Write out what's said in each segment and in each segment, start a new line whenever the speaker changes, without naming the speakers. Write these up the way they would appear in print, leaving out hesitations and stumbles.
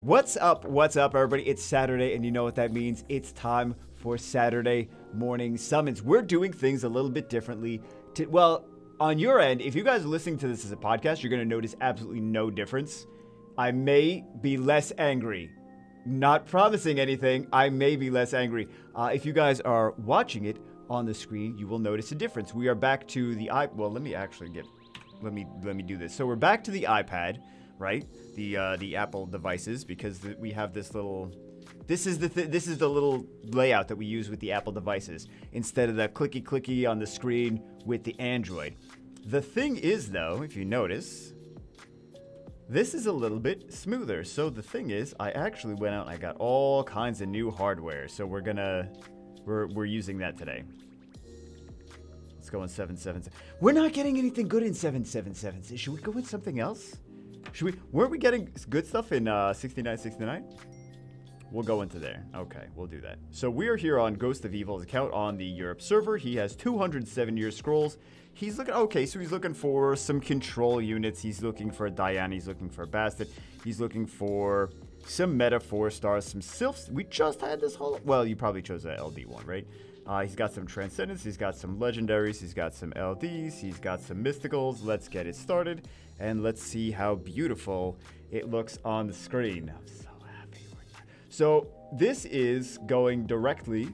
What's up? What's up, everybody? It's Saturday, and you know what that means. It's time for Saturday morning summons. We're doing things a little bit differently. Well, on your end, if you guys are listening to this as a podcast, you're going to notice absolutely no difference. I may be less angry. Not promising anything. I may be less angry. If you guys are watching it on the screen, you will notice a difference. We are back to the well, let me do this. So we're back to the iPad, right? The Apple devices, because we have this little. This is the little layout that we use with the Apple devices instead of the clicky on the screen with the Android. The thing is, though, if you notice, this is a little bit smoother. So the thing is, I actually went out and I got all kinds of new hardware. So we're using that today. Let's go in 777. We're not getting anything good in 777. Should we go with something else? Weren't we getting good stuff in 6969? We'll go into there. Okay, we'll do that. So we are here on Ghost of Evil's account on the Europe server. He has 207-year scrolls. He's looking for some control units. He's looking for a Diana. He's looking for a Bastard. He's looking for some Meta 4-stars, some Sylphs. We just had this whole... Well, you probably chose the LD one, right? He's got some Transcendence. He's got some Legendaries. He's got some LDs. He's got some Mysticals. Let's get it started. And let's see how beautiful it looks on the screen. I'm so happy. So this is going directly...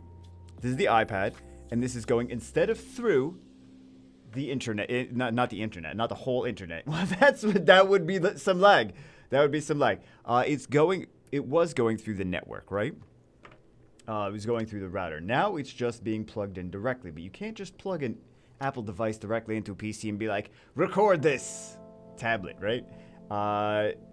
This is the iPad. And this is going instead of through... the internet, not the internet, not the whole internet. Well, that would be some lag. That would be some lag. It was going through the network, right? It was going through the router. Now it's just being plugged in directly, but you can't just plug an Apple device directly into a PC and be like, record this tablet, right?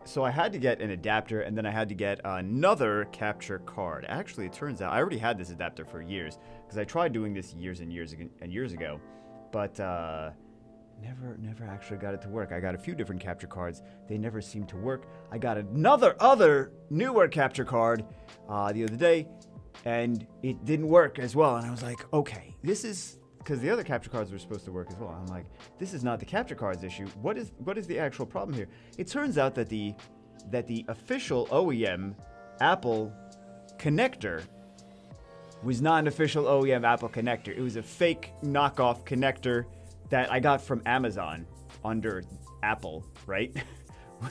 So I had to get an adapter, and then I had to get another capture card. Actually, it turns out I already had this adapter for years because I tried doing this years and years ago. But never actually got it to work. I got a few different capture cards. They never seemed to work. I got other newer capture card the other day, and it didn't work as well. And I was like, okay, this is because the other capture cards were supposed to work as well. I'm like, this is not the capture cards issue. What is the actual problem here? It turns out that the official OEM Apple connector was not an official OEM Apple connector. It was a fake knockoff connector that I got from Amazon under Apple, right?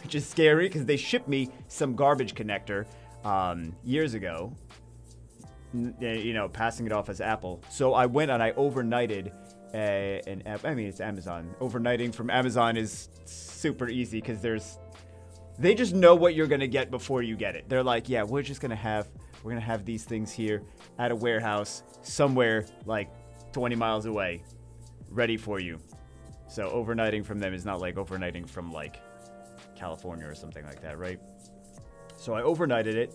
Which is scary because they shipped me some garbage connector years ago, passing it off as Apple. So I went and I overnighted it's Amazon. Overnighting from Amazon is super easy because they just know what you're going to get before you get it. They're like, yeah, we're going to have these things here at a warehouse somewhere like 20 miles away, ready for you. So overnighting from them is not like overnighting from like California or something like that, right? So I overnighted it,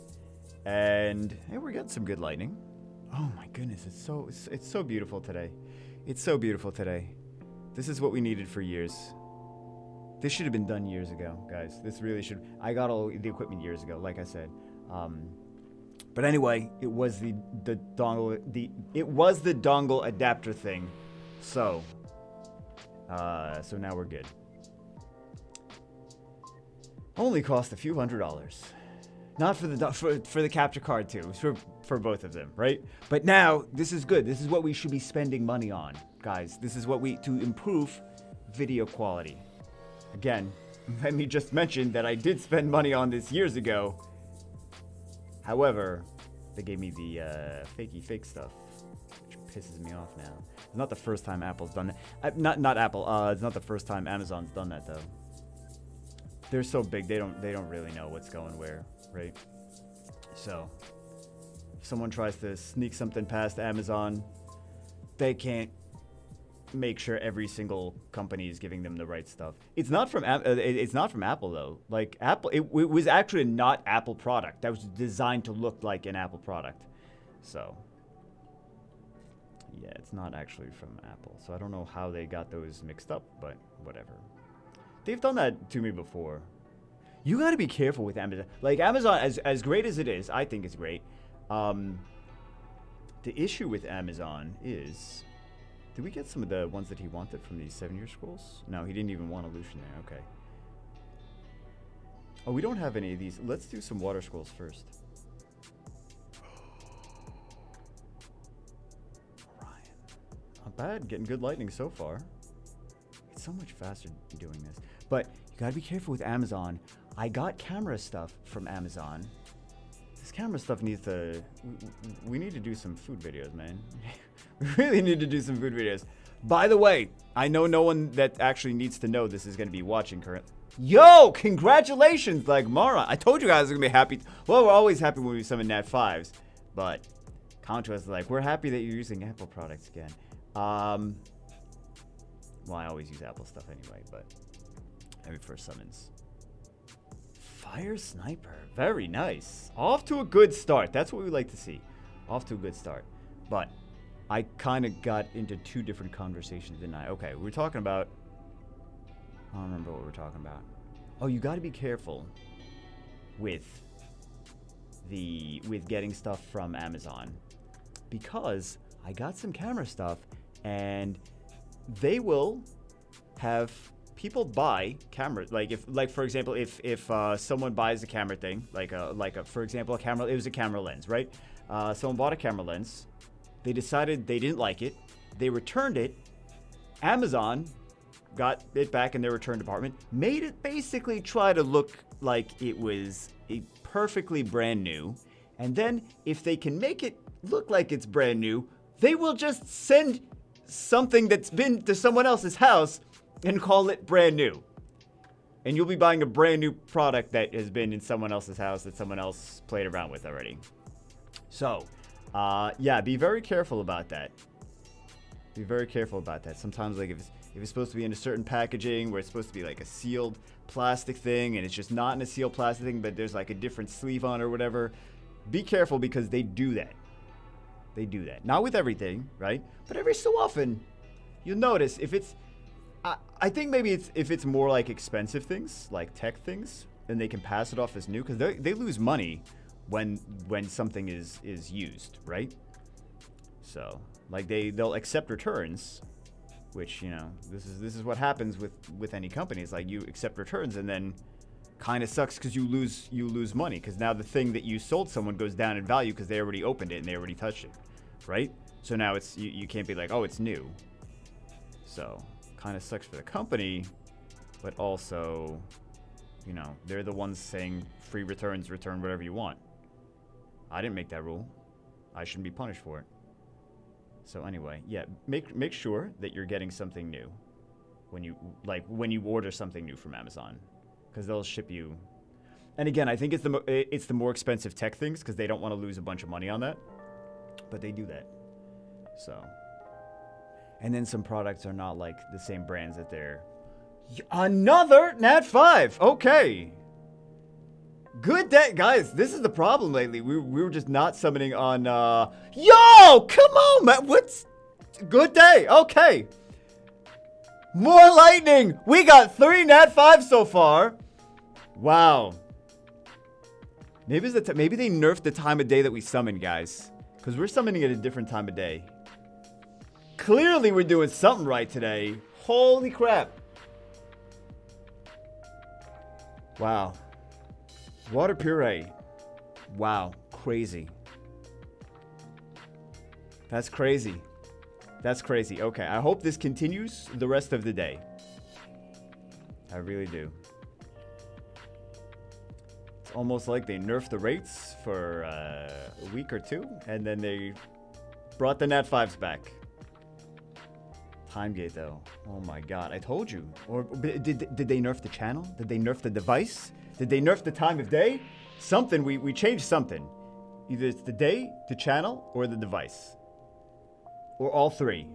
and we're getting some good lightning. Oh my goodness, it's so beautiful today. It's so beautiful today. This is what we needed for years. This should have been done years ago, guys. This really should. I got all the equipment years ago, like I said. But anyway, it was the dongle adapter thing. So now we're good. Only cost a few $100. Not for the capture card too. It's for both of them, right? But now this is good. This is what we should be spending money on, guys. This is to improve video quality. Again, let me just mention that I did spend money on this years ago. However, they gave me the fake stuff, which pisses me off now. It's not the first time Apple's done that. Not Apple. It's not the first time Amazon's done that though. They're so big, they don't really know what's going where, right? So, if someone tries to sneak something past Amazon, they can't make sure every single company is giving them the right stuff. It's not from Apple though. Like Apple, it was actually not Apple product. That was designed to look like an Apple product. So yeah, it's not actually from Apple. So I don't know how they got those mixed up, but whatever. They've done that to me before. You got to be careful with Amazon. Like Amazon, as great as it is, I think it's great. The issue with Amazon is. Did we get some of the ones that he wanted from these 7-year scrolls? No, he didn't even want Illusion there. Okay. Oh, we don't have any of these. Let's do some water scrolls first. Orion. Not bad. Getting good lightning so far. It's so much faster doing this. But you gotta be careful with Amazon. I got camera stuff from Amazon. This camera stuff needs to... We need to do some food videos, man. We really need to do some food videos. By the way, I know no one that actually needs to know this is going to be watching currently. Yo, congratulations, like Mara. I told you guys we're going to be happy. Well, we're always happy when we summon Nat 5s. But comment to us like, we're happy that you're using Apple products again. Well, I always use Apple stuff anyway, but maybe for summons. Fire Sniper. Very nice. Off to a good start. That's what we like to see. Off to a good start. But I kind of got into two different conversations, didn't I? Okay, we're talking about... I don't remember what we're talking about. Oh, you got to be careful with getting stuff from Amazon, because I got some camera stuff and they will have people buy cameras. Like for example, if someone buys a camera thing, for example, a camera, it was a camera lens, right? Someone bought a camera lens. They decided they didn't like it. They returned it. Amazon got it back in their return department, made it basically try to look like it was a perfectly brand new. And then if they can make it look like it's brand new, they will just send something that's been to someone else's house and call it brand new. And you'll be buying a brand new product that has been in someone else's house that someone else played around with already. So, yeah, be very careful about that. Be very careful about that. Sometimes, like, if it's supposed to be in a certain packaging where it's supposed to be like a sealed plastic thing and it's just not in a sealed plastic thing, but there's like a different sleeve on or whatever, be careful, because they do that. They do that. Not with everything, right? But every so often, you'll notice if it's... I think maybe if it's more like expensive things, like tech things, then they can pass it off as new, because they lose money when something is used, right? So, like, they'll accept returns, which, you know, this is what happens with any company. It's like you accept returns and then kind of sucks because you lose money, because now the thing that you sold someone goes down in value because they already opened it and they already touched it, right? So now it's you can't be like, oh, it's new. So kind of sucks for the company, but also, you know, they're the ones saying free returns, return whatever you want. I didn't make that rule. I shouldn't be punished for it. So anyway, yeah, make sure that you're getting something new when you order something new from Amazon, because they'll ship you. And again, I think it's the more expensive tech things, because they don't want to lose a bunch of money on that, but they do that. So, and then some products are not like the same brands that they're. Another Nat 5. Okay. Good day, guys. This is the problem lately. We were just not summoning on, Yo! Come on, man! What's... Good day! Okay. More lightning! We got 3 Nat 5 so far. Wow. Maybe maybe they nerfed the time of day that we summon, guys. Because we're summoning at a different time of day. Clearly we're doing something right today. Holy crap. Wow. Water puree. Wow. Crazy. That's crazy. That's crazy. Okay. I hope this continues the rest of the day. I really do. It's almost like they nerfed the rates for a week or two, and then they brought the Nat 5s back. Time gate, though. Oh my god. I told you. Or did they nerf the channel? Did they nerf the device? Did they nerf the time of day? Something, we changed something. Either it's the day, the channel, or the device. Or all three.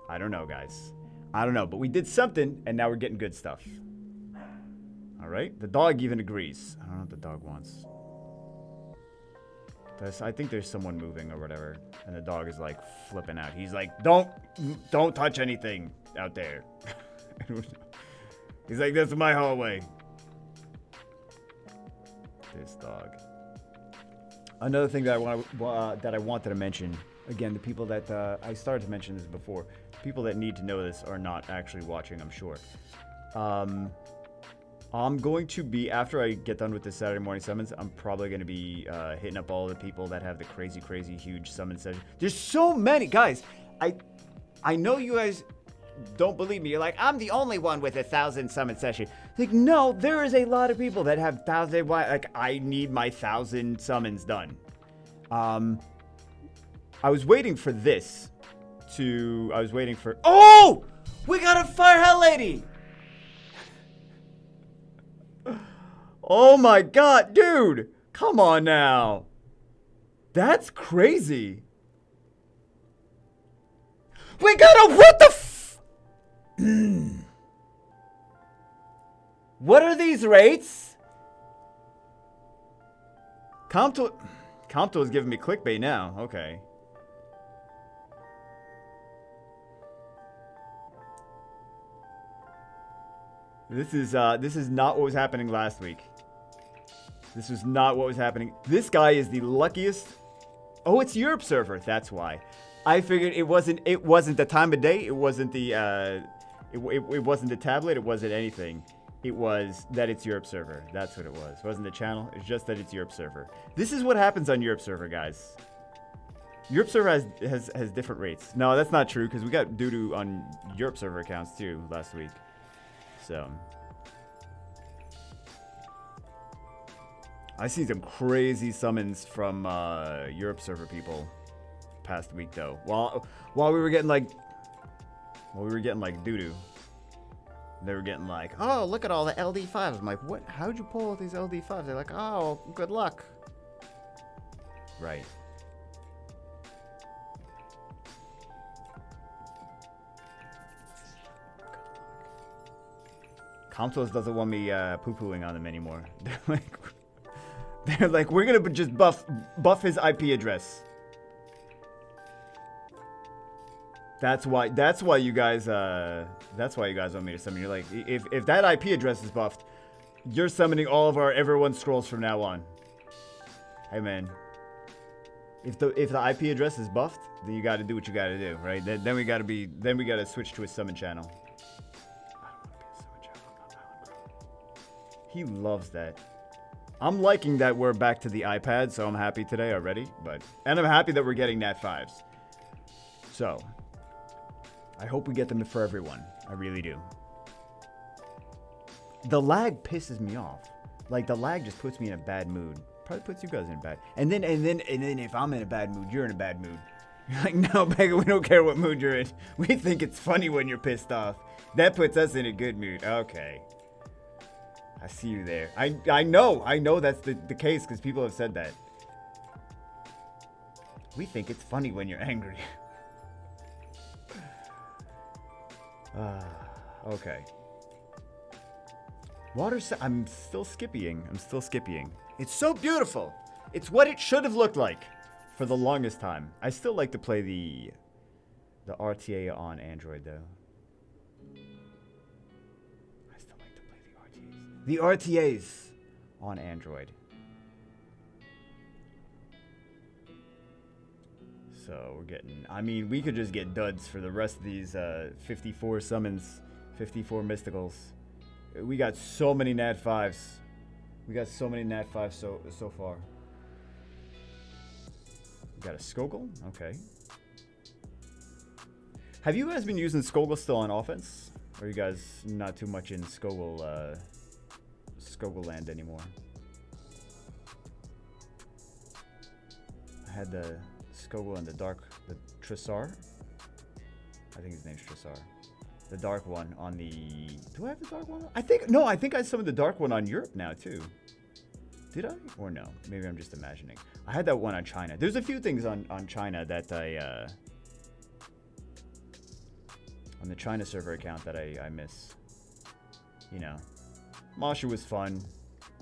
I don't know, guys. I don't know, but we did something, and now we're getting good stuff. Alright? The dog even agrees. I don't know what the dog wants. I think there's someone moving or whatever, and the dog is like flipping out. He's like, don't touch anything out there. He's like, this is my hallway. This dog. Another thing that I wanted to mention, again, the people that I started to mention this before, people that need to know this are not actually watching, I'm sure. I'm going to be, after I get done with this Saturday morning summons, I'm probably going to be hitting up all the people that have the crazy, crazy huge summon session. There's so many. Guys, I know you guys don't believe me. You're like, I'm the only one with 1,000 summon session. Like, no, there is a lot of people that have 1,000. Like, I need my 1,000 summons done. I was waiting for this I was waiting for, oh! We got a Fire Hell Lady! Oh my god, dude! Come on now. That's crazy. We got a, what the f- What are these rates? Compto is giving me clickbait now. Okay. This is not what was happening last week. This was not what was happening. This guy is the luckiest. Oh, it's Europe server. That's why. I figured it wasn't the time of day. It wasn't the it wasn't the tablet. It wasn't anything. It was that it's Europe server. That's what it was. It wasn't the channel. It's just that it's Europe server. This is what happens on Europe server, guys. Europe server has different rates. No, that's not true because we got doo-doo on Europe server accounts too last week. So I seen some crazy summons from Europe server people past week though. While we were getting like doo-doo. They were getting like, oh, look at all the LD5s. I'm like, what? How'd you pull all these LD5s? They're like, oh, good luck. Right. Comtos doesn't want me poo-pooing on them anymore. They're like, we're gonna just buff his IP address. That's why you guys want me to summon. You're like, if that IP address is buffed, you're summoning all of our everyone scrolls from now on. Hey man, if the IP address is buffed, then you got to do what you got to do, right? Then we got to switch to a summon channel. I don't want to be a summon channel. I'm not Alan, bro. He loves that. I'm liking that we're back to the iPad, so I'm happy today already. And I'm happy that we're getting Nat 5s. So I hope we get them for everyone. I really do. The lag pisses me off. Like, the lag just puts me in a bad mood. Probably puts you guys in a bad. And then if I'm in a bad mood, you're in a bad mood. You're like, no, Becca, we don't care what mood you're in. We think it's funny when you're pissed off. That puts us in a good mood. Okay. I see you there. I know that's the case because people have said that. We think it's funny when you're angry. Okay. I'm still skippying. It's so beautiful. It's what it should have looked like for the longest time. I still like to play the RTA on Android though. I still like to play the RTAs on Android. So we're getting, I mean, we could just get duds for the rest of these 54 summons, 54 mysticals. We got so many Nat 5s. We got so many Nat 5s so far. We got a Skogul? Okay. Have you guys been using Skogul still on offense? Or are you guys not too much in Skogul land anymore? I had the Skogul and the Tressar. I think his name's Tressar. The dark one on the... Do I have the dark one? I think I summoned the dark one on Europe now too. Did I? Or no? Maybe I'm just imagining. I had that one on China. There's a few things on China that I... on the China server account that I miss. You know. Masha was fun.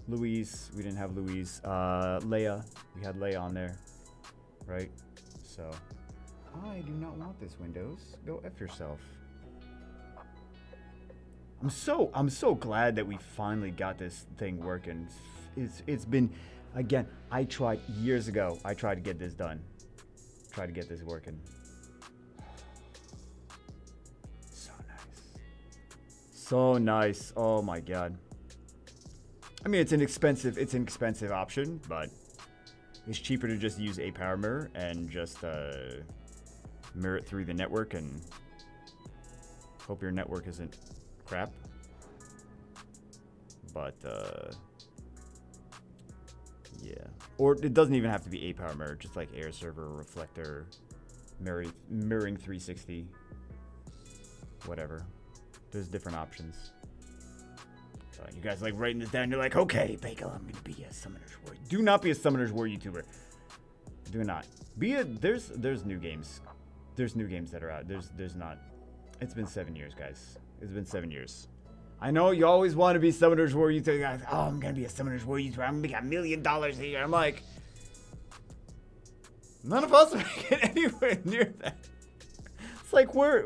Louise. We didn't have Louise. Leia. We had Leia on there. Right? So... I do not want this, Windows. Go F yourself. I'm so glad that we finally got this thing working. It's been, again, I tried years ago. I tried to get this done. Tried to get this working. So nice. So nice. Oh my god. I mean, it's an expensive option, but it's cheaper to just use a power mirror and just mirror it through the network and hope your network isn't crap. But yeah, or it doesn't even have to be a power mirror, just like air server, reflector, mirroring 360, whatever. There's different options. So you guys like writing this down. You're like, okay, Bagel, I'm gonna be a Summoner's War. Do not be a Summoner's War YouTuber. Do not be a. There's new games. There's new games that are out. There's not. It's been 7 years, guys. It's been 7 years. I know you always want to be Summoner's War YouTuber. Guys, oh, I'm gonna be a Summoner's War YouTuber. I'm gonna make $1 million a year. I'm like, none of us are making anywhere near that. It's like we're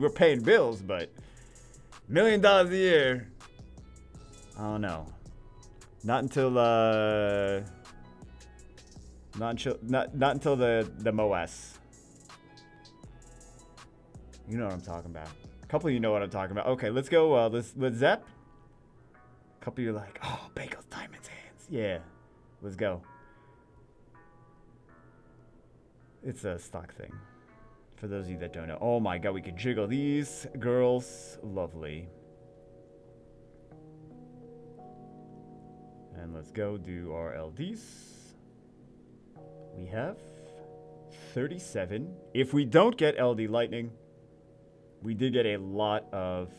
paying bills, but $1 million a year. I don't know. Not until the MOS. You know what I'm talking about. A couple of you know what I'm talking about. Okay, let's go. Let's zap. A couple of you are like, oh, Bagel's diamond's hands. Yeah, let's go. It's a stock thing. For those of you that don't know. Oh my god, we could jiggle these girls. Lovely. And let's go do our LDs. We have 37. If we don't get LD Lightning, we did get a lot of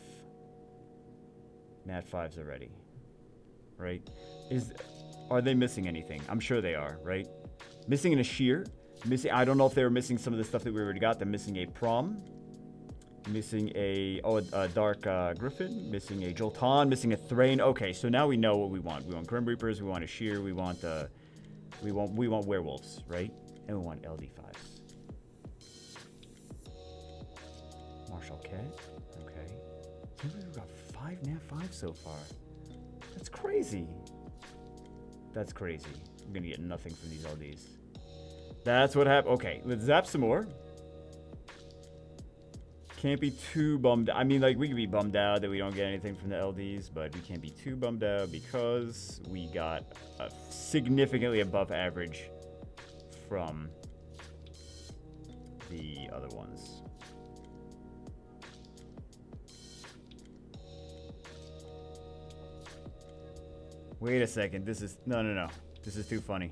Nat 5s already. Right? Are they missing anything? I'm sure they are, right? Missing an Ashir. I don't know if they were missing some of the stuff that we already got. They're missing a Prom. Missing a Dark Griffin. Missing a Jolton. Missing a Thrain. Okay, so now we know what we want. We want Grim Reapers. We want Ashir. We want werewolves, right? And we want LD5s. Marshall Cat. Okay. We've got 5 Nat 5 so far. That's crazy. That's crazy. I'm gonna get nothing from these LDs. That's what happened. Okay, let's zap some more. Can't be too bummed. I mean, like, we could be bummed out that we don't get anything from the LDs, but we can't be too bummed out because we got a significantly above average from the other ones. Wait a second. This is... No. This is too funny.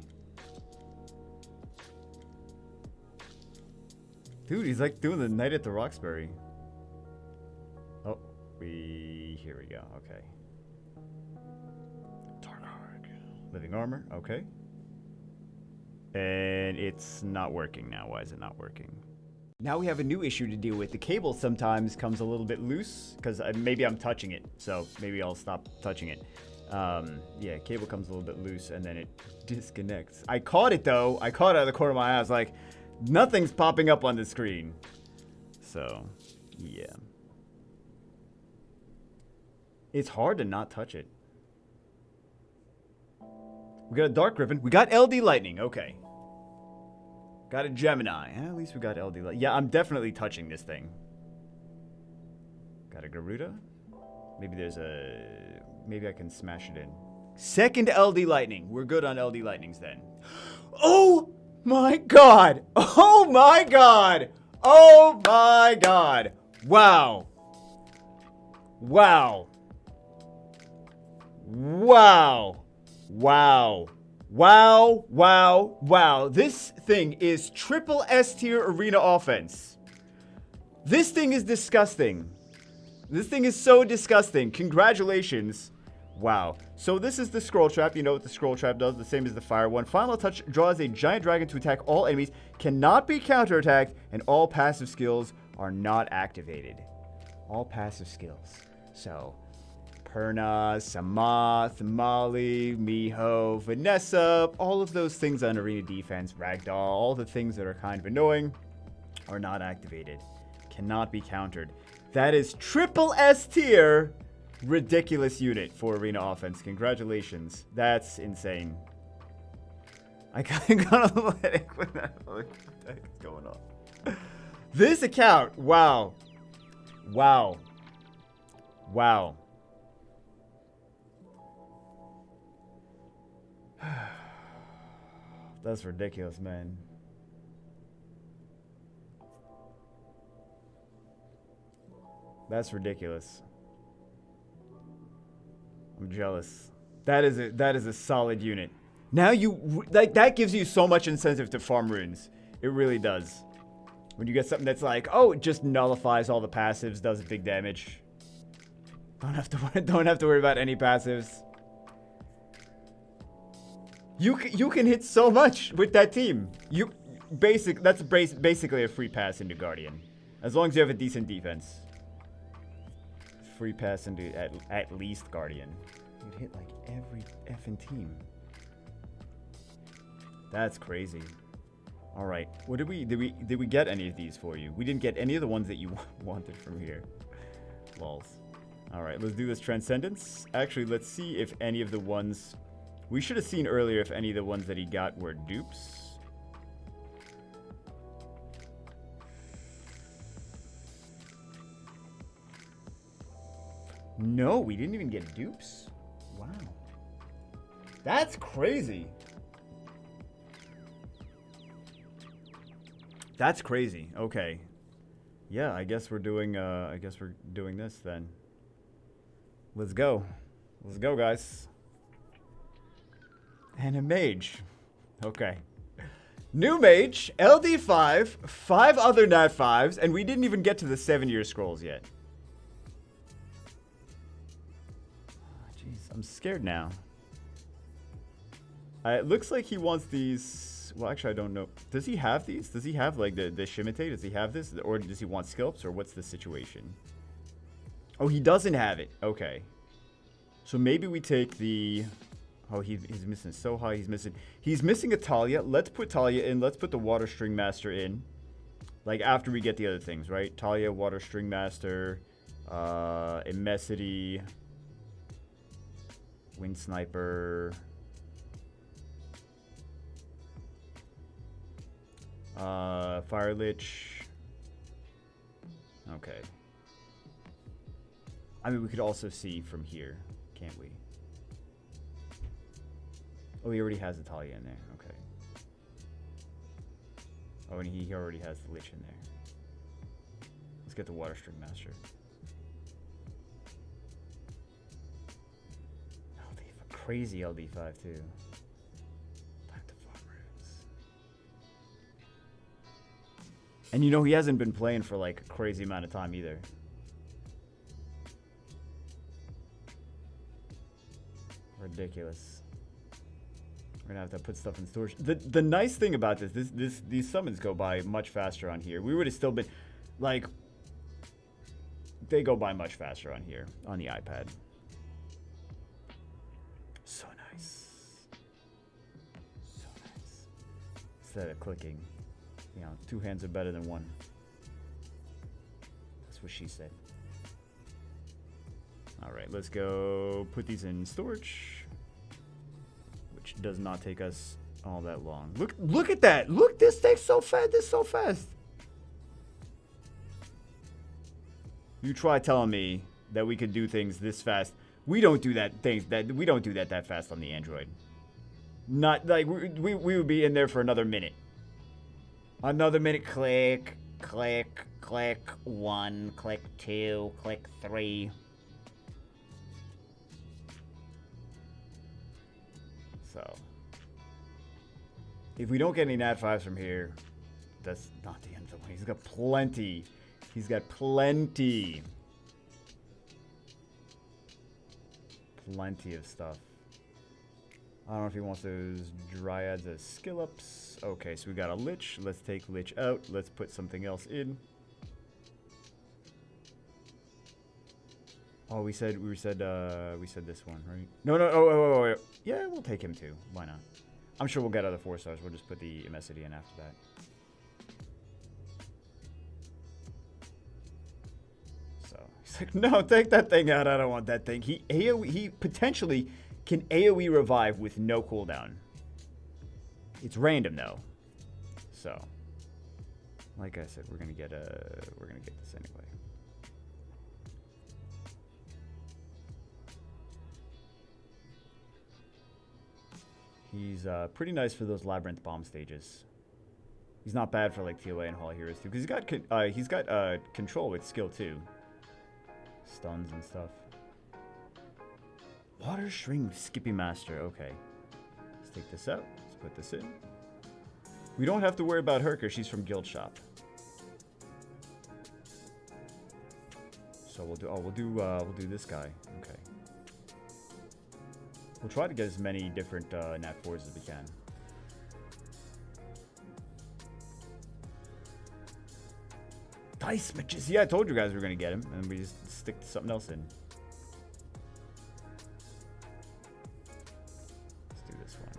Dude, he's like doing the Night at the Roxbury. Oh, here we go. Okay. Dark Arc. Living Armor. Okay. And it's not working now. Why is it not working? Now we have a new issue to deal with. The cable sometimes comes a little bit loose because maybe I'm touching it. So maybe I'll stop touching it. Yeah, cable comes a little bit loose and then it disconnects. I caught it though. I caught it out of the corner of my eye. I was like, nothing's popping up on the screen. So, yeah. It's hard to not touch it. We got a Dark Griffin. We got LD Lightning. Okay. Got a Gemini. At least we got LD Lightning. Yeah, I'm definitely touching this thing. Got a Garuda. Maybe I can smash it in. Second LD Lightning. We're good on LD Lightnings then. Oh my god. Oh my god. Oh my god. Wow. Wow. Wow. Wow. Wow. Wow. Wow. This thing is triple S tier arena offense. This thing is disgusting. This thing is so disgusting. Congratulations. Wow. So this is the Scroll Trap. You know what the Scroll Trap does. The same as the Fire one. Final Touch draws a giant dragon to attack all enemies. Cannot be counterattacked. And all passive skills are not activated. All passive skills. So, Perna, Samath, Molly, Miho, Vanessa. All of those things on arena defense. Ragdoll. All the things that are kind of annoying are not activated. Cannot be countered. That is triple S tier. Ridiculous unit for arena offense. Congratulations. That's insane. I kind of got a little headache when that. What the heck is going on? This account. Wow. Wow. Wow. That's ridiculous, man. That's ridiculous. I'm jealous. That is a solid unit. Now you like that gives you so much incentive to farm runes. It really does. When you get something that's like, oh, it just nullifies all the passives, does big damage. Don't have to worry about any passives. You can hit so much with that team. That's basically a free pass into Guardian, as long as you have a decent defense. Free pass into at least Guardian. You'd hit like every effing team. That's crazy. All right, what did we get any of these for you? We didn't get any of the ones that you wanted from here. Lols. All right, let's do this Transcendence. Actually, let's see if any of the ones we should have seen earlier, if any of the ones that he got were dupes. No, we didn't even get dupes. Wow. That's crazy. That's crazy. Okay. Yeah, I guess we're doing this then. Let's go. Let's go, guys. And a mage. Okay. New mage, LD5, 5 other nat 5s, and we didn't even get to the 7-year scrolls yet. Jeez, I'm scared now. It looks like he wants these. Well, actually, I don't know. Does he have these? Does he have, like, the Shimite? Does he have this? Or does he want Sculpts? Or what's the situation? Oh, he doesn't have it. Okay. So maybe we take the... Oh, he's missing Sohai. He's missing a Talia. Let's put Talia in. Let's put the Water String Master in. Like, after we get the other things, right? Talia, Water String Master, Immensity, Wind Sniper... Fire Lich. Okay. I mean, we could also see from here, can't we? Oh, he already has the Talia in there. Okay. Oh, and he already has the Lich in there. Let's get the Water String Master. LD5, crazy LD5 too. And you know, he hasn't been playing for like a crazy amount of time either. Ridiculous. We're gonna have to put stuff in storage. The nice thing about these summons go by much faster on here. We would have still been like, they go by much faster on here on the iPad. So nice. So nice. Instead of clicking. You know, 2 hands are better than 1. That's what she said. All right, let's go put these in storage, which does not take us all that long. Look at that. Look, this takes so fast. This is so fast. You try telling me that we could do things this fast. We don't do that that fast on the Android. Not like we would be in there for another minute. Another minute. Click, click, click 1, click 2, click 3. So, if we don't get any nat 5s from here, that's not the end of the way. He's got plenty. He's got plenty. Plenty of stuff. I don't know if he wants those Dryads as skill ups. Okay, so we got a Lich. Let's take Lich out. Let's put something else in. Oh, we said this one, right? No. Oh, yeah, we'll take him too. Why not? I'm sure we'll get other 4-stars. We'll just put the Immensity in after that. So he's like, no, take that thing out. I don't want that thing. He potentially can AoE revive with no cooldown. It's random though. So, like I said, we're gonna get this anyway. He's pretty nice for those Labyrinth Bomb stages. He's not bad for like TOA and Hall Heroes too, because he's got control with skill too. Stuns and stuff. Water String Skippy Master. Okay. Let's take this out. Let's put this in. We don't have to worry about her because she's from Guild Shop. So we'll do this guy. Okay. We'll try to get as many different Nat 4s as we can. Dice Matches. Yeah, I told you guys we were gonna get him, and we just stick something else in. Let's do this one.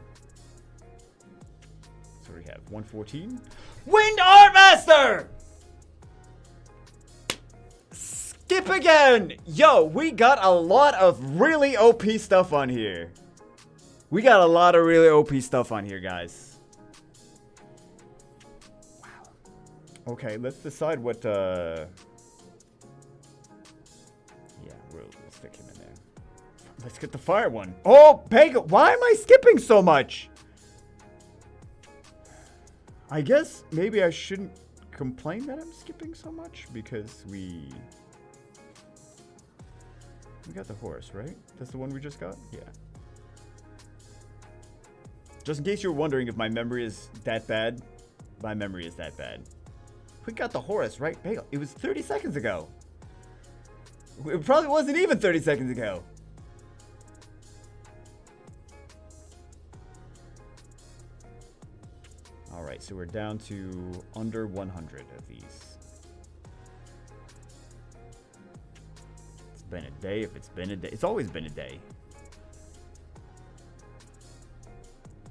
So we have 114. Wind Art Master! Skip again! Yo, we got a lot of really OP stuff on here. We got a lot of really OP stuff on here, guys. Wow. Okay, let's decide what, yeah, we'll stick him in there. Let's get the fire one. Oh, Pega, why am I skipping so much? I guess maybe I shouldn't complain that I'm skipping so much because we got the horse, right? That's the one we just got? Yeah. Just in case you're wondering if my memory is that bad, my memory is that bad. We got the horse, right? Hey, it was 30 seconds ago. It probably wasn't even 30 seconds ago. All right, so we're down to under 100 of these. It's been a day. If it's been a day, it's always been a day.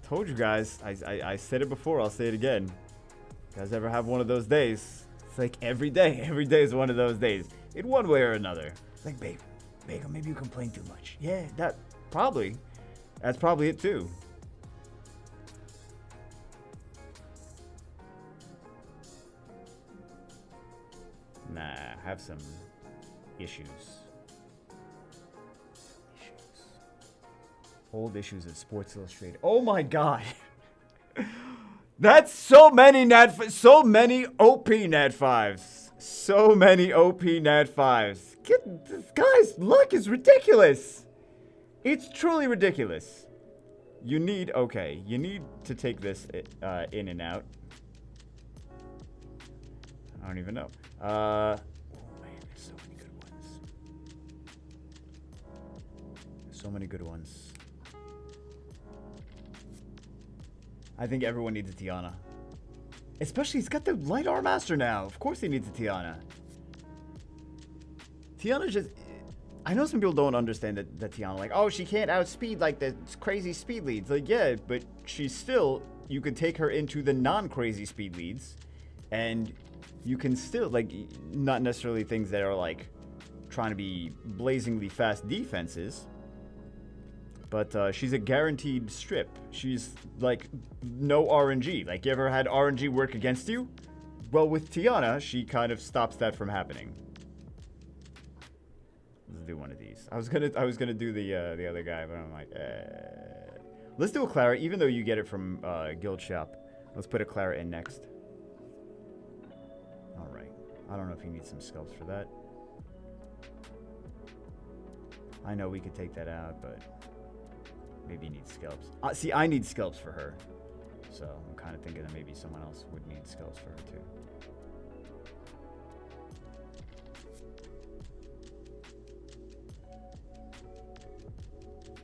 Told you guys. I said it before. I'll say it again. You guys ever have one of those days? It's like every day. Every day is one of those days. In one way or another. It's like, babe, maybe you complain too much. Yeah, that probably. That's probably it too. Nah, I have some issues. Old issues at Sports Illustrated. Oh my god. That's so many so many OP Nat 5s. So many OP Nat 5s. This guy's luck is ridiculous. It's truly ridiculous. You need to take this in and out. I don't even know. Oh man, there's so many good ones. So many good ones. I think everyone needs a Tiana. Especially, he's got the Light Arm Master now. Of course he needs a Tiana. Tiana just... I know some people don't understand that Tiana, like, oh, she can't outspeed like the crazy speed leads. Like, yeah, but she's still... You could take her into the non-crazy speed leads. And you can still, like, not necessarily things that are, like, trying to be blazingly fast defenses. But she's a guaranteed strip. She's, like, no RNG. Like, you ever had RNG work against you? Well, with Tiana, she kind of stops that from happening. Let's do one of these. I was gonna do the other guy, but I'm like, let's do a Clara, even though you get it from Guild Shop. Let's put a Clara in next. All right. I don't know if you need some sculpts for that. I know we could take that out, but maybe you need scalps. See, I need scalps for her. So I'm kind of thinking that maybe someone else would need scalps for her too.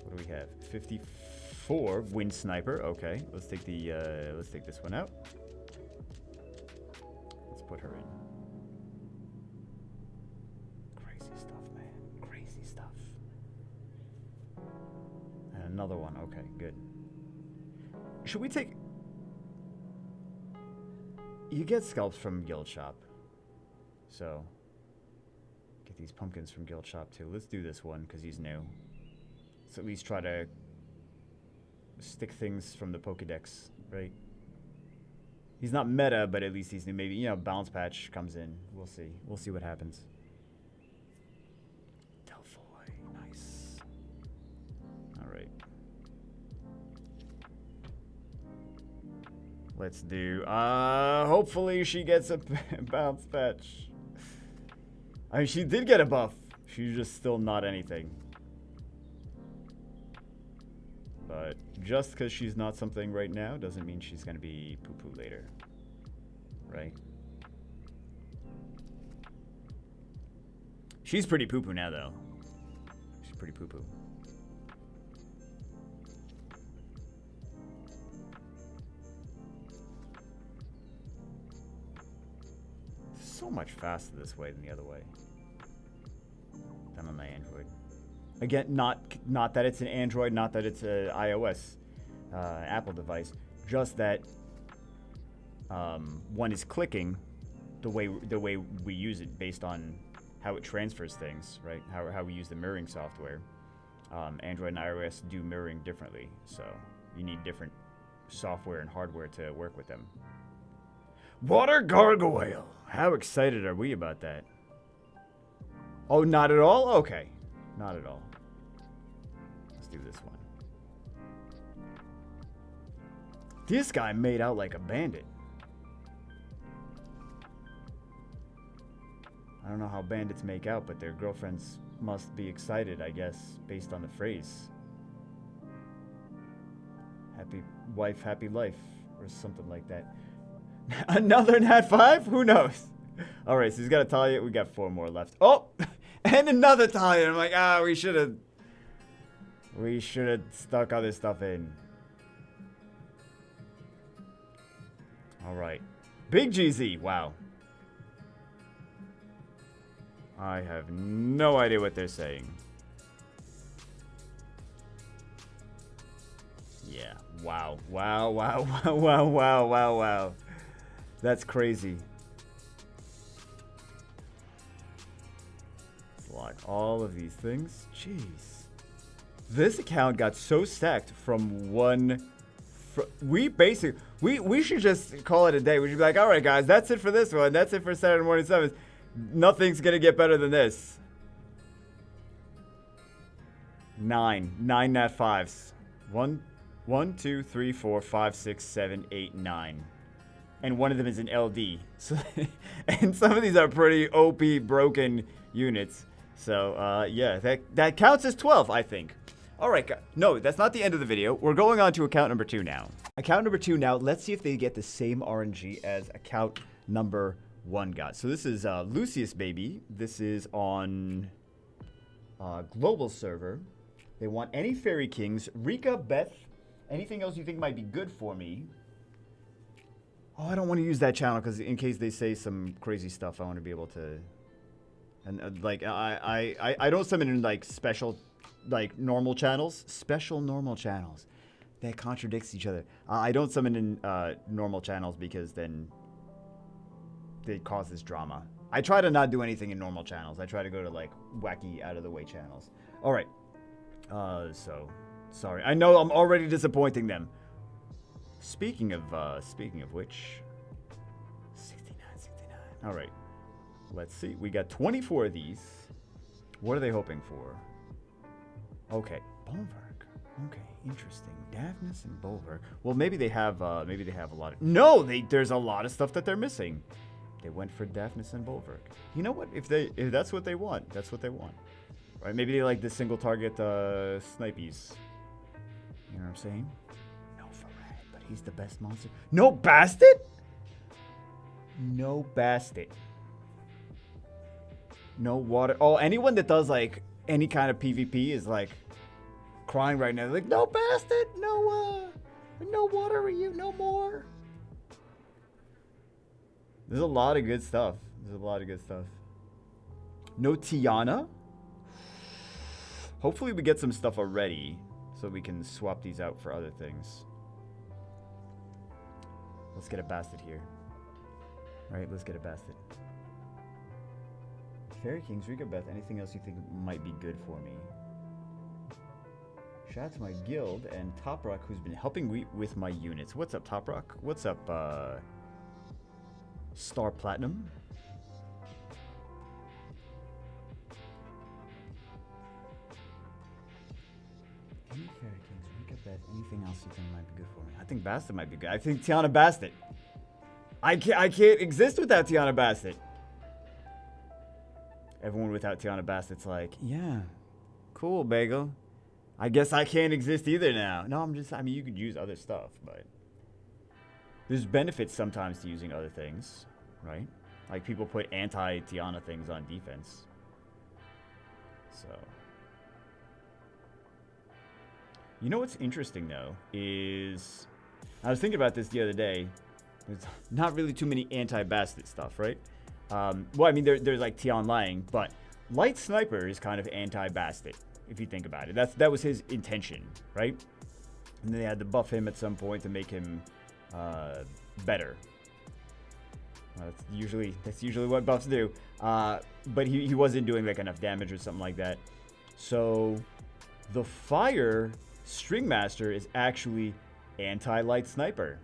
What do we have? 54 Wind Sniper. Okay, let's take this one out. Let's put her in. Crazy stuff, man. Crazy stuff. And another one. Okay, good. Should we take... You get scalps from Guild Shop. So, get these pumpkins from Guild Shop too. Let's do this one because he's new. Let's at least try to stick things from the Pokedex, right? He's not meta, but at least he's new. Maybe, you know, Balance Patch comes in. We'll see. We'll see what happens. Delphoy, nice. All right. Let's do, hopefully she gets a bounce patch. I mean, she did get a buff. She's just still not anything. But just because she's not something right now doesn't mean she's going to be poo-poo later. Right? She's pretty poo-poo now, though. She's pretty poo-poo. So much faster this way than the other way. Than on my Android. Again, not that it's an Android, not that it's a iOS, Apple device. Just that one is clicking the way we use it based on how it transfers things, right? How we use the mirroring software. Android and iOS do mirroring differently, so you need different software and hardware to work with them. Water gargoyle. How excited are we about that? Oh, not at all? Okay. Not at all. Let's do this one. This guy made out like a bandit. I don't know how bandits make out, but their girlfriends must be excited, I guess, based on the phrase. Happy wife, happy life, or something like that. Another Nat 5? Who knows? Alright, so he's got a Talia. We got 4 more left. Oh! And another Talia. I'm like, we should have stuck other stuff in. Alright. Big GZ. Wow. I have no idea what they're saying. Yeah. Wow. Wow, wow, wow, wow, wow, wow, wow. That's crazy. Let's lock all of these things. Jeez. This account got so stacked from one... We should just call it a day. We should be like, alright guys, that's it for this one. That's it for Saturday Morning 7s. Nothing's gonna get better than this. 9 Nat 5s. 1, 2, 3, 4, 5, 6, 7, 8, 9. And one of them is an LD. So, and some of these are pretty OP broken units. So, yeah, that counts as 12, I think. All right, no, that's not the end of the video. We're going on to account number 2 now. Account number 2 now, let's see if they get the same RNG as account number 1 got. So this is Lucius Baby. This is on global server. They want any Fairy Kings. Rika, Beth, anything else you think might be good for me? Oh, I don't want to use that channel because in case they say some crazy stuff, I want to be able to. And like I don't summon in like special, like normal channels, special normal channels. That contradicts each other. I don't summon in normal channels because then it causes drama. I try to not do anything in normal channels. I try to go to like wacky out of the way channels. All right. So sorry. I know I'm already disappointing them. Speaking of which, 69. All right, let's see. We got 24 of these. What are they hoping for? Okay, Bolverk. Okay, interesting. Daphnis and Bolverk. Well, maybe they have a lot of. No, there's a lot of stuff that they're missing. They went for Daphnis and Bolverk. You know what? If that's what they want, that's what they want. Right? Maybe they like the single target snipies. You know what I'm saying? He's the best monster. No Bastet? No Bastet. No water. Oh, anyone that does like any kind of PvP is like crying right now. They're like, no Bastet, no water are you, no more. There's a lot of good stuff. No Tiana. Hopefully we get some stuff already so we can swap these out for other things. Let's get a Bastet here. Alright, let's get a Bastet. Fairy Kings, Rika, Beth, anything else you think might be good for me? Shout out to my guild and Top Rock, who's been helping me with my units. What's up, Top Rock? What's up, Star Platinum? Any Fairy Kings, Rika,
that. Anything else you think might be good for me?
I think Bastet might be good. I think Tiana Bastet. I can't exist without Tiana Bastet. Everyone without Tiana Bastet's like, yeah, cool, Bagel. I guess I can't exist either now. No, I mean, you could use other stuff, but there's benefits sometimes to using other things, right? Like people put anti-Tiana things on defense. So, you know what's interesting though is I was thinking about this the other day. There's not really too many anti-Bastet stuff, right? Well, I mean, there's like Tian Lang, but Light Sniper is kind of anti-Bastet, if you think about it. That was his intention, right? And then they had to buff him at some point to make him better. That's usually what buffs do. But he wasn't doing like enough damage or something like that. So the Fire String Master is actually anti-Light Sniper.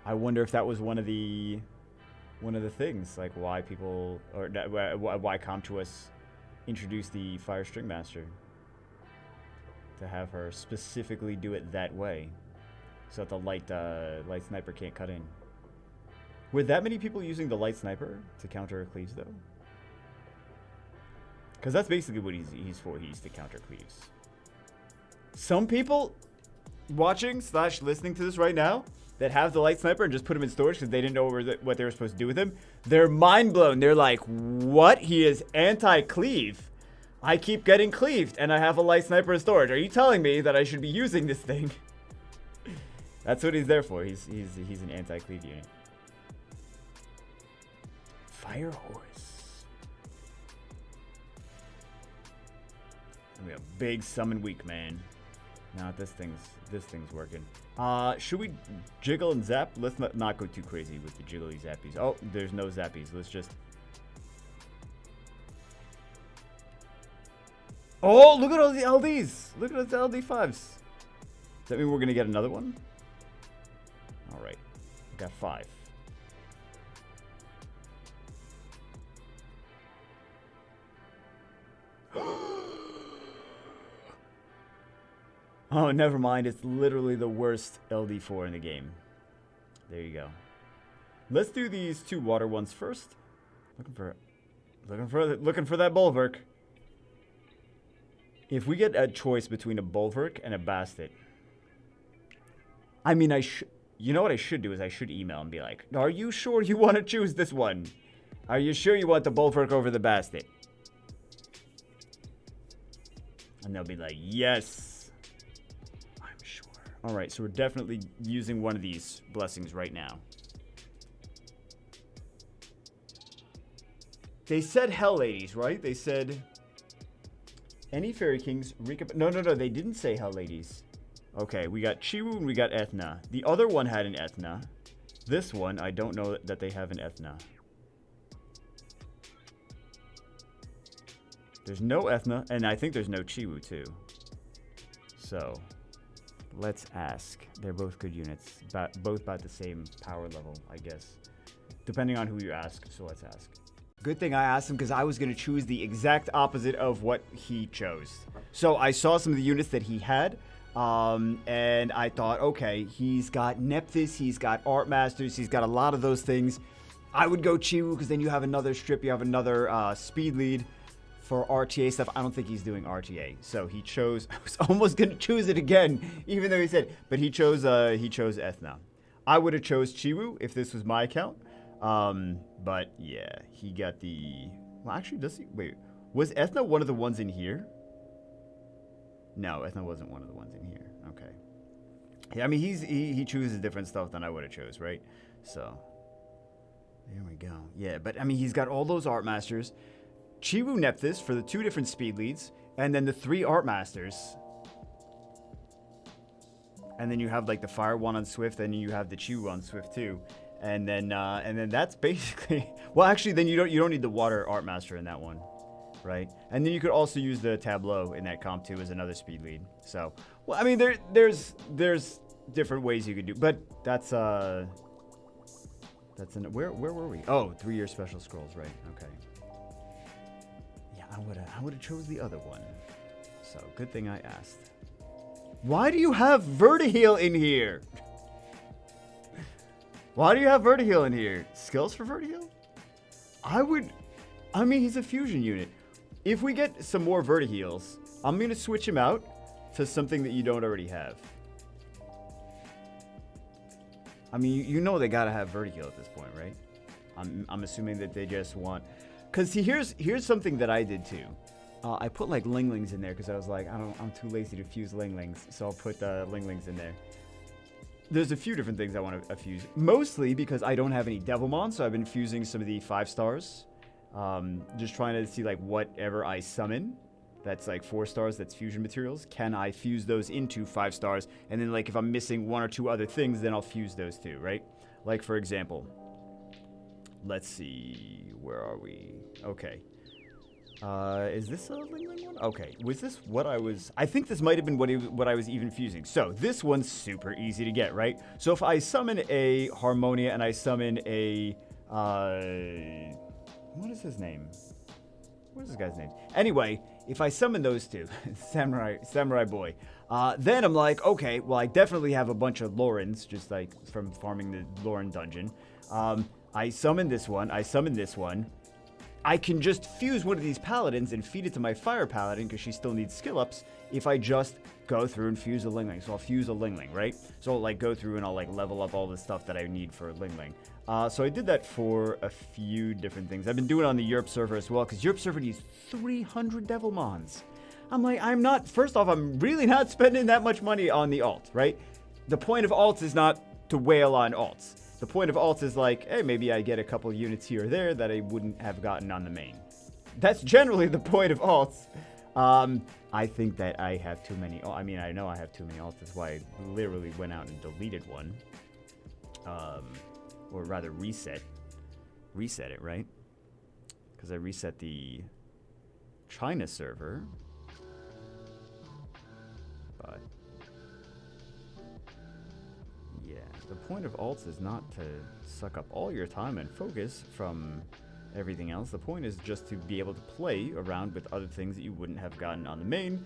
I wonder if that was one of the things, like why people or why Comtuous introduced the Fire String Master, to have her specifically do it that way, so that the light sniper can't cut in. Were that many people using the Light Sniper to counter Cleaves though? Because that's basically what he's for. He's to counter Cleaves. Some people watching / listening to this right now that have the Light Sniper and just put him in storage because they didn't know what they were supposed to do with him, they're mind blown. They're like, what? He is anti-cleave. I keep getting cleaved and I have a Light Sniper in storage. Are you telling me that I should be using this thing? That's what he's there for. He's an anti-cleave unit. Fire Horse. And we have big summon weak, man. Nah, this thing's working. Should we jiggle and zap? Let's not go too crazy with the jiggly zappies. Oh, there's no zappies. Let's just... Oh, look at all the LDs. Look at the LD5s. Does that mean we're going to get another one? All right. We got 5. Oh, never mind. It's literally the worst LD4 in the game. There you go. Let's do these 2 water ones first. Looking for that Bulwark. If we get a choice between a Bulwark and a Bastet, I mean, you know what I should do is I should email and be like, are you sure you want to choose this one? Are you sure you want the Bulwark over the Bastet? And they'll be like, yes. All right, so we're definitely using one of these blessings right now. They said Hell Ladies, right? They said any Fairy Kings. No, they didn't say Hell Ladies. Okay, we got Chiwu and we got Ethna. The other one had an Ethna. This one, I don't know that they have an Ethna. There's no Ethna, and I think there's no Chiwu too. So... let's ask. They're both good units. Both about the same power level, I guess. Depending on who you ask, so let's ask. Good thing I asked him because I was going to choose the exact opposite of what he chose. So I saw some of the units that he had, and I thought, okay, he's got Nephthys, he's got Art Masters, he's got a lot of those things. I would go Chiwu because then you have another strip, you have another speed lead. For RTA stuff, I don't think he's doing RTA. So he chose, I was almost going to choose it again, even though he said, but he chose Ethna. I would have chose Chiwu if this was my account. But yeah, he got the, well actually, wait, was Ethna one of the ones in here? No, Ethna wasn't one of the ones in here. Okay. Yeah, I mean, he chooses different stuff than I would have chose, right? So, there we go. Yeah, but I mean, he's got all those Art Masters. Chiwu Nephthys for the 2 different speed leads, and then the 3 Art Masters. And then you have like the Fire one on Swift, and you have the Chiwu on Swift too. And then that's basically, well actually then you don't need the Water Art Master in that one, right? And then you could also use the Tableau in that comp too as another speed lead. So, well I mean there's different ways you could do, but that's where were we? Oh, 3-year special scrolls, right? Okay. I would have chose the other one. So, good thing I asked. Why do you have Vertiheel in here? Why do you have Vertiheel in here? Skills for Vertiheel? I mean, he's a fusion unit. If we get some more Vertiheels, I'm going to switch him out to something that you don't already have. I mean, you know they got to have Vertiheel at this point, right? I'm assuming that they just want... Because see, here's something that I did too. I put like Linglings in there because I was like, I'm too lazy to fuse Linglings, so I'll put Linglings in there. There's a few different things I want to fuse, mostly because I don't have any Devilmon, so I've been fusing some of the 5 stars. Just trying to see like whatever I summon that's like 4 stars, that's fusion materials, can I fuse those into 5 stars? And then like if I'm missing 1 or 2 other things, then I'll fuse those too, right? Like for example, let's see, where are we? Okay. Is this a Lingling one? Okay, was this what I think this might have been what I was even fusing. So this one's super easy to get, right? So if I summon a Harmonia and I summon a, what is his name? What is this guy's name? Anyway, if I summon those two, Samurai Boy, then I'm like, okay, well I definitely have a bunch of Lorens, just like from farming the Loren dungeon. I summon this one, I summon this one. I can just fuse one of these paladins and feed it to my fire paladin because she still needs skill ups if I just go through and fuse a Lingling. So I'll fuse a Lingling, right? So I'll like go through and I'll like level up all the stuff that I need for a Lingling. So I did that for a few different things. I've been doing it on the Europe server as well because Europe server needs 300 Devilmons. I'm like, first off, I'm really not spending that much money on the alt, right? The point of alts is not to wail on alts. The point of alts is like, hey, maybe I get a couple units here or there that I wouldn't have gotten on the main. That's generally the point of alts. I think that I have too many. I mean, I know I have too many alts. That's why I literally went out and deleted one. Or rather reset it, right? Because I reset the China server. But yeah, the point of alts is not to suck up all your time and focus from everything else. The point is just to be able to play around with other things that you wouldn't have gotten on the main,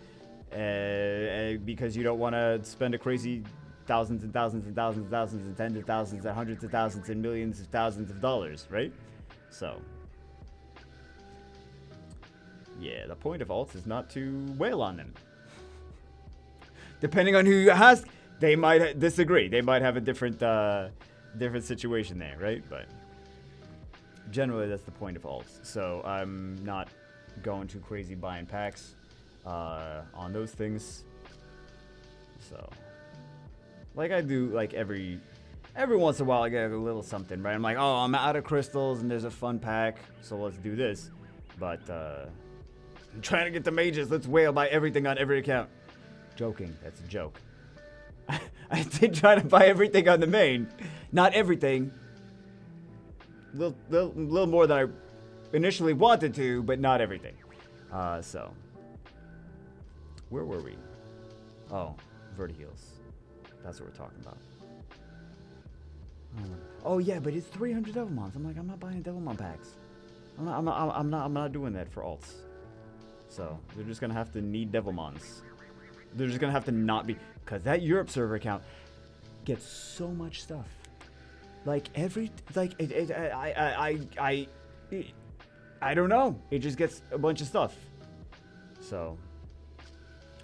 because you don't want to spend a crazy thousands and thousands and thousands and thousands and tens of thousands and hundreds of thousands and millions of thousands of dollars, right? So yeah, the point of alts is not to wail on them. Depending on who you ask, they might disagree. They might have a different situation there, right? But generally, that's the point of alts. So I'm not going too crazy buying packs on those things. So, like I do, like every once in a while, I get a little something, right? I'm like, oh, I'm out of crystals, and there's a fun pack, so let's do this. But I'm trying to get the mages. Let's wail buy everything on every account. Joking. That's a joke. I did try to buy everything on the main. Not everything. Little more than I initially wanted to, but not everything. So, where were we? Oh, Vertiheels. That's what we're talking about. Oh yeah, but it's 300 Devilmons. I'm like, I'm not buying Devilmon packs. I'm not doing that for alts. So they're just gonna have to need Devilmons. They're just gonna have to not be, because that Europe server account gets so much stuff. Like I don't know. It just gets a bunch of stuff. So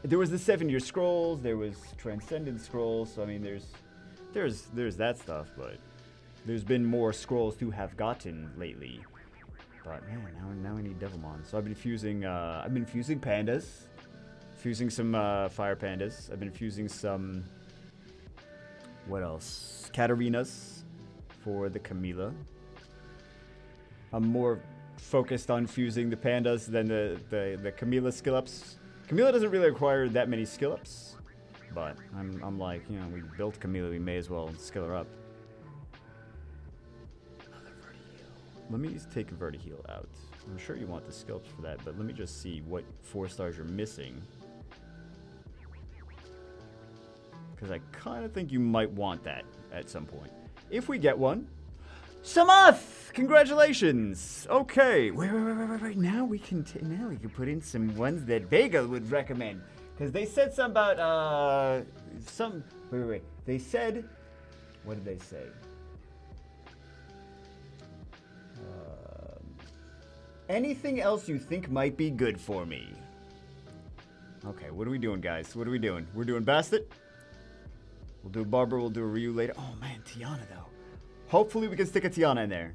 there was the 7-year scrolls. There was Transcendent scrolls. So I mean, there's that stuff, but there's been more scrolls to have gotten lately. But man, now I need Devilmon. So I've been fusing pandas, fusing some fire pandas. I've been fusing some, what else? Katarinas for the Camilla. I'm more focused on fusing the pandas than the Camilla skill ups. Camilla doesn't really require that many skill ups, but I'm like, you know, we built Camilla, we may as well skill her up. Let me take Vertiheel out. I'm sure you want the skill ups for that, but let me just see what 4 stars you're missing. Because I kind of think you might want that at some point. If we get one, Samath! Congratulations! Okay. Wait. Now we can put in some ones that Bagel would recommend. Because they said something about, Wait. They said... What did they say? Anything else you think might be good for me? Okay, what are we doing, guys? What are we doing? We're doing Bastet. We'll do a Barber. We'll do a Ryu later. Oh, man, Tiana, though. Hopefully we can stick a Tiana in there.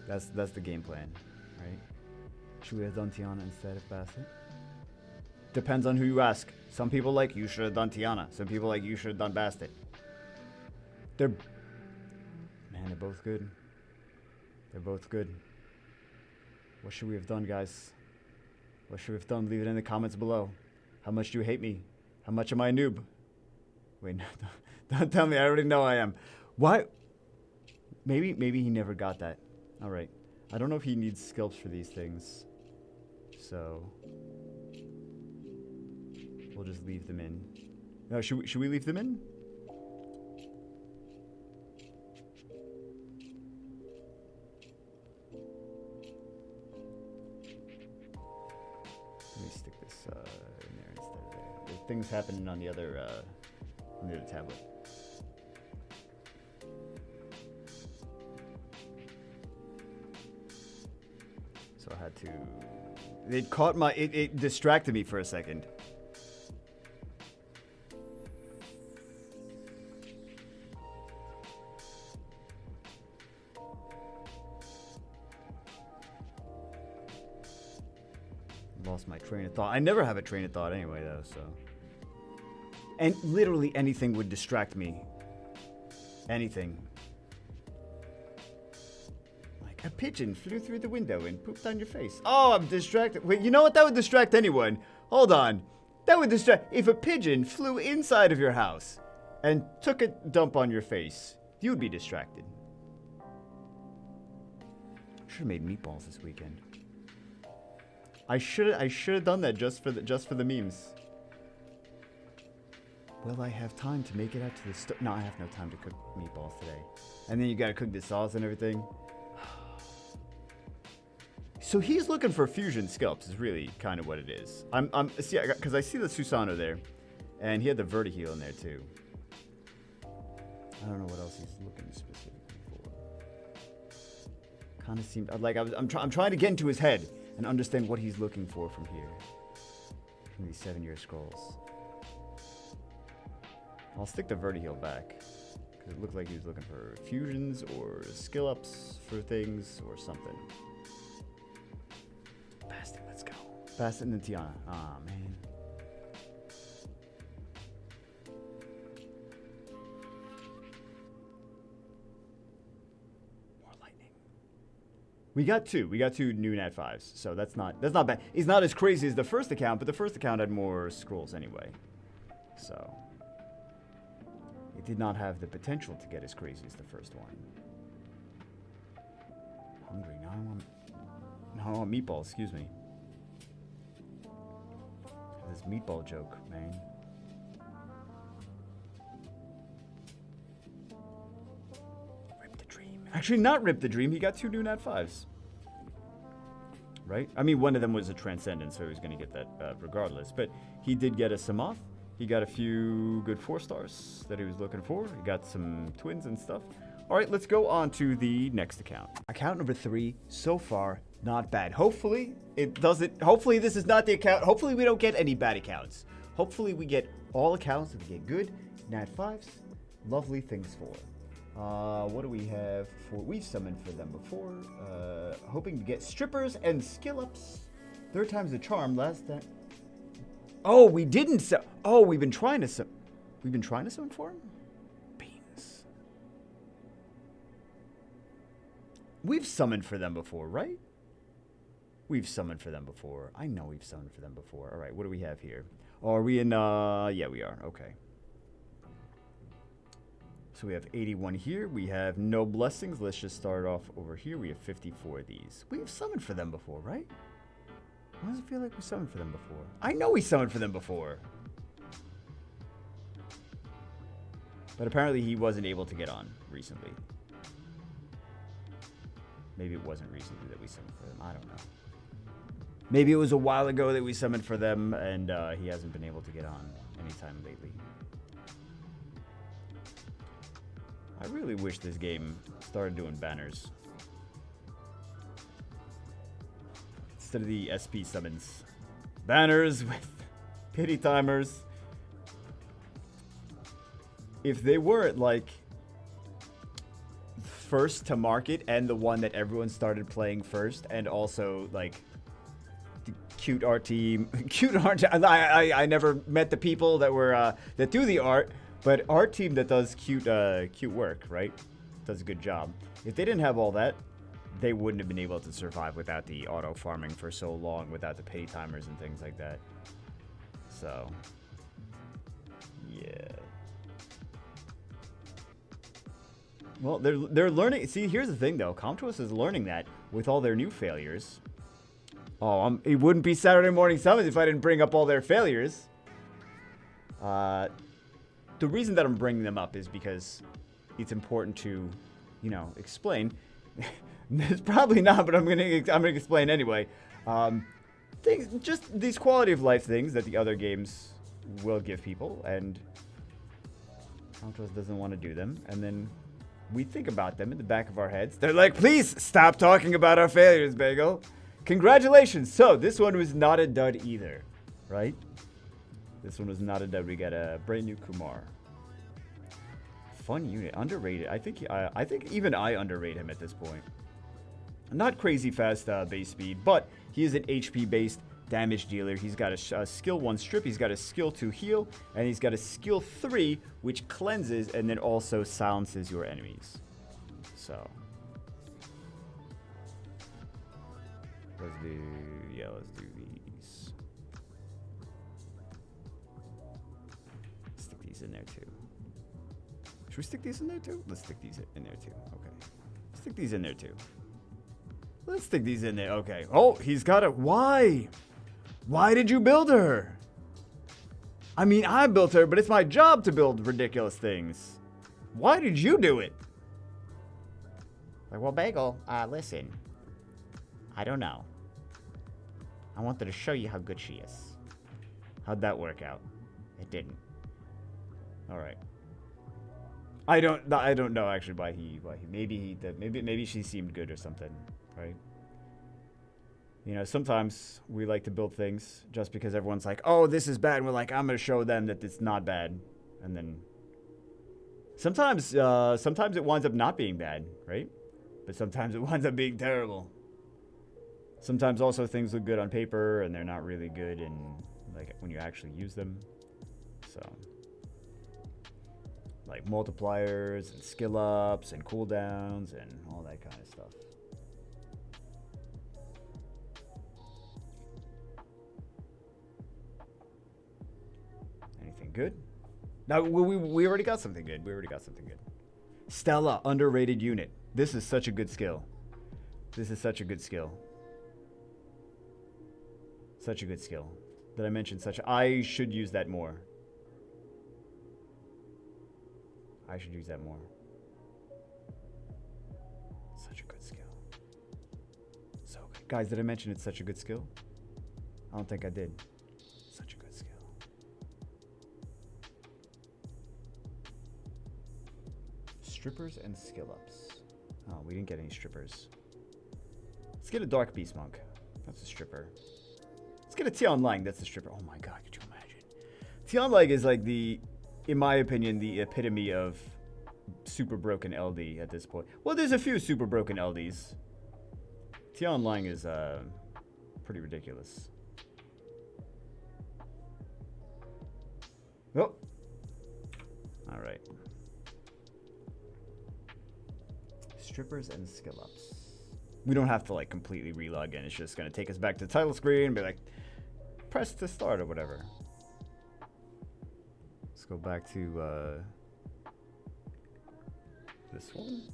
That's the game plan, right? Should we have done Tiana instead of Bastet? Depends on who you ask. Some people like, you should have done Tiana. Some people like, you should have done Bastet. They're both good. What should we have done, guys? What should we have done? Leave it in the comments below. How much do you hate me? How much am I a noob? Wait, no, don't tell me. I already know I am. Why? Maybe he never got that. All right. I don't know if he needs sculpts for these things. So we'll just leave them in. No, should we leave them in? Let me stick this in there instead of there. There's things happening on the other tablet. So I had to... It caught my... It distracted me for a second. Lost my train of thought. I never have a train of thought anyway, though, so... And literally anything would distract me. Anything. A pigeon flew through the window and pooped on your face. Oh, I'm distracted. Wait, you know what? That would distract anyone. Hold on. That would distract... If a pigeon flew inside of your house and took a dump on your face, you would be distracted. Should have made meatballs this weekend. I should have done that just for the memes. Will I have time to make it out to the store? No, I have no time to cook meatballs today. And then you gotta cook the sauce and everything. So he's looking for fusion sculpts is really kind of what it is. See, because I see the Susano there, and he had the Vertiheel in there too. I don't know what else he's looking specifically for. Kind of seemed like I'm trying to get into his head and understand what he's looking for from here. From these 7-year scrolls. I'll stick the Vertiheel back because it looked like he was looking for fusions or skill ups for things or something. Bastet, let's go. Bastet and then Tiana. Aw, man. More lightning. We got two new Nat 5s, so that's not bad. He's not as crazy as the first account, but the first account had more scrolls anyway. So it did not have the potential to get as crazy as the first one. Hungry now. I want meatballs, excuse me. This meatball joke, man. Rip the dream. Actually, not Rip the Dream. He got 2 new Nat 5s. Right? I mean, one of them was a Transcendent, so he was going to get that regardless. But he did get a Samoth. He got a few good 4-stars that he was looking for. He got some twins and stuff. All right, let's go on to the next account. Account number 3, so far, not bad. Hopefully, hopefully this is not the account. Hopefully we don't get any bad accounts. Hopefully we get all accounts that we get good. Nat 5s, lovely things for. What do we have for, we've summoned for them before. Hoping to get strippers and skill ups. 3rd time's the charm, last time. Oh, we didn't we've been trying to summon for him? Beans. We've summoned for them before, right? We've summoned for them before. I know we've summoned for them before. All right, what do we have here? Oh, are we in, yeah, we are. Okay. So we have 81 here. We have no blessings. Let's just start off over here. We have 54 of these. We've summoned for them before, right? Why does it feel like we summoned for them before? I know we summoned for them before. But apparently he wasn't able to get on recently. Maybe it wasn't recently that we summoned for them. I don't know. Maybe it was a while ago that we summoned for them, and he hasn't been able to get on anytime lately. I really wish this game started doing banners instead of the SP summons. Banners with pity timers. If they were like first to market and the one that everyone started playing first, and also like the cute art team, I never met the people that were that do the art, but art team that does cute work, right? Does a good job. If they didn't have all that, they wouldn't have been able to survive without the auto farming for so long, without the pay timers and things like that. So, yeah. Well, they're learning. See, here's the thing, though. Comtuos is learning that with all their new failures. Oh, it wouldn't be Saturday Morning Summons if I didn't bring up all their failures. The reason that I'm bringing them up is because it's important to, you know, explain. It's probably not, but I'm gonna explain anyway. Things, just these quality of life things that the other games will give people, and Comtuos doesn't want to do them, and then we think about them in the back of our heads. They're like, please stop talking about our failures, Bagel. Congratulations. So this one was not a dud either, right? This one was not a dud. We got a brand new Kumar. Fun unit, underrated. I think even I underrate him at this point. Not crazy fast base speed, but he is an HP based damage dealer. He's got a skill 1 strip, he's got a skill 2 heal, and he's got a skill 3 which cleanses and then also silences your enemies. So let's do these. Stick these in there too. Should we stick these in there too? Let's stick these in there too. Okay. Stick these in there too. Let's stick these in there. Okay. Oh, he's got it. Why? Why did you build her? I mean, I built her, but it's my job to build ridiculous things. Why did you do it? Like, well, Bagel, listen. I don't know. I wanted to show you how good she is. How'd that work out? It didn't. All right. I don't know actually why he maybe she seemed good or something, right? You know, sometimes we like to build things just because everyone's like, "Oh, this is bad." And we're like, "I'm going to show them that it's not bad." And then sometimes it winds up not being bad, right? But sometimes it winds up being terrible. Sometimes also things look good on paper and they're not really good in like when you actually use them. So like multipliers and skill ups and cooldowns and all that kind of stuff. Anything good? No, we already got something good. Stella, underrated unit. This is such a good skill. Such a good skill. Did I mention such? I should use that more. Such a good skill. So good. Guys, did I mention it's such a good skill? I don't think I did. Such a good skill. Strippers and skill ups. Oh, we didn't get any strippers. Let's get a Dark Beast Monk. That's a stripper. Let's get a Tian Lang. That's the stripper. Oh my god, could you imagine? Tian Lang is like in my opinion, the epitome of super broken LD at this point. Well, there's a few super broken LDs. Tian Lang is pretty ridiculous. Oh. All right. Strippers and skill ups. We don't have to like completely relog in. It's just going to take us back to the title screen and be like, press to start or whatever. Let's go back to this one.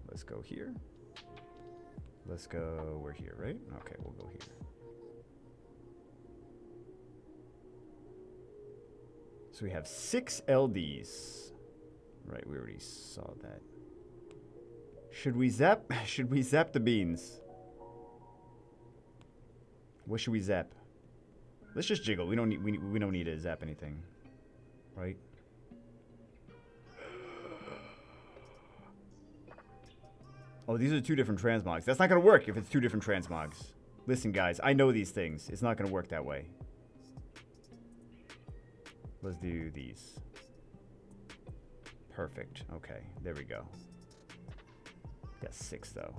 Let's go here. We're here, right? Okay, we'll go here. So we have 6 LDs. Right, we already saw that. Should we zap? Should we zap the beans? What should we zap? Let's just jiggle. We don't need to zap anything, right? Oh, these are 2 different transmogs. That's not gonna work if it's 2 different transmogs. Listen, guys, I know these things. It's not gonna work that way. Let's do these. Perfect. Okay, there we go. Got 6 though.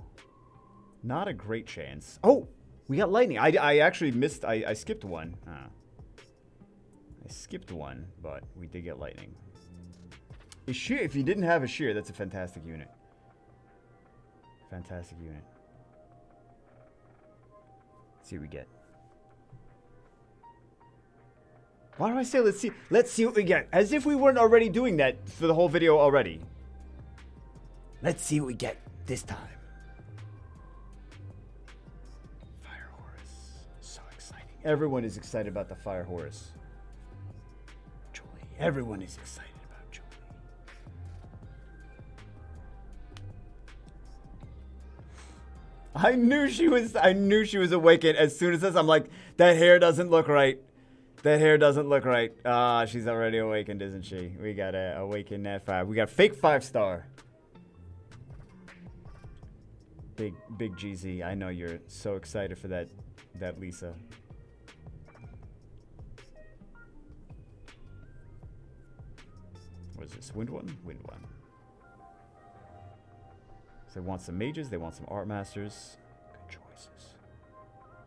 Not a great chance. Oh, we got lightning. I actually missed. I skipped one. I skipped one, but we did get lightning. A shear. If you didn't have a shear, that's a fantastic unit. Fantastic unit. Let's see what we get. Why do I say let's see? Let's see what we get. As if we weren't already doing that for the whole video already. Let's see what we get this time. Fire Horus. So exciting. Everyone is excited about the Fire Horus. Julie. Everyone is excited about Julie. I knew she was awakened. As soon as this, I'm like, that hair doesn't look right. That hair doesn't look right. Ah, she's already awakened, isn't she? We gotta awaken that 5. We got fake 5-star. Big GZ. I know you're so excited for that Lisa. What is this? Wind one? Wind one. So they want some mages. They want some art masters. Good choices.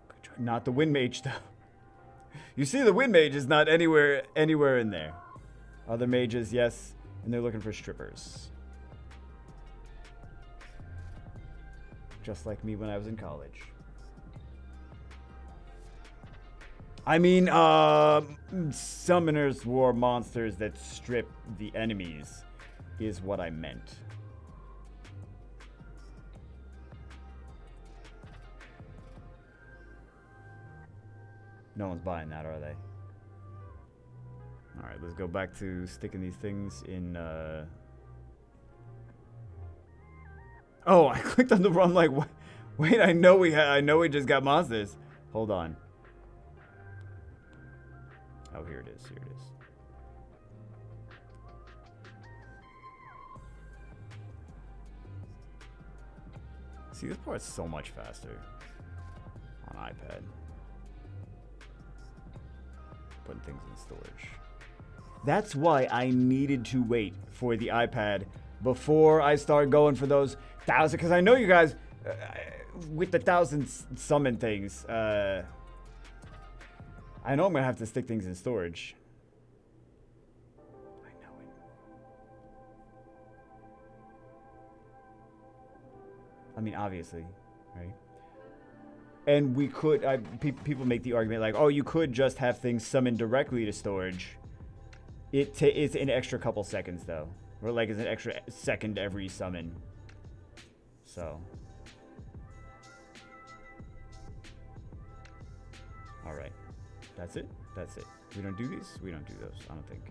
Good choice. Not the wind mage though. You see, the wind mage is not anywhere in there. Other mages, yes, and they're looking for strippers. Just like me when I was in college. I mean, summoners war monsters that strip the enemies is what I meant. No one's buying that, are they? Alright, let's go back to sticking these things in, Oh, I clicked on the wrong, like, wait, I know we just got monsters. Hold on. Oh, here it is, here it is. See, this part's so much faster on iPad. Putting things in storage. That's why I needed to wait for the iPad before I start going for those 1,000. Because I know you guys, with the 1,000 summon things, I know I'm going to have to stick things in storage. I know it. I mean, obviously, right? And we could, people make the argument like, oh, you could just have things summoned directly to storage. It's an extra couple seconds though. Or like it's an extra second every summon. So. Alright. That's it? That's it. We don't do these? We don't do those, I don't think.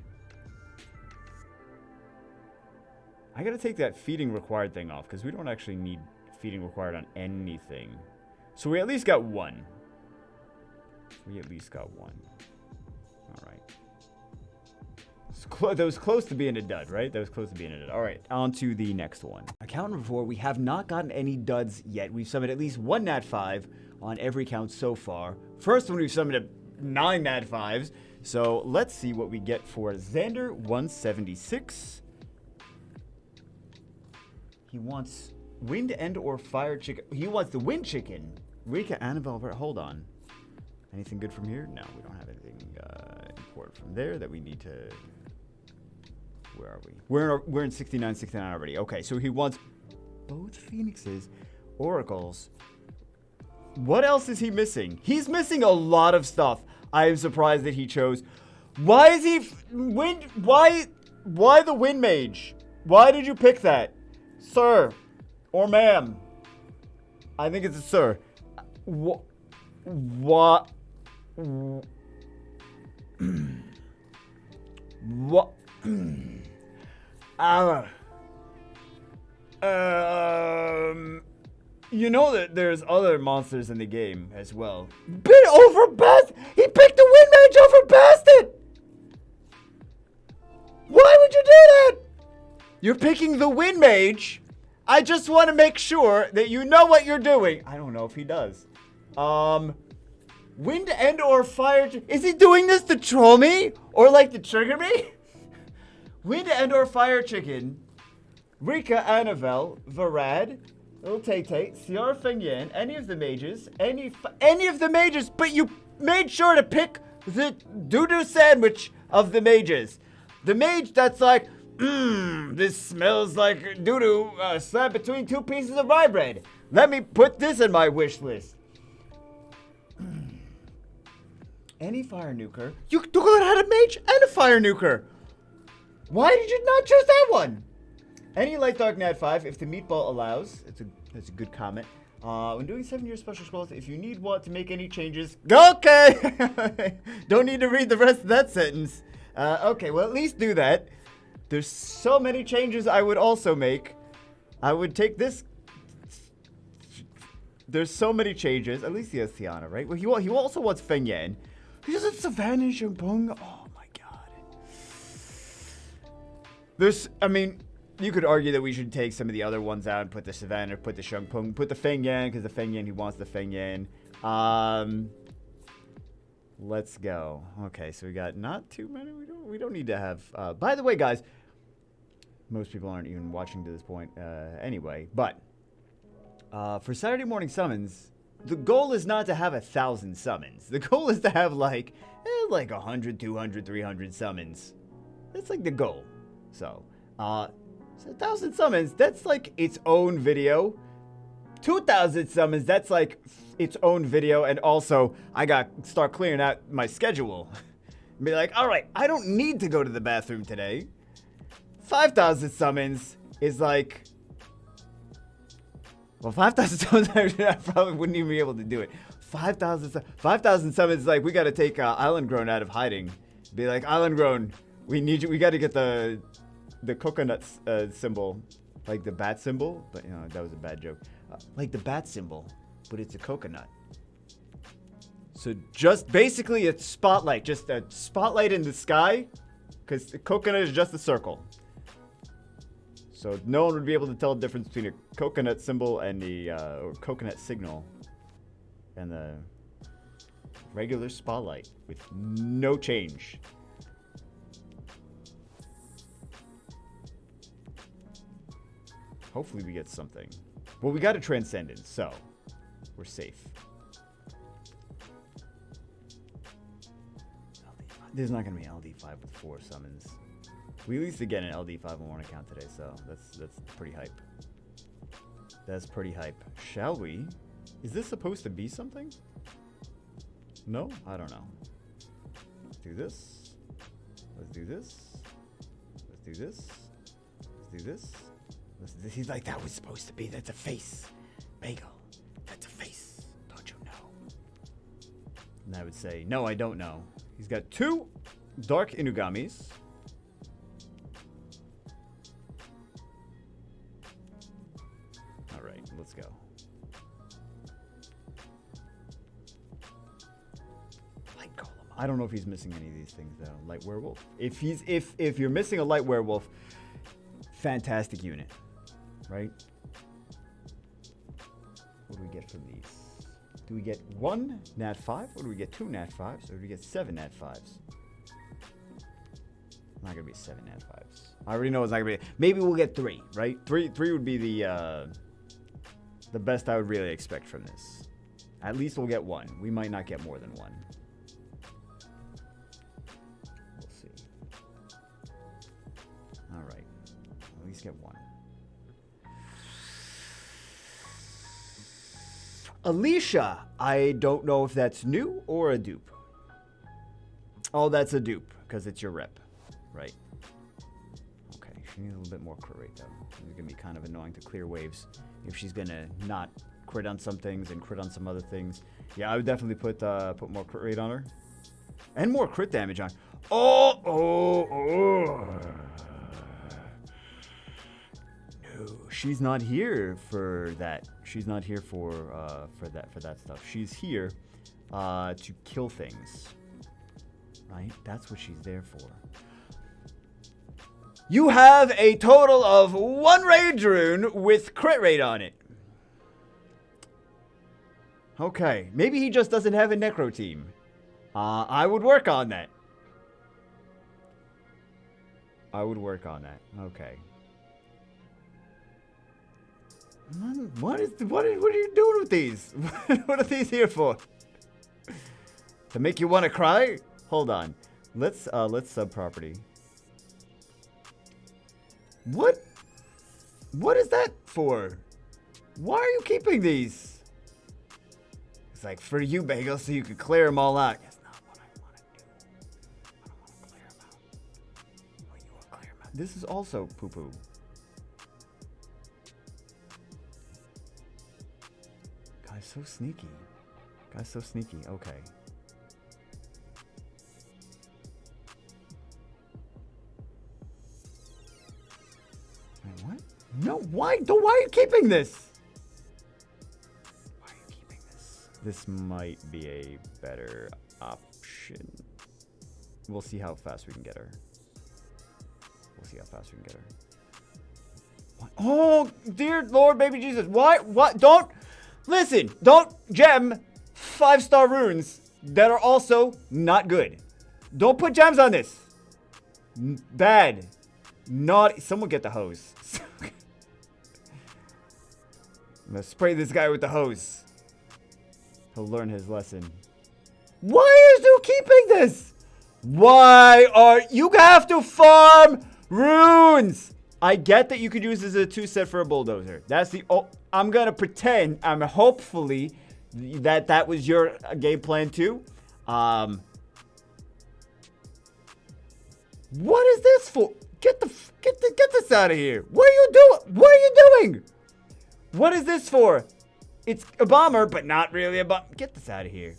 I gotta take that feeding required thing off because we don't actually need feeding required on anything. So we at least got 1. We at least got 1. Alright. That was close to being a dud, right? That was close to being a dud. Alright, on to the next one. Account number 4, we have not gotten any duds yet. We've summoned at least 1 Nat 5 on every count so far. First one, we've summoned 9 Nat 5s. So let's see what we get for Xander 176. He wants wind and or fire chicken. He wants the wind chicken. Rika, Annabelle, hold on. Anything good from here? No, we don't have anything important from there that we need to... Where are we? We're in 69 already. Okay, so he wants both phoenixes, oracles. What else is he missing? He's missing a lot of stuff. I am surprised that he chose. Why is he why the wind mage? Why did you pick that? Sir or ma'am? I think it's a sir. What? What? You know that there's other monsters in the game as well. Bit over Bast. He picked the Wind Mage over Bastet. Why would you do that? You're picking the Wind Mage. I just want to make sure that you know what you're doing. I don't know if he does. Wind and or fire. Is he doing this to troll me or like to trigger me? Wind and or fire chicken. Rika, Annabelle, Varad, Little Tay-Tay, Ciara Fengyan, any of the mages, any of the mages, but you made sure to pick the doo-doo sandwich of the mages. The mage that's like, this smells like doo-doo slapped between two pieces of rye bread. Let me put this in my wish list. Any fire nuker. You had a mage and a fire nuker. Why did you not choose that one? Any light dark nat 5 if the meatball allows. It's a good comment. When doing 7-year special scrolls, if you need what to make any changes, okay. Don't need to read the rest of that sentence. Okay, well at least do that. There's so many changes I would also make. I would take this. There's so many changes. At least he has Tiana, right? Well, he also wants Feng Yan. He doesn't Savannah and Shenpeng. Oh my god. You could argue that we should take some of the other ones out and put the Savannah, put the Shenpeng, put the Feng Yan, because the Feng Yan, he wants the Feng Yan. Let's go. Okay, so we got not too many. We don't need to have. By the way, guys, most people aren't even watching to this point anyway. But for Saturday morning summons, the goal is not to have 1,000 summons. The goal is to have like 100, 200, 300 summons. That's like the goal. So 1,000 summons, that's like its own video. 2,000 summons, that's like its own video. And also, I got to start clearing out my schedule. Be like, all right, I don't need to go to the bathroom today. 5,000 summons is like, well, 5,000 summons, I probably wouldn't even be able to do it. 5,000 summons is like, we got to take Island Grown out of hiding. Be like, Island Grown, we need you. We got to get the coconut symbol, like the bat symbol. But, that was a bad joke. Like the bat symbol, but it's a coconut. So just basically a spotlight, just a spotlight in the sky, because the coconut is just a circle. So no one would be able to tell the difference between a coconut symbol and the or coconut signal and the regular spotlight with no change. Hopefully we get something. Well, we got a Transcendence, so we're safe. There's not going to be LD5 with 4 summons. We at least get an LD5 on one account today, so that's pretty hype. That's pretty hype. Shall we? Is this supposed to be something? No? I don't know. Let's do this. Let's do this. Let's do this. Let's do this. He's like, that was supposed to be. That's a face. Bagel. That's a face. Don't you know? And I would say, no, I don't know. He's got 2 Dark Inugamis. All right, let's go. Light Golem. I don't know if he's missing any of these things though. Light Werewolf. If you're missing a Light Werewolf, fantastic unit, right? What do we get from these? Do we get 1 Nat 5 or do we get 2 Nat 5s or do we get 7 Nat 5s? Not gonna be 7 Nat 5s. I already know it's not gonna be. Maybe we'll get 3, right? 3 would be the best I would really expect from this. At least we'll get 1. We might not get more than 1. We'll see. All right. At least get 1. Alicia, I don't know if that's new or a dupe. Oh, that's a dupe, because it's your rep, right? Okay, she needs a little bit more crit rate, though. It's going to be kind of annoying to clear waves if she's going to not crit on some things and crit on some other things. Yeah, I would definitely put more crit rate on her. And more crit damage on. Oh. No, she's not here for that. She's not here for that stuff. She's here to kill things. Right? That's what she's there for. You have a total of 1 Rage Rune with crit rate on it. Okay, maybe he just doesn't have a Necro team. I would work on that. Okay. What are you doing with these? What are these here for? To make you want to cry? Hold on. Let's sub property. What is that for? Why are you keeping these? It's like for you, Bagel, so you can clear them all out. That's not what I want to do. I don't want to clear them out. Well, you want to clear them out. This is also poo-poo. Guy's so sneaky. Okay. Wait, what? No, why are you keeping this? This might be a better option. We'll see how fast we can get her. What? Oh, dear Lord, baby Jesus. What? Don't gem 5-star runes that are also not good. Don't put gems on this. Bad. Naughty. Someone get the hose. I'm gonna spray this guy with the hose. He'll learn his lesson. Why is you keeping this? Why are you have to farm runes? I get that you could use this as a 2-set for a bulldozer. That's the I'm gonna pretend. I'm hopefully that was your game plan too. What is this for? Get this out of here. What are you doing? What is this for? It's a bomber, but not really a bomber. Get this out of here.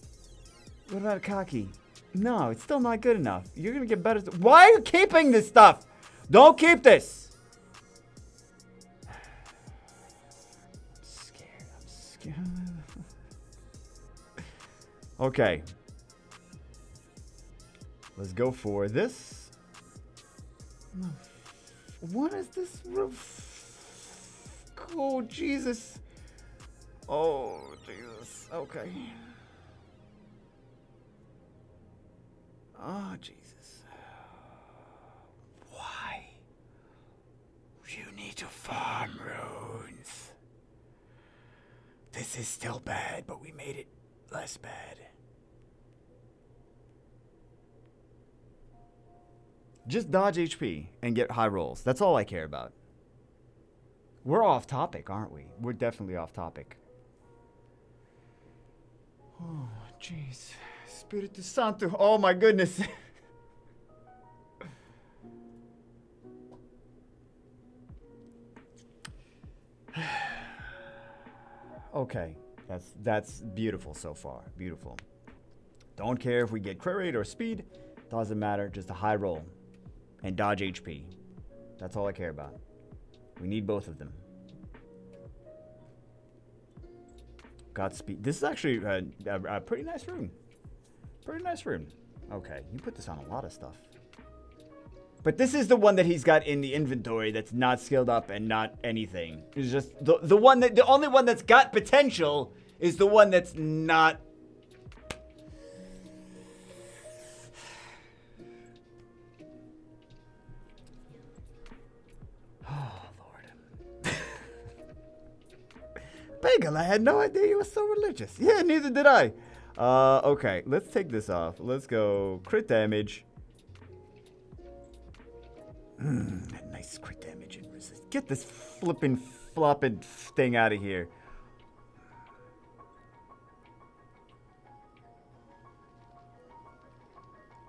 What about a cocky? No, it's still not good enough. You're going to get better. Why are you keeping this stuff? Don't keep this. I'm scared. Okay. Let's go for this. What is this roof? Oh, Jesus. Oh, Jesus. Okay. Oh, Jesus. Why? You need to farm runes. This is still bad, but we made it less bad. Just dodge HP and get high rolls. That's all I care about. We're off topic, aren't we? We're definitely off topic. Oh, jeez. Spiritu Santo. Oh, my goodness. Okay. That's beautiful so far. Beautiful. Don't care if we get crit rate or speed. Doesn't matter. Just a high roll. And dodge HP. That's all I care about. We need both of them. Godspeed. This is actually a pretty nice rune. Okay, you put this on a lot of stuff. But this is the one that he's got in the inventory that's not skilled up and not anything. It's just the only one that's got potential is the one that's not. Bagel, I had no idea you were so religious. Yeah, neither did I. Okay, let's take this off. Let's go crit damage. That nice crit damage and resist. Get this flopping thing out of here.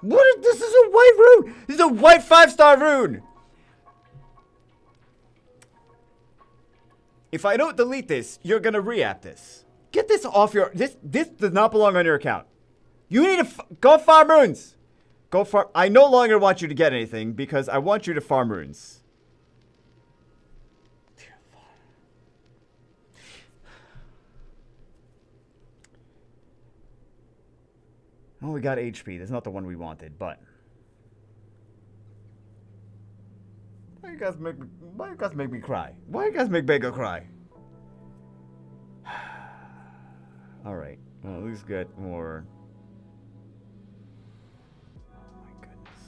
This is a white rune. This is a white 5-star rune. If I don't delete this, you're gonna re-app this. Get this off your. This does not belong on your account. You need to go farm runes. Go farm. I no longer want you to get anything because I want you to farm runes. Oh, we got HP. That's not the one we wanted, but why you guys make me cry? Why you guys make Bego cry? All right. Well, at least get more. Oh my goodness.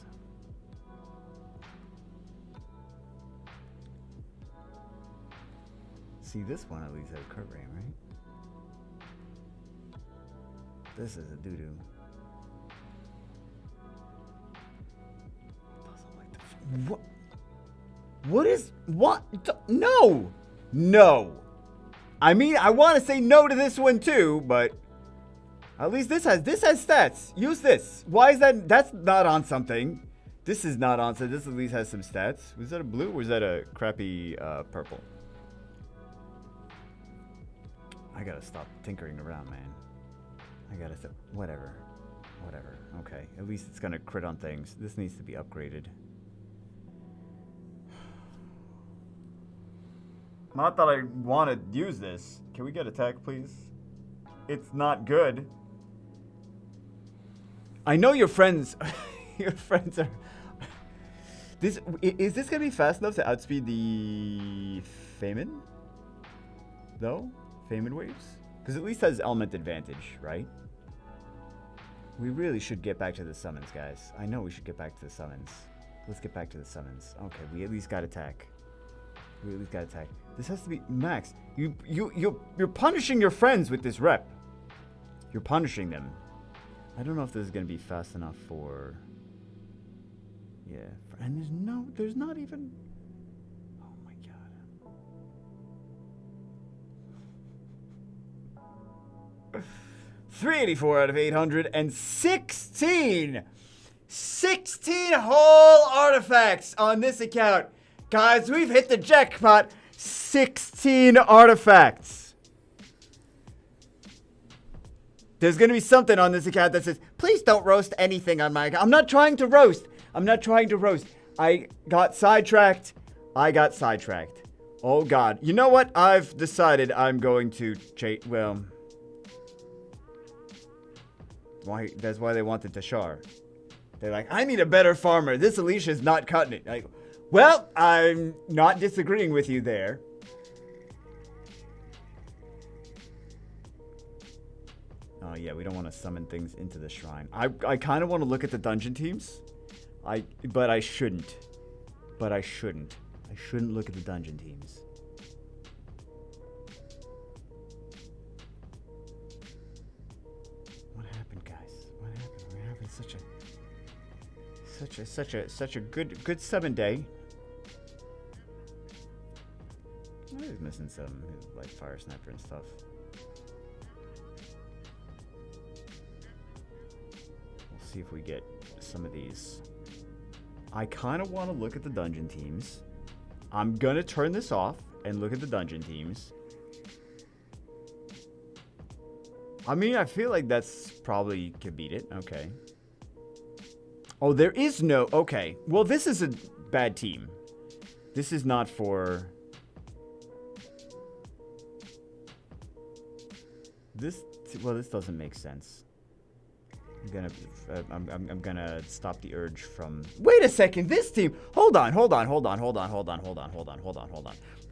See, this one at least has crit rate, right? This is a doo-doo. What? What is what? No, no. I mean, I want to say no to this one too, but at least this has stats. Use this. Why is that? That's not on something. This is not on. So this at least has some stats. Was that a blue or was that a crappy purple? I gotta stop tinkering around, man. I gotta stop. Whatever. Okay. At least it's gonna crit on things. This needs to be upgraded. Not that I want to use this. Can we get attack, please? It's not good. I know your friends. Your friends are. Is this gonna be fast enough to outspeed the Famine? Though, Famine waves, because at least has element advantage, right? We really should get back to the summons, guys. I know we should get back to the summons. Let's get back to the summons. Okay, we at least got attack. This has to be max. You're punishing your friends with this rep. You're punishing them. I don't know if this is gonna be fast enough for. Yeah, and there's not even. Oh my god. 384 out of 800 and 16 whole artifacts on this account. Guys, we've hit the jackpot. 16 artifacts. There's going to be something on this account that says, please don't roast anything on my account. I'm not trying to roast. I got sidetracked. Oh, God. You know what? I've decided I'm going to well. That's why they wanted Tashar. They're like, I need a better farmer. This Alicia's not cutting it. Like, well, I'm not disagreeing with you there. Oh, yeah, we don't want to summon things into the shrine. I kind of want to look at the dungeon teams. But I shouldn't. I shouldn't look at the dungeon teams. What happened, guys? What happened? We're having such a good summon day. I was missing some like fire sniper and stuff. We'll see if we get some of these. I kind of want to look at the dungeon teams. I'm gonna turn this off and look at the dungeon teams. I mean, I feel like that's probably could beat it. Okay. Oh, there is no. Okay. Well, this is a bad team. This is not for. This. Well, this doesn't make sense. I'm gonna stop the urge from. Wait a second. This team. Hold on.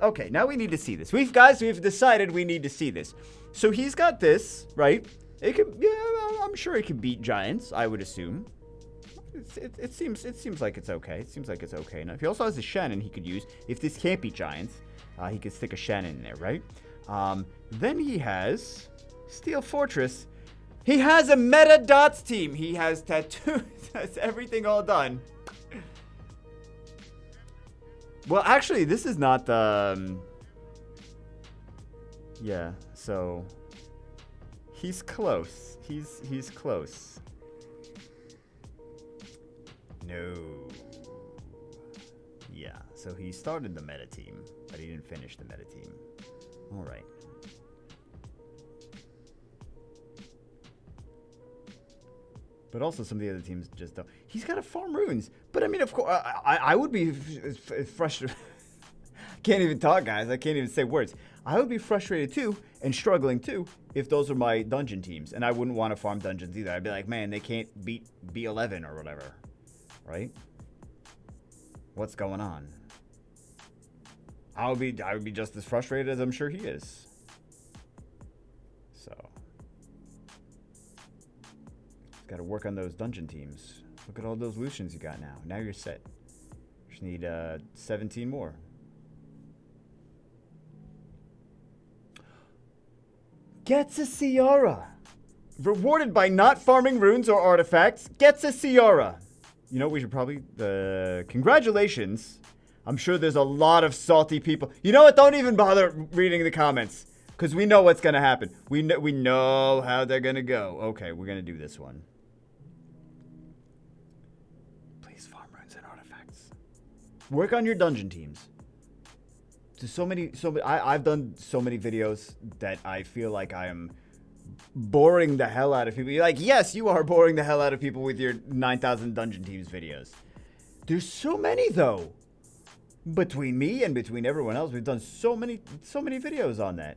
Okay, now we need to see this. We've decided we need to see this. So he's got this, right? It could. Yeah, I'm sure it could beat giants. I would assume. It seems like it's okay. It seems like it's okay enough. He also has a Shannon he could use. If this can't beat giants, he could stick a Shannon in there, right? Then he has Steel Fortress. He has a meta dots team. He has tattoos. That's everything all done. Well, actually, this is not the. Yeah. So he's close. He's close. No. Yeah. So he started the meta team, but he didn't finish the meta team. All right. But also some of the other teams just don't. He's got to farm runes. But I mean, of course, I would be frustrated. Can't even talk, guys. I can't even say words. I would be frustrated too and struggling too if those were my dungeon teams. And I wouldn't want to farm dungeons either. I'd be like, man, they can't beat B11 or whatever. Right? What's going on? I would be just as frustrated as I'm sure he is. So, got to work on those dungeon teams. Look at all those Lucians you got now. Now you're set. Just need 17 more. Gets a Ciara. Rewarded by not farming runes or artifacts. Gets a Ciara. You know, we should probably... congratulations. I'm sure there's a lot of salty people. You know what? Don't even bother reading the comments. Because we know what's going to happen. We know how they're going to go. Okay, we're going to do this one. Please farm runes and artifacts. Work on your dungeon teams. There's so many, I've done so many videos that I feel like I am boring the hell out of people. You're like, yes, you are boring the hell out of people with your 9,000 dungeon teams videos. There's so many though. Between me and between everyone else, we've done so many videos on that.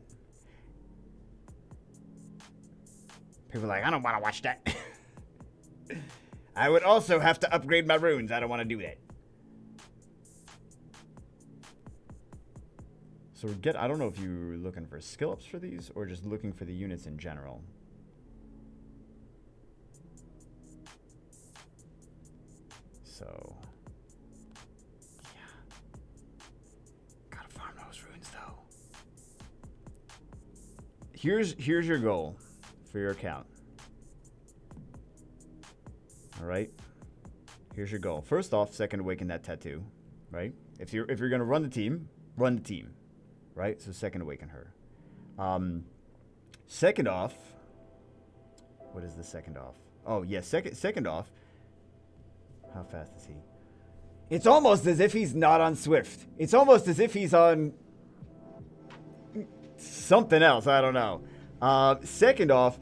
People are like, I don't want to watch that. I would also have to upgrade my runes. I don't want to do that. So I don't know if you're looking for skill ups for these or just looking for the units in general. So, yeah. Gotta farm those runes though. Here's your goal for your account. All right. Here's your goal. First off, second awaken that tattoo, right? If you're gonna run the team, right? So second awaken her. Second off, what is the second off? Oh yeah, second off. How fast is he? It's almost as if he's not on Swift. It's almost as if he's on something else. I don't know. Second off,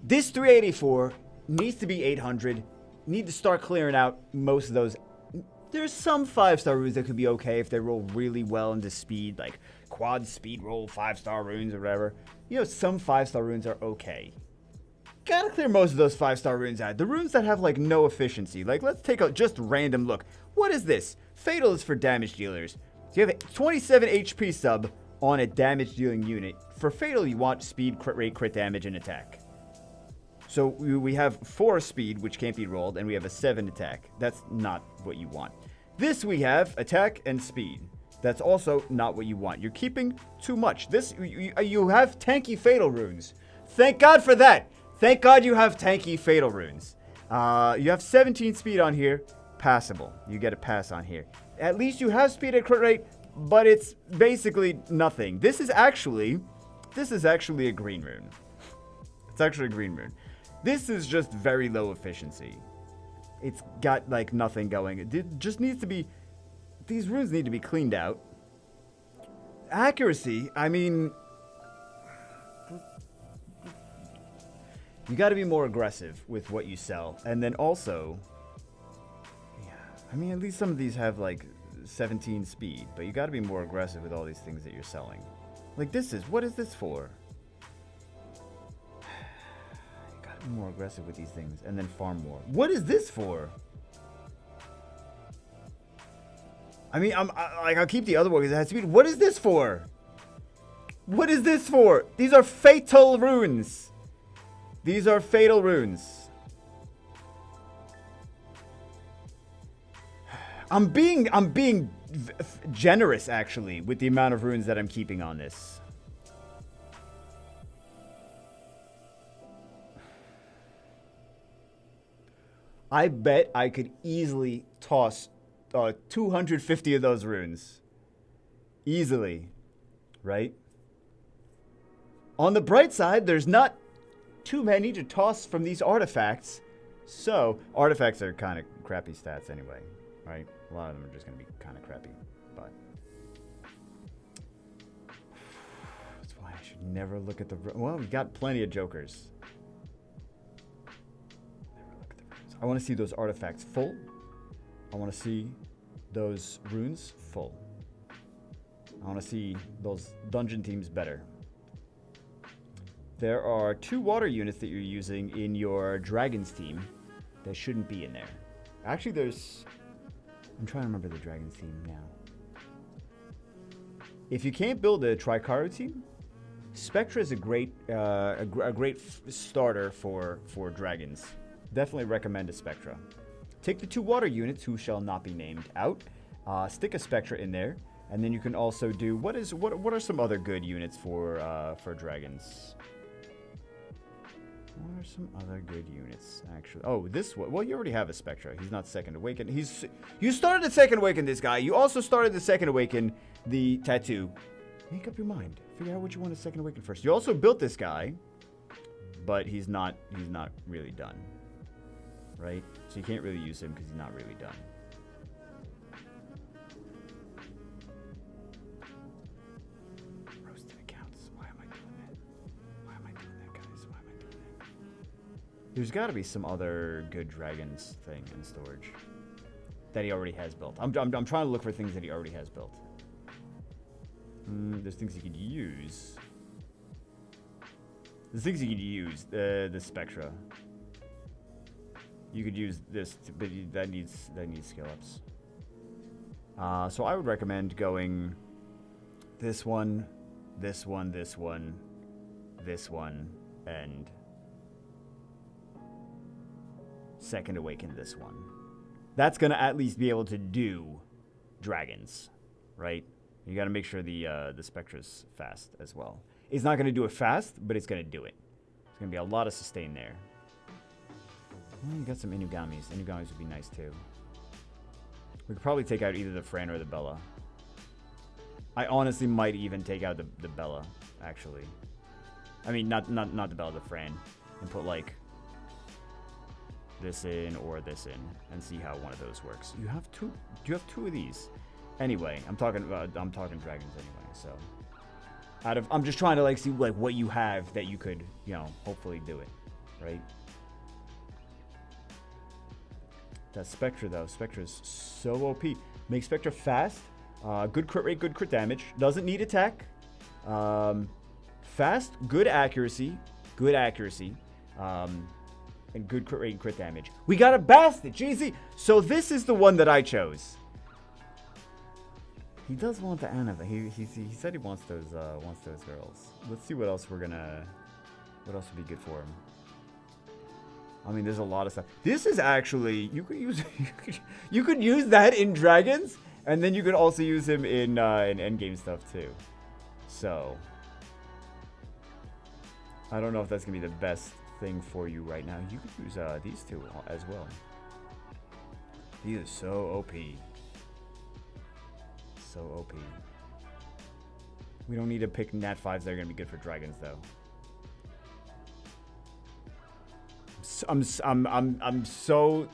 this 384 needs to be 800. Need to start clearing out most of those. There's some 5-star runes that could be okay if they roll really well into speed, like quad speed roll 5-star runes or whatever. You know, some 5-star runes are okay. Gotta clear most of those 5-star runes out. The runes that have like no efficiency. Like, let's take a just random look. What is this? Fatal is for damage dealers. So you have a 27 HP sub on a damage dealing unit. For Fatal, you want speed, crit rate, crit damage, and attack. So we have 4 speed, which can't be rolled, and we have a 7 attack. That's not what you want. This we have attack and speed. That's also not what you want. You're keeping too much. This you have tanky Fatal runes. Thank God for that. Thank God you have tanky Fatal runes. You have 17 speed on here. Passable. You get a pass on here. At least you have speed and crit rate, but it's basically nothing. This is actually a green rune. It's actually a green rune. This is just very low efficiency. It's got like nothing going. It just needs to be, these runes need to be cleaned out. Accuracy, I mean, you got to be more aggressive with what you sell. And then also, yeah, I mean, at least some of these have like 17 speed, but you got to be more aggressive with all these things that you're selling. Like what is this for? More aggressive with these things and then farm more. What is this for? I mean, I'll keep the other one because it has speed. What is this for? What is this for? These are fatal runes. These are fatal runes. I'm being generous actually with the amount of runes that I'm keeping on this. I bet I could easily toss 250 of those runes. Easily. Right? On the bright side, there's not too many to toss from these artifacts. So, artifacts are kind of crappy stats anyway. Right? A lot of them are just going to be kind of crappy. But that's why I should never look at the... Well, we've got plenty of jokers. Never look at the I want to see those artifacts full. I want to see those runes full. I want to see those dungeon teams better. There are 2 water units that you're using in your dragons team that shouldn't be in there. Actually, there's... I'm trying to remember the dragons team now. If you can't build a Tricario team, Spectra is a great starter for dragons. Definitely recommend a Spectra. Take the 2 water units, who shall not be named, out. Stick a Spectra in there, and then you can also do what are some other good units for dragons? What are some other good units, actually? Oh, this one. Well, you already have a Spectra. He's not Second Awaken. You started the Second Awaken, this guy. You also started the Second Awaken, the tattoo. Make up your mind. Figure out what you want to Second Awaken first. You also built this guy, but he's not really done. Right? So you can't really use him because he's not really done. Roasted accounts. Why am I doing that? Why am I doing that, guys? Why am I doing that? There's got to be some other good dragons thing in storage that he already has built. I'm trying to look for things that he already has built. There's things you could use. There's things you could use. The Spectra. You could use this, but that needs skill ups. So I would recommend going this one, this one, this one, this one, and Second Awaken this one. That's gonna at least be able to do dragons, right? You got to make sure the Spectra's fast as well. It's not gonna do it fast, but it's gonna do it. There's gonna be a lot of sustain there. Well, you got some Inugamis. Inugamis would be nice too. We could probably take out either the Fran or the Bella. I honestly might even take out the Bella, actually. I mean, not the Bella, the Fran, and put like this in or this in, and see how one of those works. You have 2. Do you have 2 of these? Anyway, I'm talking dragons anyway. So, I'm just trying to like see like what you have that you could, hopefully do it, right? That Spectra though, Spectra's so OP. Make Spectra fast, good crit rate, good crit damage. Doesn't need attack. Fast, good accuracy, and good crit rate and crit damage. We got a Bastard, Jeezy. So this is the one that I chose. He does want the Anima. He said he wants those girls. Let's see what else would be good for him. I mean, there's a lot of stuff. This is actually you could use that in dragons, and then you could also use him in endgame stuff too. So I don't know if that's gonna be the best thing for you right now. You could use these 2 as well. These are so OP. So OP. We don't need to pick Nat 5s that are gonna be good for dragons though. I'm so.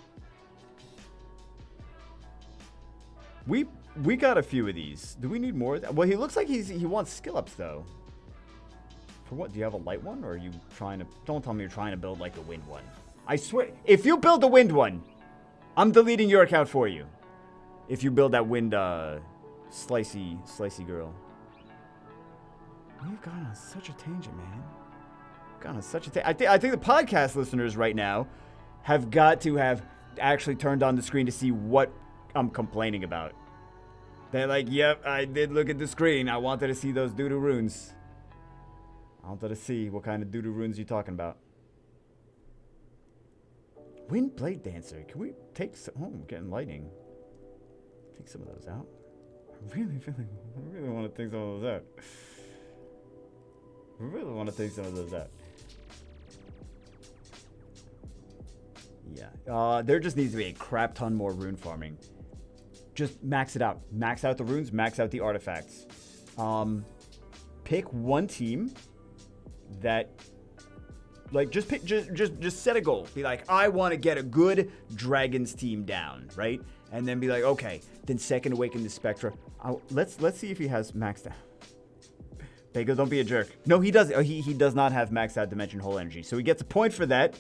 We got a few of these. Do we need more? Well, he looks like he wants skill ups though. For what? Do you have a light one, or are you trying to? Don't tell me you're trying to build like a wind one. I swear, if you build the wind one, I'm deleting your account for you. If you build that wind, slicey girl. We've gone on such a tangent, man. Gone on such a I think the podcast listeners right now have got to have actually turned on the screen to see what I'm complaining about. They're like, yep, I did look at the screen. I wanted to see those doo-doo runes. I wanted to see what kind of doo-doo runes you're talking about. Wind Blade Dancer. Can we take some? Oh, we're getting lightning. Take some of those out. I really want to take some of those out. I really want to take some of those out. Yeah. There just needs to be a crap ton more rune farming. Just max it out. Max out the runes, max out the artifacts. Pick one team that just set a goal. Be like, I want to get a good dragons team down, right? And then be like, okay, then Second Awaken the Spectra. Let's see if he has maxed out. Bagel, don't be a jerk. No, he does. He does not have maxed out Dimension Hole Energy, so he gets a point for that.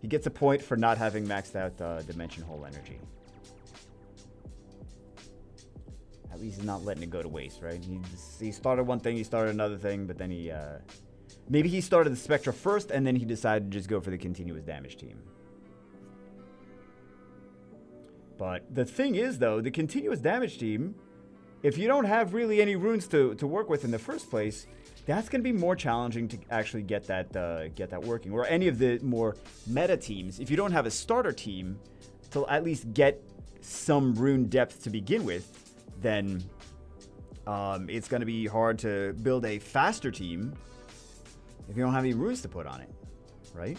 He gets a point for not having maxed out Dimension Hole energy. At least he's not letting it go to waste, right? He started one thing, he started another thing, but then he... maybe he started the Spectra first, and then he decided to just go for the continuous damage team. But the thing is, though, the continuous damage team, if you don't have really any runes to work with in the first place, that's going to be more challenging to actually get that working. Or any of the more meta teams, if you don't have a starter team to at least get some rune depth to begin with, then it's going to be hard to build a faster team if you don't have any runes to put on it, right?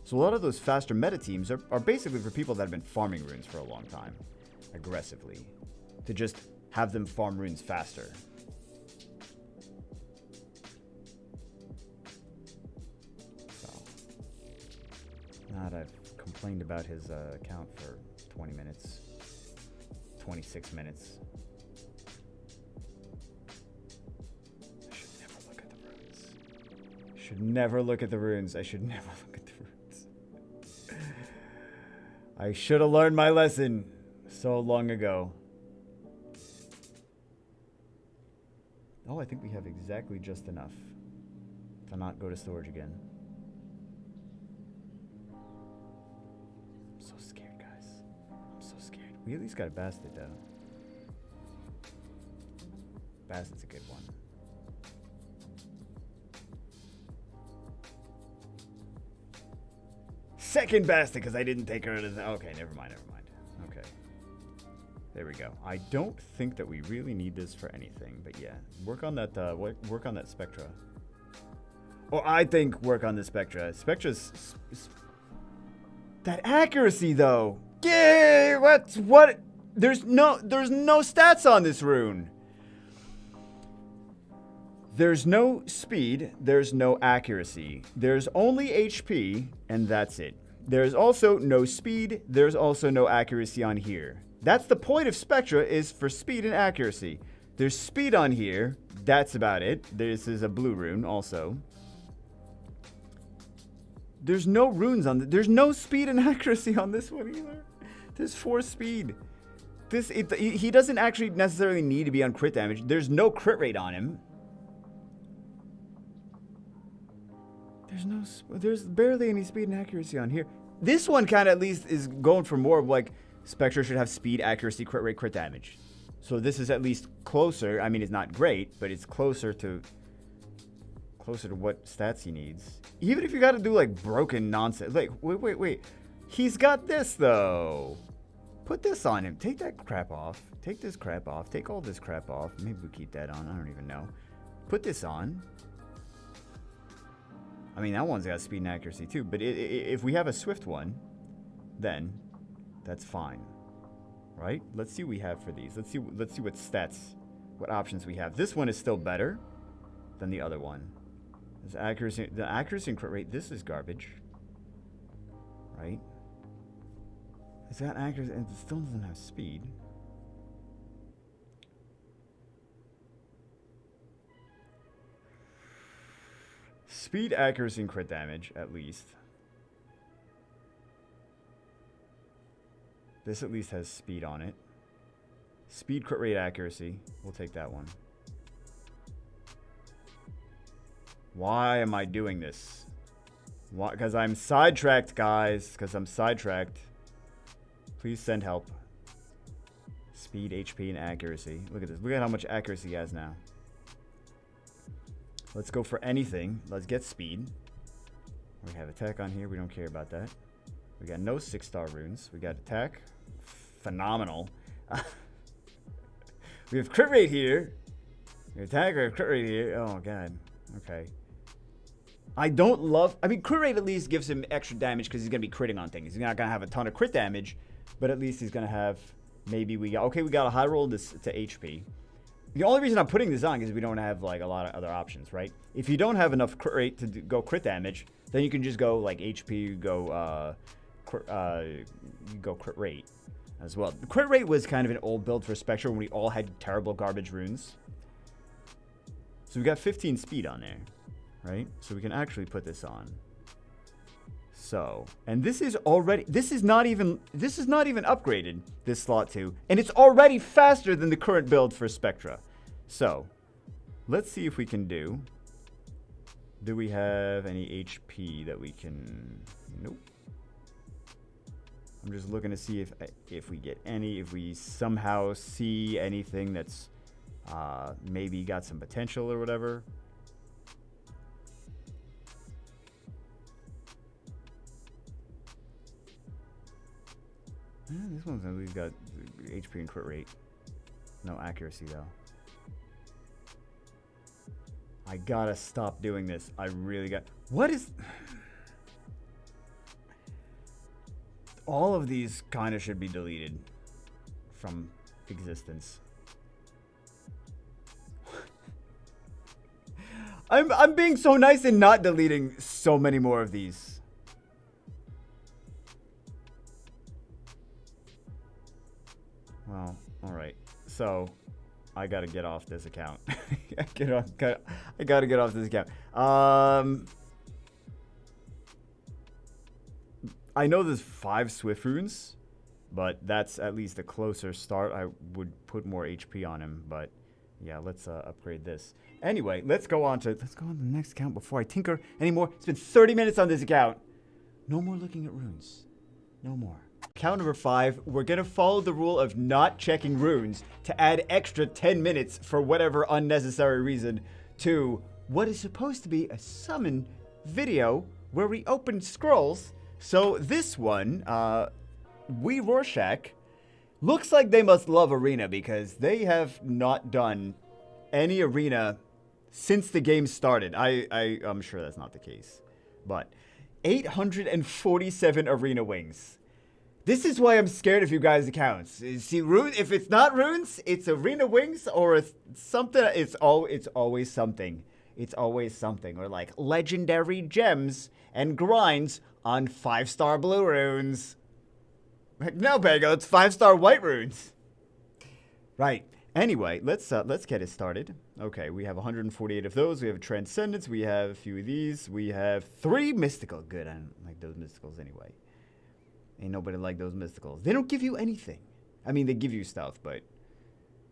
So a lot of those faster meta teams are basically for people that have been farming runes for a long time, aggressively, to just have them farm runes faster. So, now that I've complained about his account for 20 minutes, 26 minutes. Should never look at the runes. I should never look at the runes. I should have learned my lesson so long ago. Oh, I think we have exactly just enough to not go to storage again. I'm so scared, guys. I'm so scared. We at least got a Bastard, though. Bastard's a good one. Second Bastard, because I didn't take her to the... Okay, never mind. Okay. There we go. I don't think that we really need this for anything, but yeah. Work on that, work on that Spectra. Or I think work on the Spectra. Spectra's... That accuracy, though! Yay! What? There's no stats on this rune! There's no speed, there's no accuracy. There's only HP, and that's it. There's also no speed, there's also no accuracy on here. That's the point of Spectra, is for speed and accuracy. There's speed on here, that's about it. This is a blue rune also. There's no runes on there's no speed and accuracy on this one either. There's 4 speed. He doesn't actually necessarily need to be on crit damage. There's no crit rate on him. There's barely any speed and accuracy on here. This one kind of at least is going for more of like Spectra should have speed, accuracy, crit rate, crit damage. So this is at least closer. I mean, it's not great, but it's closer to what stats he needs. Even if you got to do like broken nonsense. Like, wait. He's got this though. Put this on him. Take that crap off. Take this crap off. Take all this crap off. Maybe we keep that on. I don't even know. Put this on. I mean, that one's got speed and accuracy too, but if we have a swift one, then that's fine, right? Let's see what we have for these. Let's see what stats, what options we have. This one is still better than the other one. The accuracy and crit rate, this is garbage, right? It's got accuracy and it still doesn't have speed. Speed, accuracy, and crit damage, at least. This at least has speed on it. Speed, crit rate, accuracy. We'll take that one. Why am I doing this? Why? Because I'm sidetracked, guys. Because I'm sidetracked. Please send help. Speed, HP, and accuracy. Look at this. Look at how much accuracy he has now. Let's go for anything. Let's get speed. We have attack on here. We don't care about that. We got no 6-star runes. We got attack. Phenomenal. We have crit rate here. We have attack. We have crit rate here. Oh, God. Okay. I mean, crit rate at least gives him extra damage because he's going to be critting on things. He's not going to have a ton of crit damage, but at least he's going to have... Maybe we got a high roll to HP. The only reason I'm putting this on is we don't have like a lot of other options, right? If you don't have enough crit rate to go crit damage, then you can just go like HP, go crit rate as well. The crit rate was kind of an old build for Spectra when we all had terrible garbage runes. So we got 15 speed on there, right? So we can actually put this on. So, and this is not even upgraded, this slot 2, and it's already faster than the current build for Spectra. So, let's see if we can do we have any HP that we can, nope. I'm just looking to see if we get any, if we somehow see anything that's maybe got some potential or whatever. This one's at least got HP and crit rate. No accuracy, though. I gotta stop doing this. I really got... What is... All of these kind of should be deleted from existence. I'm being so nice and not deleting so many more of these. Well, alright. So, I gotta get off this account. I gotta get off this account. I know there's 5 Swift runes, but that's at least a closer start. I would put more HP on him, but yeah, let's upgrade this. Anyway, let's go on to the next account before I tinker anymore. It's been 30 minutes on this account. No more looking at runes. No more. Account number 5, we're gonna follow the rule of not checking runes to add extra 10 minutes for whatever unnecessary reason to what is supposed to be a summon video where we open scrolls. So this one, We Rorschach, looks like they must love Arena because they have not done any Arena since the game started. I'm sure that's not the case, but 847 Arena wings. This is why I'm scared of you guys' accounts. See, if it's not runes, it's Arena wings or it's something. It's always something. It's always something. Or like legendary gems and grinds on 5-star blue runes. Like, no, Bego, it's 5-star white runes. Right. Anyway, let's get it started. Okay, we have 148 of those. We have Transcendence. We have a few of these. We have 3 mystical. Good, I don't like those mysticals anyway. Ain't nobody like those mysticals. They don't give you anything. I mean, they give you stuff, but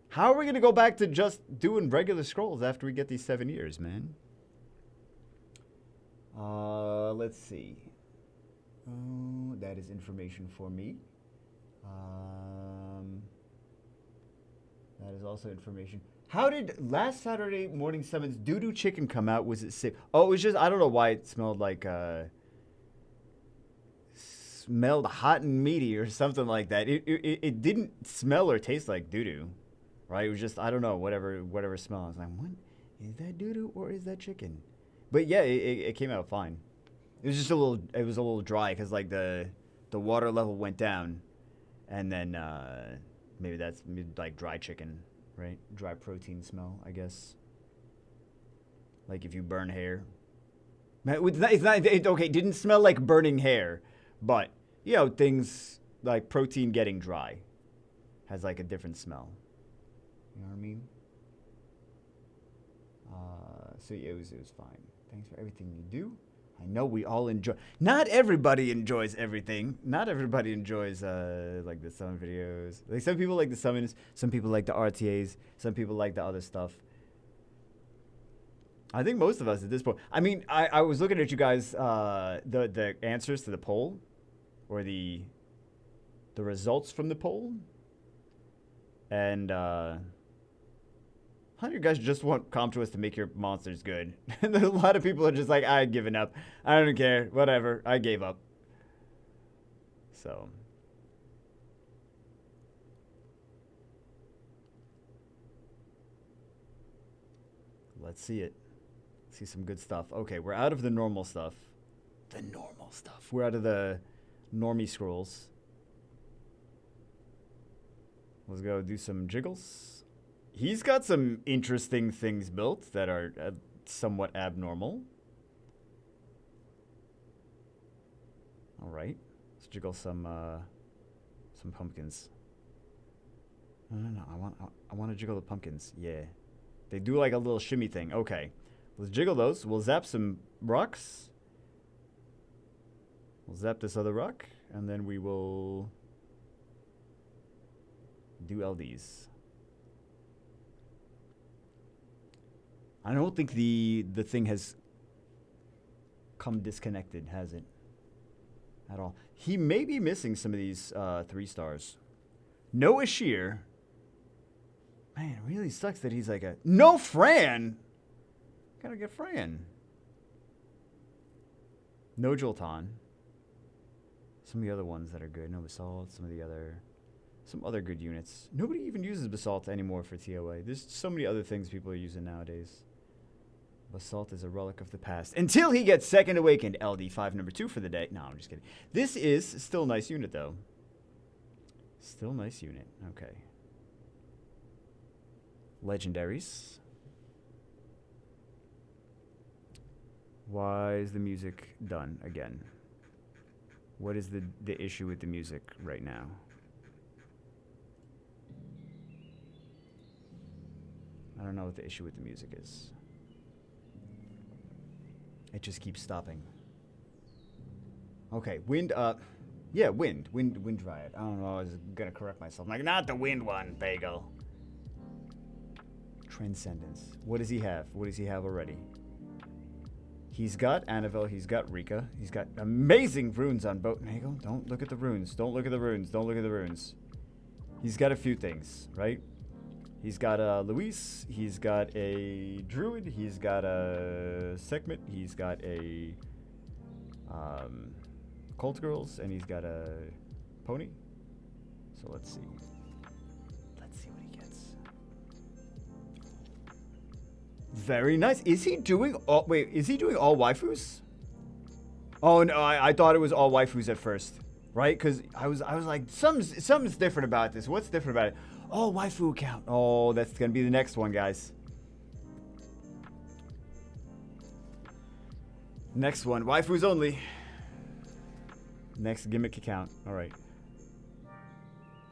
how are we going to go back to just doing regular scrolls after we get these 7 years, man? Let's see. Oh, that is information for me. That is also information. How did last Saturday morning summons Doo-Doo Chicken come out? Was it sick? Oh, it was just, I don't know why it smelled like, smelled hot and meaty or something like that. It didn't smell or taste like doo-doo, right? It was just, I don't know, whatever smell. I was like, what? Is that doo-doo or is that chicken? But yeah, it came out fine. It was just a little dry because like the water level went down, and then maybe that's like dry chicken, right? Dry protein smell, I guess. Like if you burn hair. Okay, it didn't smell like burning hair. But, you know, things like protein getting dry has like a different smell. You know what I mean? So yeah, it was fine. Thanks for everything you do. I know we all enjoy. Not everybody enjoys everything. Not everybody enjoys like the summon videos. Like some people like the summons. Some people like the RTAs. Some people like the other stuff. I think most of us at this point. I mean, I was looking at you guys, the answers to the poll. Or the results from the poll, and how do you guys just want Comptuous to make your monsters good? And a lot of people are just like, I've given up. I don't care. Whatever. I gave up. So. Let's see it. See some good stuff. Okay, we're out of the normal stuff. The normal stuff. We're out of the normie scrolls. Let's go do some jiggles. He's got some interesting things built that are somewhat abnormal. All right, let's jiggle some pumpkins. No. I want to jiggle the pumpkins. Yeah, they do like a little shimmy thing. Okay, let's jiggle those. We'll zap some rocks. We'll zap this other rock, and then we will do LDs. I don't think the thing has come disconnected, has it? At all. He may be missing some of these 3 stars. No Ashir. Man, it really sucks that he's like a... No Fran! Gotta get Fran. No Jolton. Some of the other ones that are good. No Basalt. Some other good units. Nobody even uses Basalt anymore for TOA. There's so many other things people are using nowadays. Basalt is a relic of the past. Until he gets Second Awakened. LD5 number 2 for the day. No, I'm just kidding. This is still a nice unit, though. Still nice unit. Okay. Legendaries. Why is the music done again? What is the issue with the music right now? I don't know what the issue with the music is. It just keeps stopping. Okay, wind up. Yeah, wind dryad. I don't know, I was gonna correct myself. I'm like, not the wind one, Bagel. Transcendence. What does he have? What does he have already? He's got Annabelle, he's got Rika, he's got amazing runes on both. Nagel, don't look at the runes. Don't look at the runes. Don't look at the runes. He's got a few things, right? He's got a Luis, he's got a Druid, he's got a Sekhmet, he's got a Cult Girls, and he's got a Pony. So let's see. Let's see what he gets. Very nice. Is he doing all... Wait, is he doing all waifus? Oh, no, I thought it was all waifus at first. Right? Because I was like, something's different about this. What's different about it? Oh, waifu account. Oh, that's going to be the next one, guys. Next one. Waifus only. Next gimmick account. All right.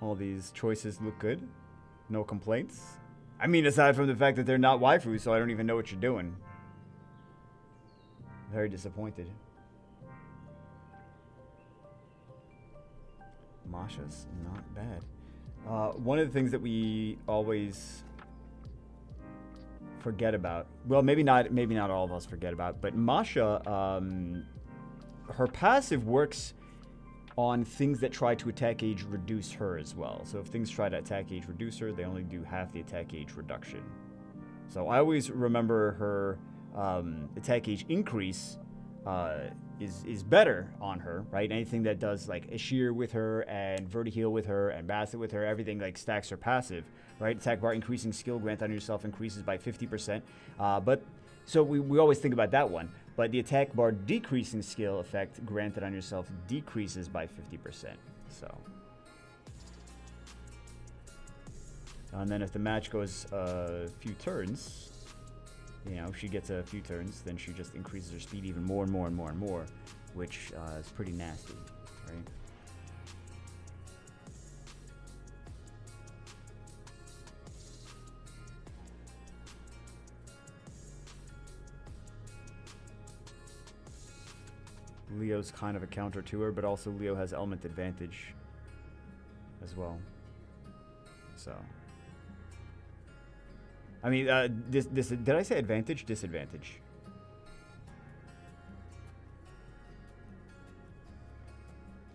All these choices look good. No complaints. I mean, aside from the fact that they're not waifus, so I don't even know what you're doing. Very disappointed. Masha's not bad. One of the things that we always forget about, well, maybe not all of us forget about, but Masha, her passive works on things that try to attack age reduce her as well. So if things try to attack age reduce her, they only do half the attack age reduction. So I always remember her attack age increase is better on her, right? Anything that does like Ashir with her and Vertiheal with her and Basset with her, everything like stacks her passive, right? Attack bar increasing skill grant on yourself increases by 50%. But so we always think about that one. But the attack bar decreasing skill effect granted on yourself decreases by 50%. So. And then if the match goes a few turns, you know, if she gets a few turns, then she just increases her speed even more and more and more and more, which is pretty nasty, right? Leo's kind of a counter to her, but also Leo has element advantage as well. So. I mean, did I say advantage? Disadvantage.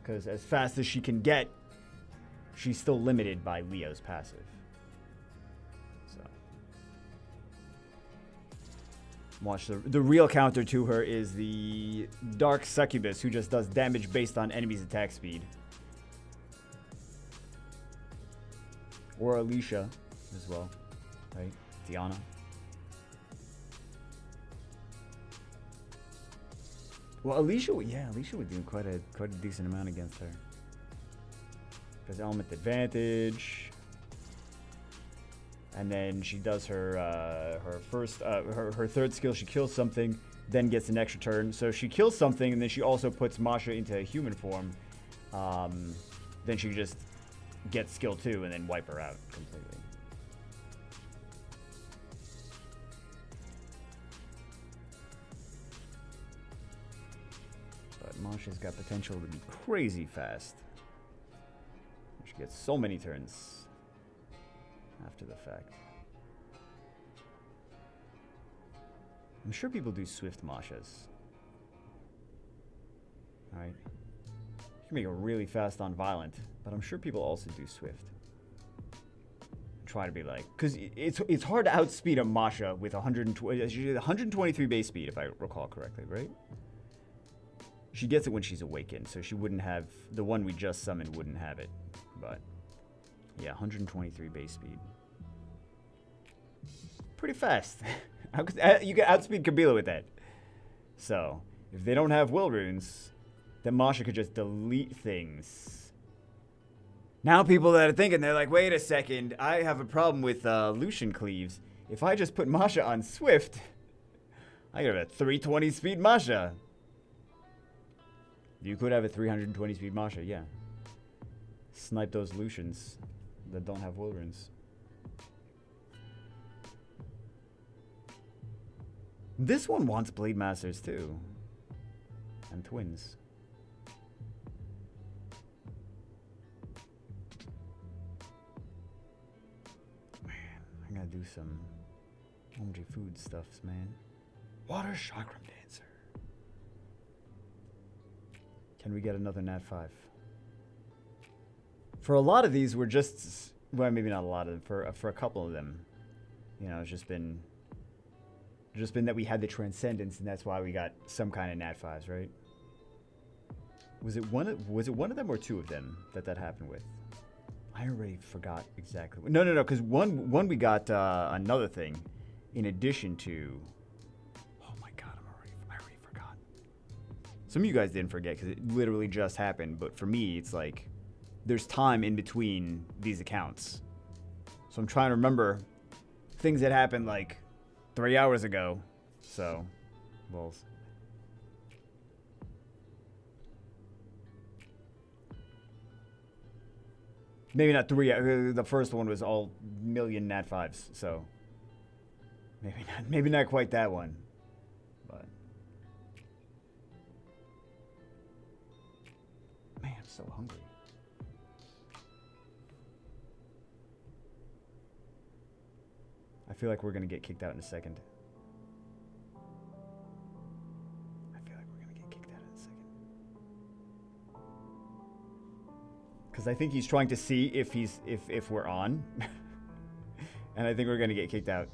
Because as fast as she can get, she's still limited by Leo's passive. So. Watch the real counter to her is the Dark Succubus, who just does damage based on enemies' attack speed. Or Alicia as well, right? Diana. Well, Alicia would do quite a decent amount against her. Because element advantage, and then she does her her third skill. She kills something, then gets an extra turn. So she kills something, and then she also puts Masha into a human form. Then she just gets skill 2 and then wipe her out completely. Masha's got potential to be crazy fast. She gets so many turns after the fact. I'm sure people do Swift Mashas. Alright. You can make it really fast on Violent, but I'm sure people also do Swift. Try to be like, because it's hard to outspeed a Masha with 123 base speed, if I recall correctly, right? She gets it when she's awakened, so she wouldn't have, the one we just summoned wouldn't have it. But, yeah, 123 base speed. Pretty fast. You can outspeed Kabila with that. So, if they don't have will runes, then Masha could just delete things. Now people that are thinking, they're like, wait a second, I have a problem with Lucian Cleaves. If I just put Masha on Swift, I got a 320 speed Masha. You could have a 320 speed Masha, yeah. Snipe those Lucians that don't have will runes. This one wants Blade Masters too. And twins. Man, I gotta do some OMG food stuffs, man. Water Chakram Dancer. Can we get another Nat 5? For a lot of these, we're just, well, maybe not a lot of them, for a couple of them, you know, it's just been that we had the Transcendence, and that's why we got some kind of Nat 5s, right? Was it one of them or two of them that happened with? I already forgot exactly. No, because one we got another thing in addition to. Oh my God, I already forgot. Some of you guys didn't forget because it literally just happened, but for me, it's like there's time in between these accounts, so I'm trying to remember things that happened like 3 hours ago. So, well. Maybe not 3. The first one was all million Nat 5s, so maybe not quite that one. But man, I'm so hungry. I feel like we're gonna get kicked out in a second. Because I think he's trying to see if we're on. And I think we're gonna get kicked out.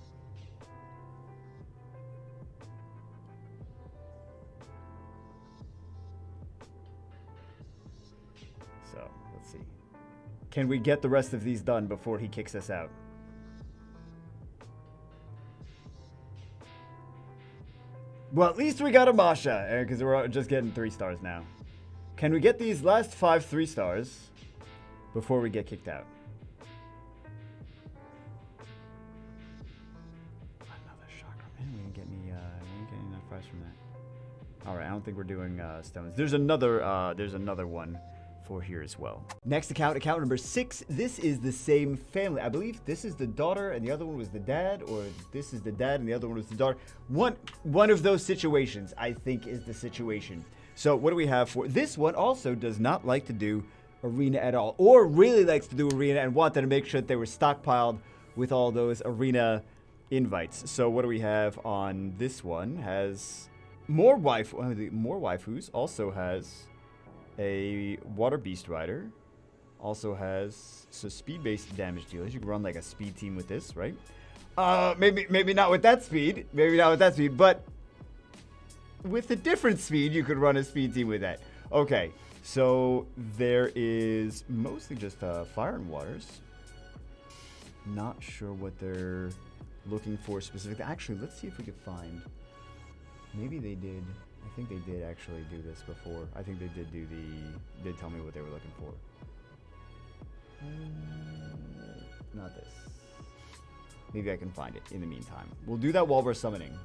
So, let's see. Can we get the rest of these done before he kicks us out? Well, at least we got a Masha, because we're just getting 3 stars now. Can we get these last 5 3 stars before we get kicked out? Another chakra. Man, we didn't get any enough price from that. All right, I don't think we're doing stones. There's another one for here as well. Next account number 6. This is the same family. I believe this is the daughter and the other one was the dad, or this is the dad and the other one was the daughter. One of those situations, I think, is the situation. So what do we have for this one? Also does not like to do arena at all, or really likes to do arena and wanted to make sure that they were stockpiled with all those arena invites. So what do we have on this one? Has more waifus. Also has a water beast rider. Also has speed-based damage dealers. You can run like a speed team with this, right? Maybe not with that speed. Maybe not with that speed, but with a different speed, you could run a speed team with that. Okay. So there is mostly just fire and waters. Not sure what they're looking for specifically. Actually, let's see if we could find. Maybe they did. I think they did actually do this before. I think they did tell me what they were looking for. Not this. Maybe I can find it in the meantime. We'll do that while we're summoning.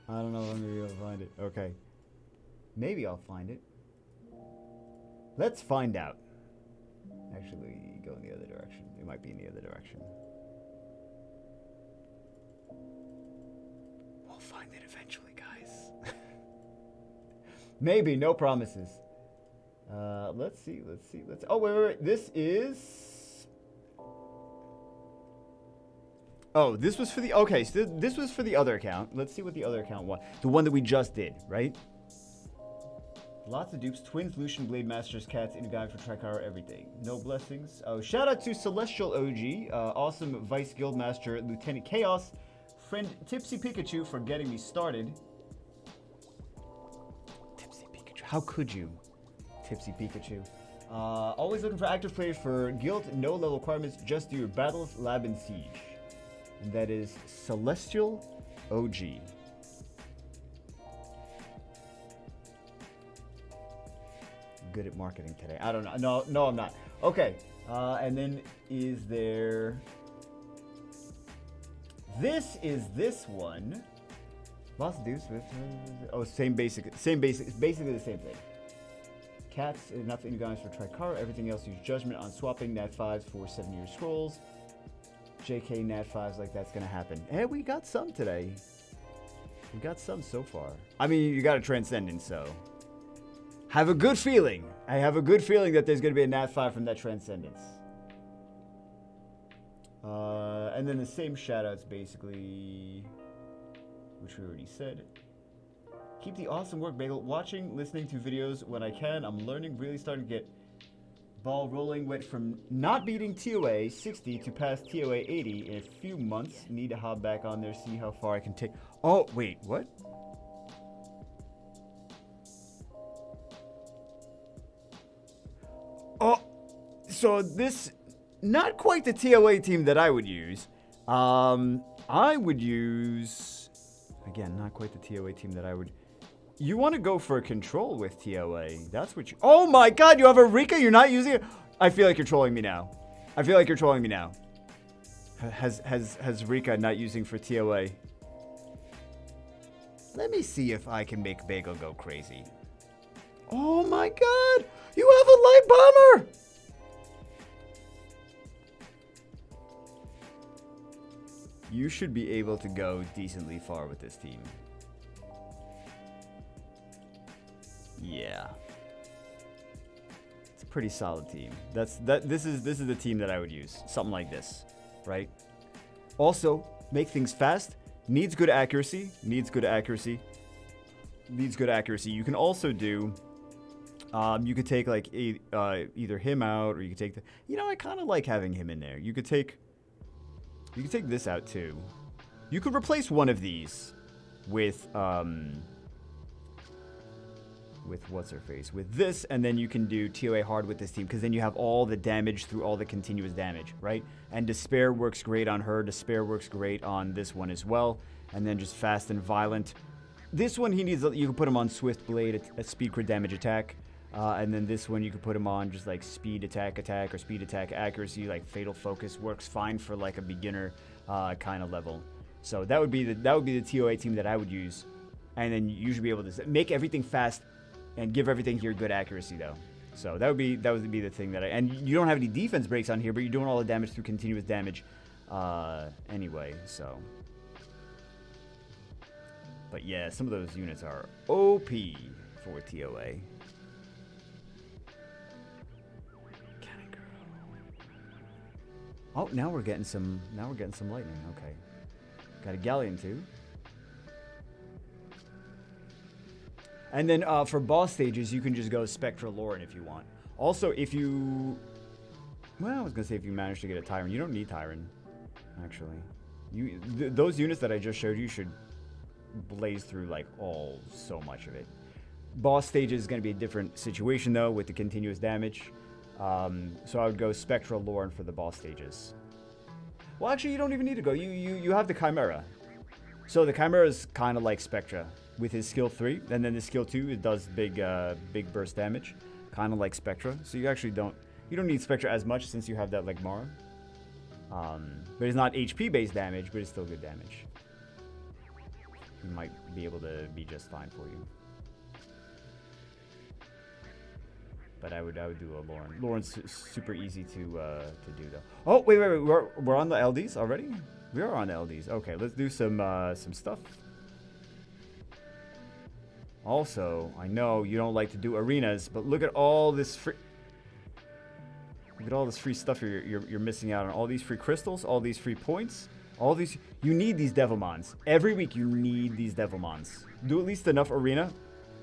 I don't know if I'm going to be able to find it. Okay. Maybe I'll find it. Let's find out. Actually, go in the other direction. It might be in the other direction. find it eventually, guys. Maybe, no promises. Let's see. Oh, wait. This is... Oh, this was for the... Okay, so this was for the other account. Let's see what the other account was. The one that we just did, right? Lots of dupes. Twins, Lucian, Blade Masters, Cats, Inugai for Tricara, everything. No blessings. Oh, shout out to Celestial OG, awesome Vice Guildmaster, Lieutenant Chaos, friend Tipsy Pikachu for getting me started. Tipsy Pikachu. How could you? Tipsy Pikachu. Always looking for active players for guild, no level requirements, just do your battles, lab, and siege. And that is Celestial OG. Good at marketing today. I don't know. No, I'm not. Okay. And then is there... This is this one. Lots of dudes with... Oh, same basic. It's basically the same thing. Cats, enough Inugai for Tricara. Everything else use Judgment on swapping Nat 5s for 7-year scrolls. JK Nat 5s, like that's going to happen. Hey, we got some today. We got some so far. I mean, you got a Transcendence, so... Have a good feeling. I have a good feeling that there's going to be a Nat 5 from that Transcendence. And then the same shoutouts, basically, which we already said. Keep the awesome work, Bagel. Watching, listening to videos when I can. I'm learning, really starting to get ball rolling. Went from not beating TOA 60 to past TOA 80 in a few months. Need to hop back on there, see how far I can take. Oh, wait, what? Oh, so this, not quite the TOA team that I would use. I would use, again, not quite the TOA team that I would. You want to go for a control with TOA. That's what you, oh my God, you have a Rika, you're not using it? I feel like you're trolling me now. I feel like you're trolling me now. Has Rika not using for TOA? Let me see if I can make Bagel go crazy. Oh my God! You have a light bomber! You should be able to go decently far with this team. Yeah. It's a pretty solid team. This is the team that I would use. Something like this, right? Also, make things fast. Needs good accuracy. You can also do you could take like either him out, or you could take the, you know, I kind of like having him in there. You could take this out too. You could replace one of these with what's her face, with this, and then you can do TOA hard with this team, because then you have all the damage through all the continuous damage, right? And Despair works great on her. Despair works great on this one as well. And then just fast and violent. This one he needs, you can put him on Swift Blade, a speed crit damage attack. And then this one you could put him on just like speed attack, or speed attack accuracy, like Fatal Focus works fine for like a beginner kind of level. So that would be the TOA team that I would use. And then you should be able to make everything fast and give everything here good accuracy though. So that would be the thing that and you don't have any defense breaks on here, but you're doing all the damage through continuous damage anyway, so. But yeah, some of those units are OP for TOA. Oh, now we're getting some lightning. Okay. Got a Galleon too. And then for boss stages, you can just go Spectra Lauren if you want. Also, if you... Well, I was going to say if you manage to get a Tyron. You don't need Tyron, actually. Those units that I just showed you should blaze through, like, so much of it. Boss stages is going to be a different situation, though, with the continuous damage. So I would go Spectra Lauren for the boss stages. Well, actually, you don't even need to go. You have the Chimera. So the Chimera is kind of like Spectra with his skill 3, and then the skill 2, it does big burst damage, kind of like Spectra. So you actually don't need Spectra as much since you have that like Mara. But it's not HP based damage, but it's still good damage. It might be able to be just fine for you. But I would do a Lauren. Lauren's super easy to do though. Oh wait, we're on the LDs already. We are on the LDs. Okay, let's do some stuff. Also, I know you don't like to do arenas, but look at all this free... Look at all this free stuff you're missing out on. All these free crystals, all these free points, all these... You need these Devilmons. Every week you need these Devilmons. Do at least enough arena.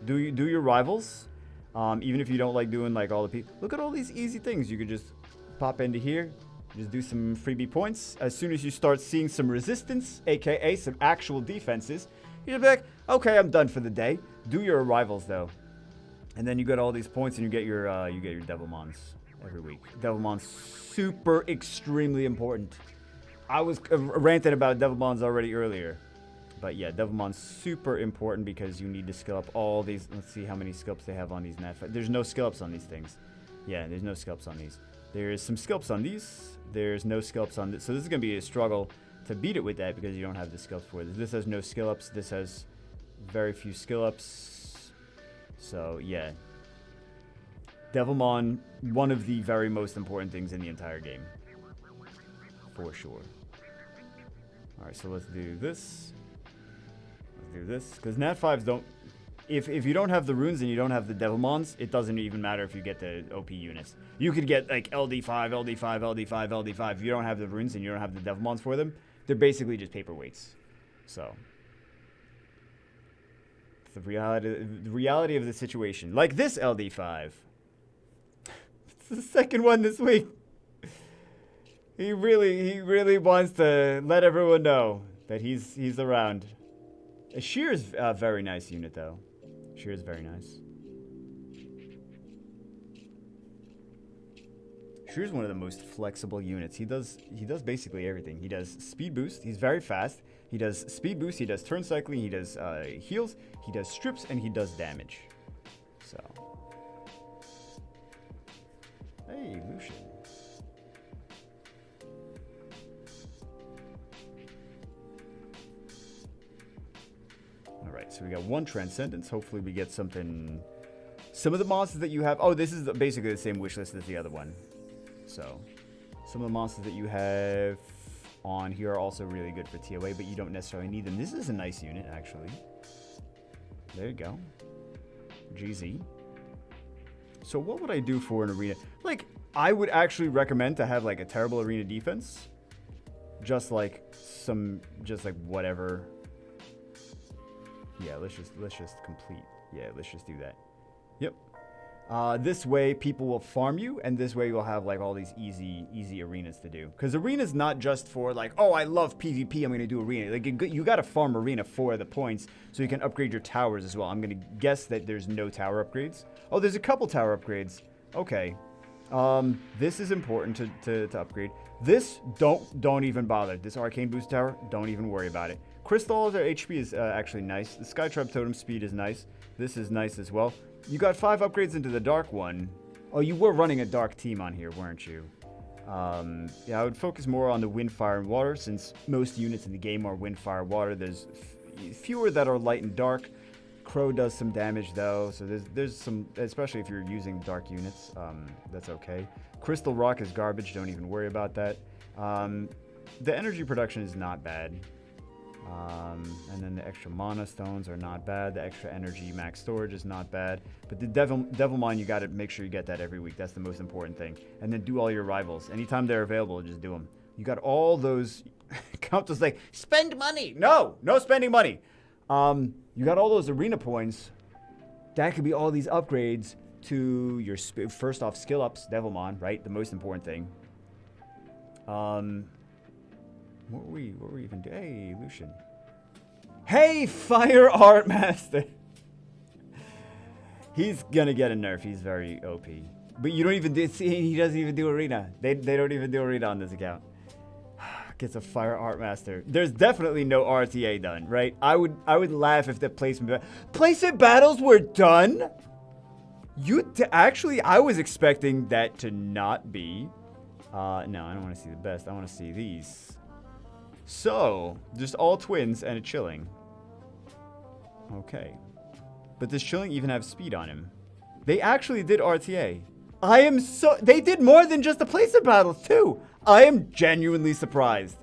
Do your rivals. Even if you don't like doing like all the people. Look at all these easy things. You could just pop into here. Just do some freebie points. As soon as you start seeing some resistance, aka some actual defenses, you'll be like, okay, I'm done for the day. Do your rivals though. And then you get all these points and you get your Devilmons every week. Devilmons super extremely important. I was ranting about Devilmons already earlier. But yeah, Devilmons super important because you need to skill up all these. Let's see how many skill ups they have on these net. There's no skill ups on these things. Yeah, there's no skill ups on these. There's some skill ups on these. There's no skill ups on this. So this is going to be a struggle to beat it with that because you don't have the skill ups for this. This has no skill ups. This has very few skill ups. So yeah. Devilmon, one of the very most important things in the entire game. For sure. Alright, so let's do this. Let's do this. Because Nat 5s don't... If you don't have the runes and you don't have the Devilmons, it doesn't even matter if you get the OP units. You could get like LD5, LD5, LD5, LD5. If you don't have the runes and you don't have the Devilmons for them, they're basically just paperweights. So... It's the reality of the situation. Like this LD5. It's the second one this week. He really wants to let everyone know that he's around. Shear's a very nice unit though. Shear's very nice. Shear's one of the most flexible units. He does basically everything. He does speed boost. He's very fast. He does speed boost. He does turn cycling. He does heals. He does strips and he does damage. So, hey, Lucian. Alright, so we got one Transcendence. Hopefully we get something... Some of the monsters that you have... Oh, this is basically the same wish list as the other one. So, some of the monsters that you have on here are also really good for TOA, but you don't necessarily need them. This is a nice unit, actually. There you go. GZ. So what would I do for an arena? Like, I would actually recommend to have, like, a terrible arena defense. Just like whatever... Yeah, let's just complete. Yeah, let's just do that. Yep. This way people will farm you, and this way you'll have like all these easy arenas to do. Because arena's not just for like, oh, I love PvP, I'm gonna do arena. Like you gotta farm arena for the points so you can upgrade your towers as well. I'm gonna guess that there's no tower upgrades. Oh, there's a couple tower upgrades. Okay. This is important to upgrade. This don't even bother. This arcane boost tower, don't even worry about it. Crystals, their HP is actually nice. The Skytrap Totem speed is nice. This is nice as well. You got 5 upgrades into the Dark one. Oh, you were running a Dark team on here, weren't you? Yeah, I would focus more on the Wind, Fire, and Water, since most units in the game are Wind, Fire, Water. There's fewer that are Light and Dark. Crow does some damage, though, so there's some, especially if you're using Dark units, that's okay. Crystal Rock is garbage, don't even worry about that. The energy production is not bad. And then the extra mana stones are not bad. The extra energy max storage is not bad. But the Devilmon, you got to make sure you get that every week. That's the most important thing. And then do all your rivals. Anytime they're available, just do them. You got all those... Counters like, spend money! No spending money! You got all those arena points. That could be all these upgrades to your... First off, skill ups, Devilmon, right? The most important thing. What were we even doing? Hey, Lucian. Hey, Fire Art Master. He's gonna get a nerf. He's very OP. But you don't even see, he doesn't even do arena. They don't even do arena on this account. Gets a Fire Art Master. There's definitely no RTA done, right? I would laugh if the placement battles were done. Actually, I was expecting that to not be. No, I don't want to see the best. I want to see these. So, just all twins and a chilling. Okay. But does chilling even have speed on him? They actually did RTA. They did more than just the placement battles too. I am genuinely surprised.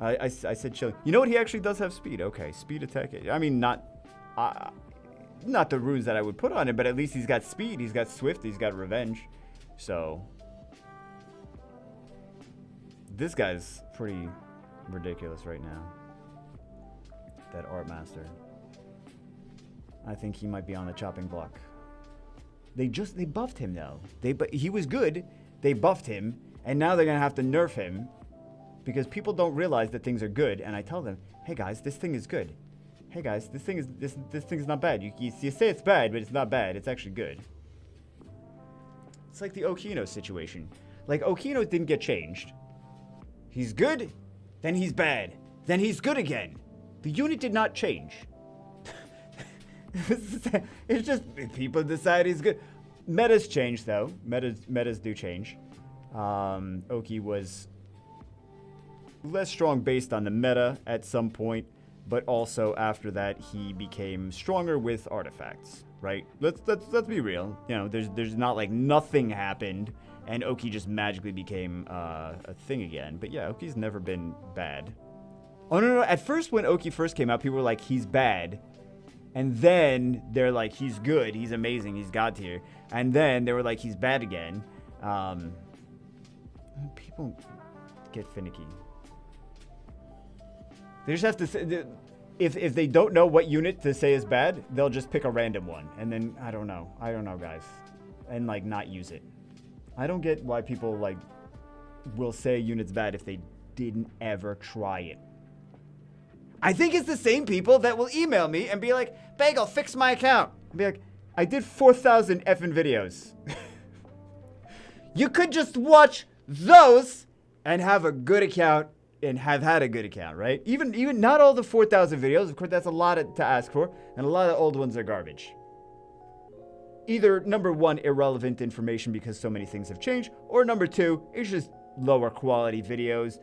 I said chilling. You know what? He actually does have speed. Okay, speed attack. I mean, not not the runes that I would put on him, but at least he's got speed, he's got swift, he's got revenge. So this guy's pretty ridiculous right now. That Art Master. I think he might be on the chopping block. They buffed him though. He was good. They buffed him, and now they're gonna have to nerf him because people don't realize that things are good. And I tell them, hey guys, this thing is good. Hey guys, this thing is not bad. You say it's bad, but it's not bad. It's actually good. It's like the Okino situation. Like Okino didn't get changed. He's good, then he's bad, then he's good again. The unit did not change. It's just people decide he's good. Metas change though. Metas do change. Oki was less strong based on the meta at some point, but also after that he became stronger with artifacts. Right? Let's be real. You know, there's not like nothing happened and Oki just magically became a thing again. But yeah, Oki's never been bad. Oh no. At first when Oki first came out, people were like he's bad. And then they're like, he's good, he's amazing, he's God tier. And then they were like, he's bad again. People get finicky. They just have to say, if they don't know what unit to say is bad, they'll just pick a random one. And then, I don't know, guys. And like, not use it. I don't get why people like, will say a unit's bad if they didn't ever try it. I think it's the same people that will email me and be like, Bagel, fix my account. I'll be like, I did 4,000 effing videos. You could just watch those and have a good account and have had a good account, right? Even not all the 4,000 videos. Of course, that's a lot to ask for. And a lot of old ones are garbage. Either, number one, irrelevant information because so many things have changed. Or number two, it's just lower quality videos.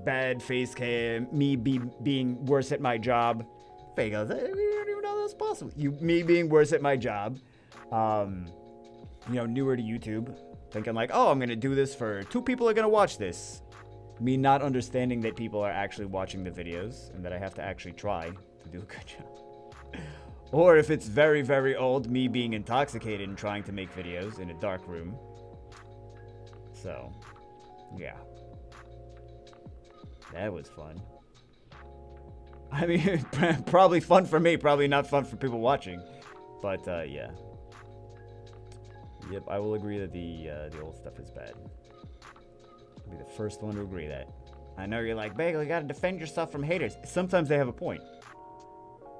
Bad face cam, me being worse at my job. Bagel, we don't even know that's possible. Me being worse at my job. Newer to YouTube. Thinking like, oh, I'm going to do this for 2 people are going to watch this. Me not understanding that people are actually watching the videos and that I have to actually try to do a good job. Or if it's very, very old, me being intoxicated and trying to make videos in a dark room. So, yeah. That was fun. I mean, probably fun for me, probably not fun for people watching. But, yeah. Yep, I will agree that the old stuff is bad. I'll be the first one to agree that. I know you're like, Bagel, you gotta defend yourself from haters. Sometimes they have a point.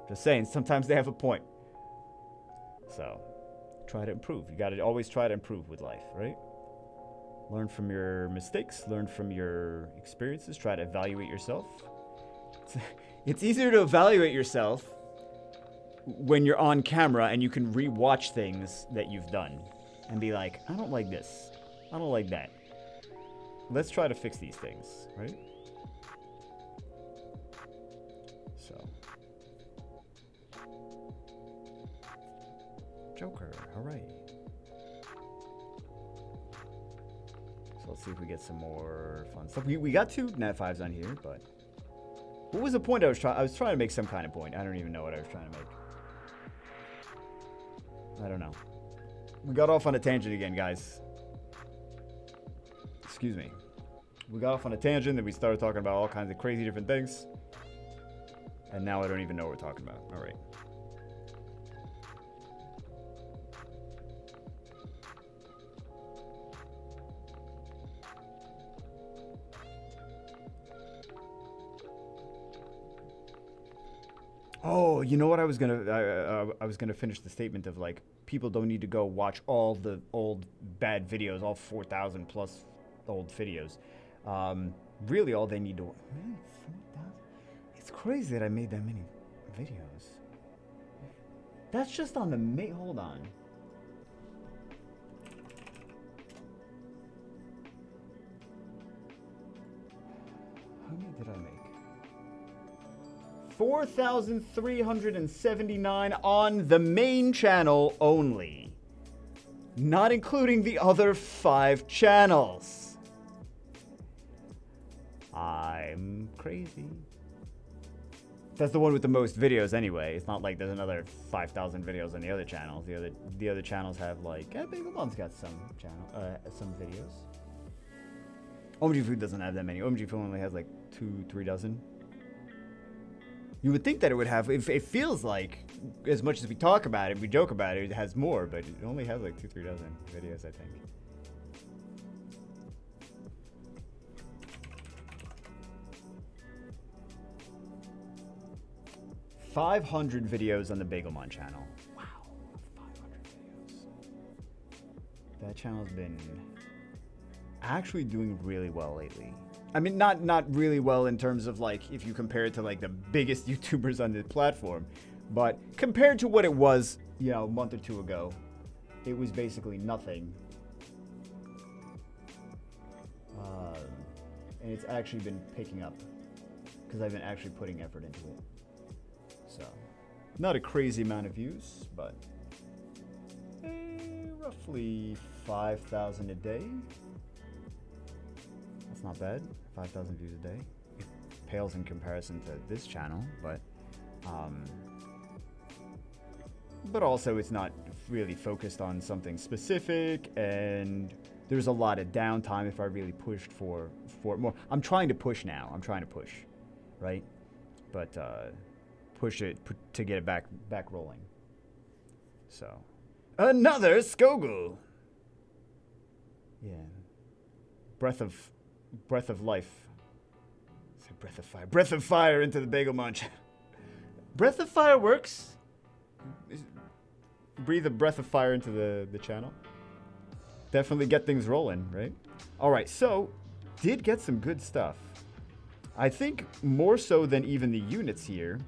Just saying, sometimes they have a point. So, try to improve. You gotta always try to improve with life, right? Learn from your mistakes, learn from your experiences, try to evaluate yourself. It's easier to evaluate yourself when you're on camera and you can re-watch things that you've done and be like, I don't like this. I don't like that. Let's try to fix these things, right? So. Joker, hooray. Let's see if we get some more fun stuff. We got 2 Nat 5s on here, but what was the point I was trying to make some kind of point. I don't even know what I was trying to make. I don't know. We got off on a tangent again, guys. Excuse me. We got off on a tangent, and we started talking about all kinds of crazy different things. And now I don't even know what we're talking about. All right. Oh, you know what I was gonna finish the statement of like people don't need to go watch all the old bad videos, all 4,000 plus old videos. Really, all they need to. Man, 4,000. It's crazy that I made that many videos. That's just on the hold on. How many did I make? 4,379 on the main channel only. Not including the other 5 channels. I'm crazy. That's the one with the most videos anyway. It's not like there's another 5,000 videos on the other channels. The other channels have like, Bagelbom's got some videos. OMG Food doesn't have that many. OMG Food only has like 2-3 dozen. You would think that it would have, if it feels like, as much as we talk about it, we joke about it, it has more, but it only has like 2-3 dozen videos, I think. $500 videos on the Bagelmon channel. Wow, 500 videos. That channel's been actually doing really well lately. I mean, not really well in terms of like if you compare it to like the biggest YouTubers on the platform, but compared to what it was, you know, a month or two ago, it was basically nothing. And it's actually been picking up because I've been actually putting effort into it. So, not a crazy amount of views, but roughly 5,000 a day. That's not bad. 5,000 views a day. It pales in comparison to this channel, but also it's not really focused on something specific, and there's a lot of downtime if I really pushed for more. I'm trying to push now. I'm trying to push, right? But push it to get it back rolling. So, another Skogul. Yeah. Breath of life. Say breath of fire. Breath of fire into the Bagelmon. Breath of fire works. Breathe a breath of fire into the channel. Definitely get things rolling, right? All right, so did get some good stuff. I think more so than even the units here.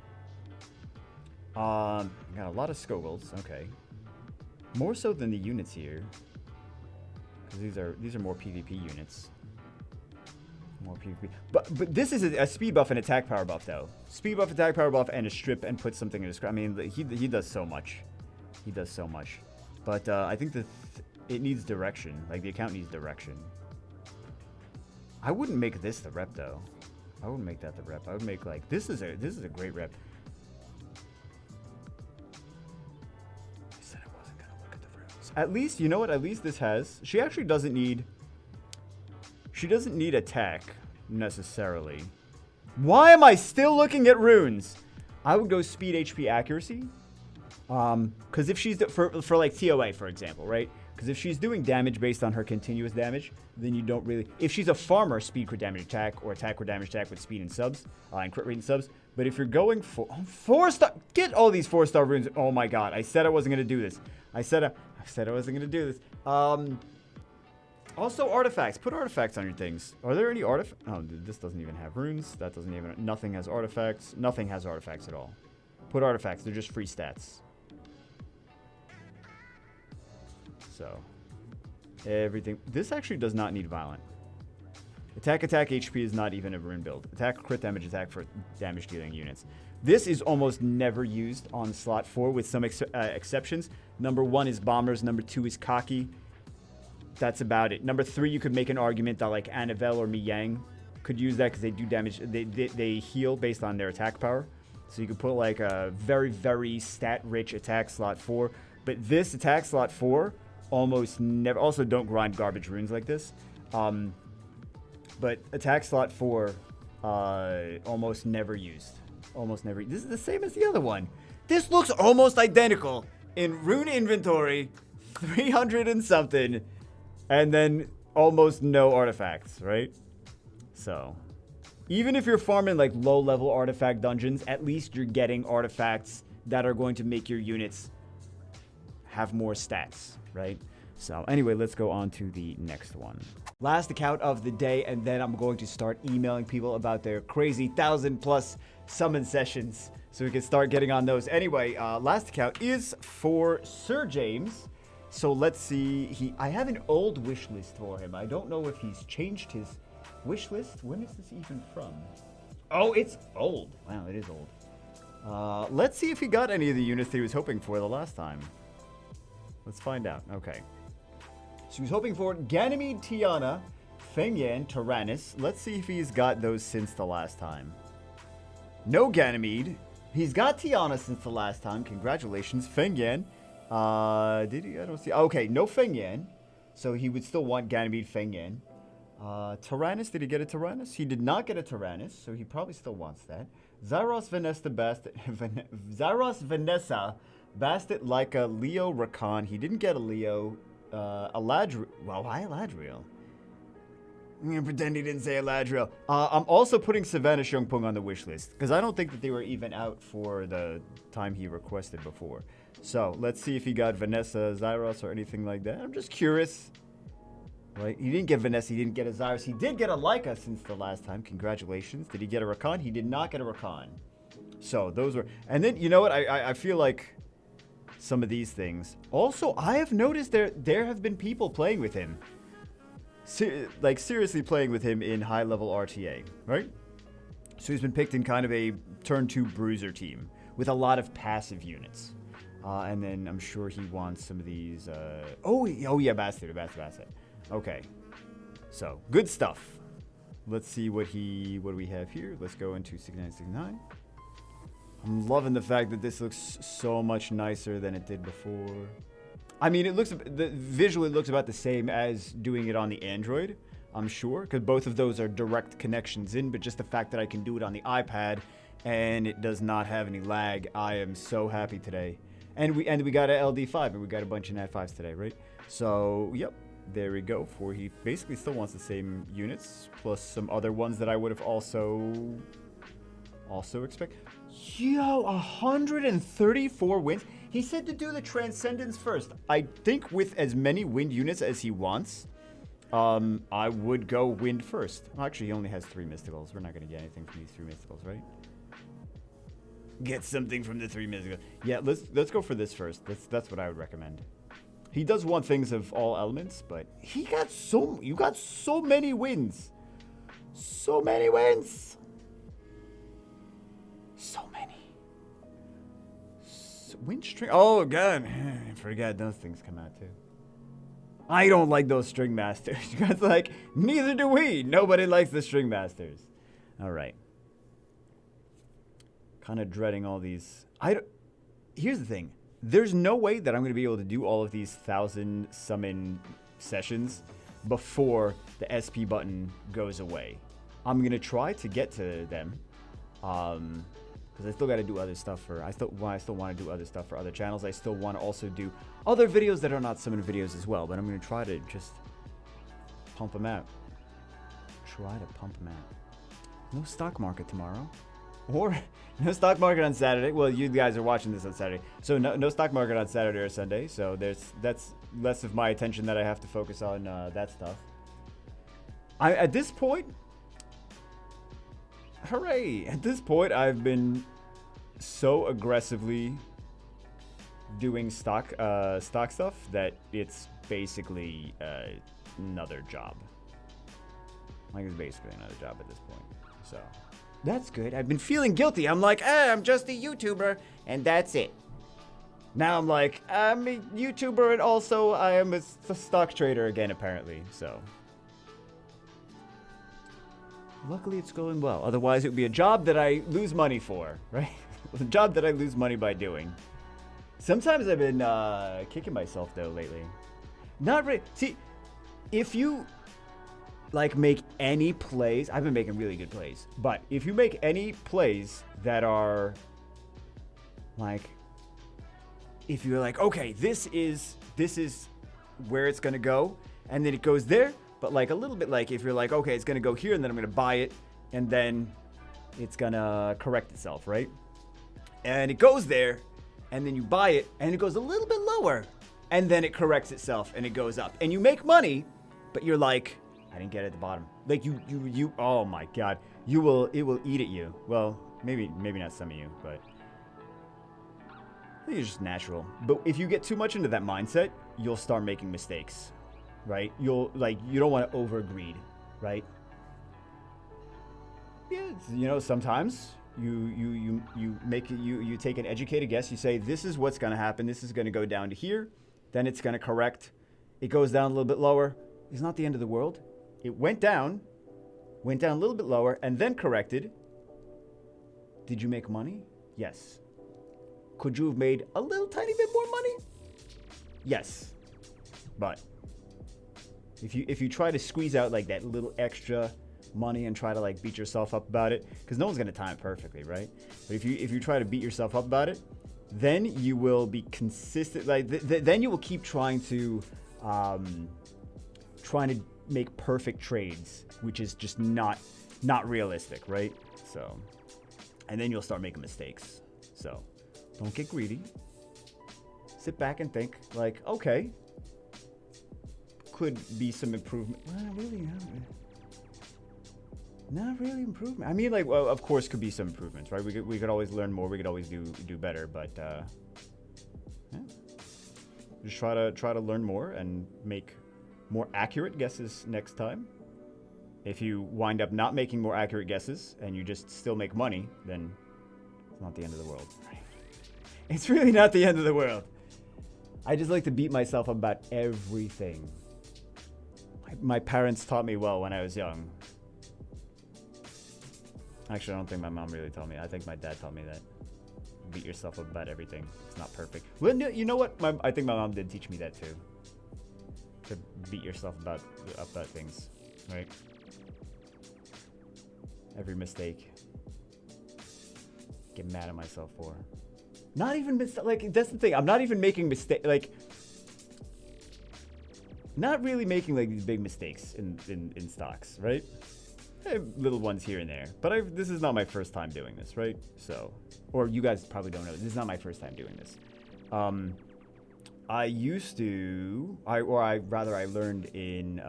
Got a lot of Skoguls. Okay. More so than the units here. Because these are more PvP units. More PvP. But this is a speed buff and attack power buff, though. Speed buff, attack power buff, and a strip and put something in a scrap. I mean, he does so much. He does so much. But I think that it needs direction. Like, the account needs direction. I wouldn't make this the rep, though. I wouldn't make that the rep. I would make, like, this is a great rep. I said I wasn't going to look at the runes. At least, you know what? At least this has... She actually doesn't need... She doesn't need attack, necessarily. Why am I still looking at runes? I would go speed, HP, accuracy. Because if she's... For like, TOA, for example, right? Because if she's doing damage based on her continuous damage, then you don't really... If she's a farmer, speed, crit, damage, attack, or attack, crit, damage, attack with speed and subs, and crit rate and subs. But if you're going for... 4-star... Get all these 4-star runes. Oh my god. I said I wasn't going to do this. I said I wasn't going to do this. Also, artifacts. Put artifacts on your things. Are there any artifacts? Oh, this doesn't even have runes. That doesn't even... Nothing has artifacts. Nothing has artifacts at all. Put artifacts. They're just free stats. So, everything. This actually does not need violent. Attack, HP is not even a rune build. Attack, crit damage, attack for damage dealing units. This is almost never used on slot 4 with some exceptions. Number 1 is bombers. Number 2 is cocky. That's about it. Number 3, you could make an argument that like Anavel or Miyang could use that because they do damage. They heal based on their attack power. So you could put like a very, very stat-rich attack slot 4. But this attack slot 4... almost never. Also, don't grind garbage runes like this. But attack slot 4, almost never used. Almost never. This is the same as the other one. This looks almost identical in rune inventory, 300 and something, and then almost no artifacts, right? So, even if you're farming like low-level artifact dungeons, at least you're getting artifacts that are going to make your units have more stats, right? So anyway, let's go on to the next one. Last account of the day, and then I'm going to start emailing people about their crazy 1,000+ summon sessions so we can start getting on those. Anyway, last account is for Sir James. So let's see. I have an old wish list for him. I don't know if he's changed his wish list. When is this even from? Oh, it's old. Wow, it is old. Let's see if he got any of the units that he was hoping for the last time. Let's find out. Okay. So he was hoping for Ganymede, Tiana, Feng Yan, Tyrannus. Let's see if he's got those since the last time. No Ganymede. He's got Tiana since the last time. Congratulations. Feng Yan. Did he? I don't see. Okay, no Feng Yan. So he would still want Ganymede, Feng Yan. Tyrannus, did he get a Tyrannus? He did not get a Tyrannus, so he probably still wants that. Zyros, Vanessa, Bastet, Leica, Leo, Rakan. He didn't get a Leo. Eladriel. Well, why Eladriel? I'm gonna pretend he didn't say Eladriel. I'm also putting Savannah Xiongpung on the wish list because I don't think that they were even out for the time he requested before. So let's see if he got Vanessa, Zyros, or anything like that. I'm just curious. Right? He didn't get Vanessa. He didn't get a Zyros. He did get a Leica since the last time. Congratulations. Did he get a Rakan? He did not get a Rakan. So those were. And then you know what? I feel like some of these things. Also, I have noticed there have been people playing with him. Like seriously playing with him in high level RTA, right? So he's been picked in kind of a turn 2 bruiser team with a lot of passive units. And then I'm sure he wants some of these. Oh yeah, Bastard. Okay, so good stuff. Let's see what we have here. Let's go into 6969. I'm loving the fact that this looks so much nicer than it did before. I mean, visually it looks about the same as doing it on the Android, I'm sure, because both of those are direct connections in, but just the fact that I can do it on the iPad and it does not have any lag, I am so happy today. And we got a LD5 and we got a bunch of Nat5s today, right? So, yep, there we go. He basically still wants the same units plus some other ones that I would have also expect. Yo, 134 wins. He said to do the Transcendence first. I think with as many wind units as he wants, I would go wind first. Well, actually, he only has 3 mysticals. We're not going to get anything from these 3 mysticals, right? Get something from the 3 mysticals. Yeah, let's go for this first. That's what I would recommend. He does want things of all elements, but you got so many wins. So many wins. So many. Wind string. Oh, God. I forgot those things come out, too. I don't like those string masters. You guys like, neither do we. Nobody likes the string masters. All right. Kind of dreading all these. Here's the thing. There's no way that I'm going to be able to do all of these 1,000 summon sessions before the SP button goes away. I'm going to try to get to them. Because I still got to do other stuff I still want to do other stuff for other channels. I still want to also do other videos that are not summon videos as well. But I'm going to try to just pump them out. No stock market tomorrow. Or no stock market on Saturday. Well, you guys are watching this on Saturday. So no stock market on Saturday or Sunday. So that's less of my attention that I have to focus on that stuff. At this point, hooray! At this point, I've been so aggressively doing stock stuff that it's basically another job. Like, it's basically another job at this point. So that's good. I've been feeling guilty. I'm like, I'm just a YouTuber, and that's it. Now I'm like, I'm a YouTuber, and also I am a stock trader again, apparently. So luckily, it's going well. Otherwise, it would be a job that I lose money for, right? A job that I lose money by doing. Sometimes I've been kicking myself, though, lately. Not really. See, if you, like, make any plays... I've been making really good plays. But if you make any plays that are, like... If you're like, okay, this is where it's going to go, and then it goes there, but like a little bit like if you're like, okay, it's going to go here, and then I'm going to buy it, and then it's going to correct itself, right? And it goes there, and then you buy it, and it goes a little bit lower, and then it corrects itself, and it goes up. And you make money, but you're like, I didn't get it at the bottom. Like you oh my God. It will eat at you. Well, maybe not some of you, but I think it's just natural. But if you get too much into that mindset, you'll start making mistakes, right? You don't want to overgreed, right? Yeah, sometimes you take an educated guess. You say, this is what's going to happen. This is going to go down to here. Then it's going to correct. It goes down a little bit lower. It's not the end of the world. It went down a little bit lower, and then corrected. Did you make money? Yes. Could you have made a little tiny bit more money? Yes. But if you try to squeeze out like that little extra money and try to like beat yourself up about it, because no one's gonna time it perfectly, right? But if you try to beat yourself up about it, then you will be consistent. Like then you will keep trying to make perfect trades, which is just not realistic, right? So, and then you'll start making mistakes. So, don't get greedy. Sit back and think, like, okay, could be some improvement. Well, really, not really improvement. I mean, like, well, of course, could be some improvements, right? We could always learn more. We could always do better. But yeah, just try to learn more and make more accurate guesses next time. If you wind up not making more accurate guesses and you just still make money, then it's not the end of the world. It's really not the end of the world. I just like to beat myself up about everything. My parents taught me well when I was young. Actually, I don't think my mom really taught me. I think my dad taught me that. Beat yourself up about everything. It's not perfect. Well, you know what? I think my mom did teach me that too. To beat yourself up about things, right? Every mistake. Get mad at myself for. Not even like that's the thing. I'm not even making mistake like. Not really making like these big mistakes in stocks, right? Little ones here and there, but this is not my first time doing this, right? So, or you guys probably don't know. This is not my first time doing this. I used to, I learned in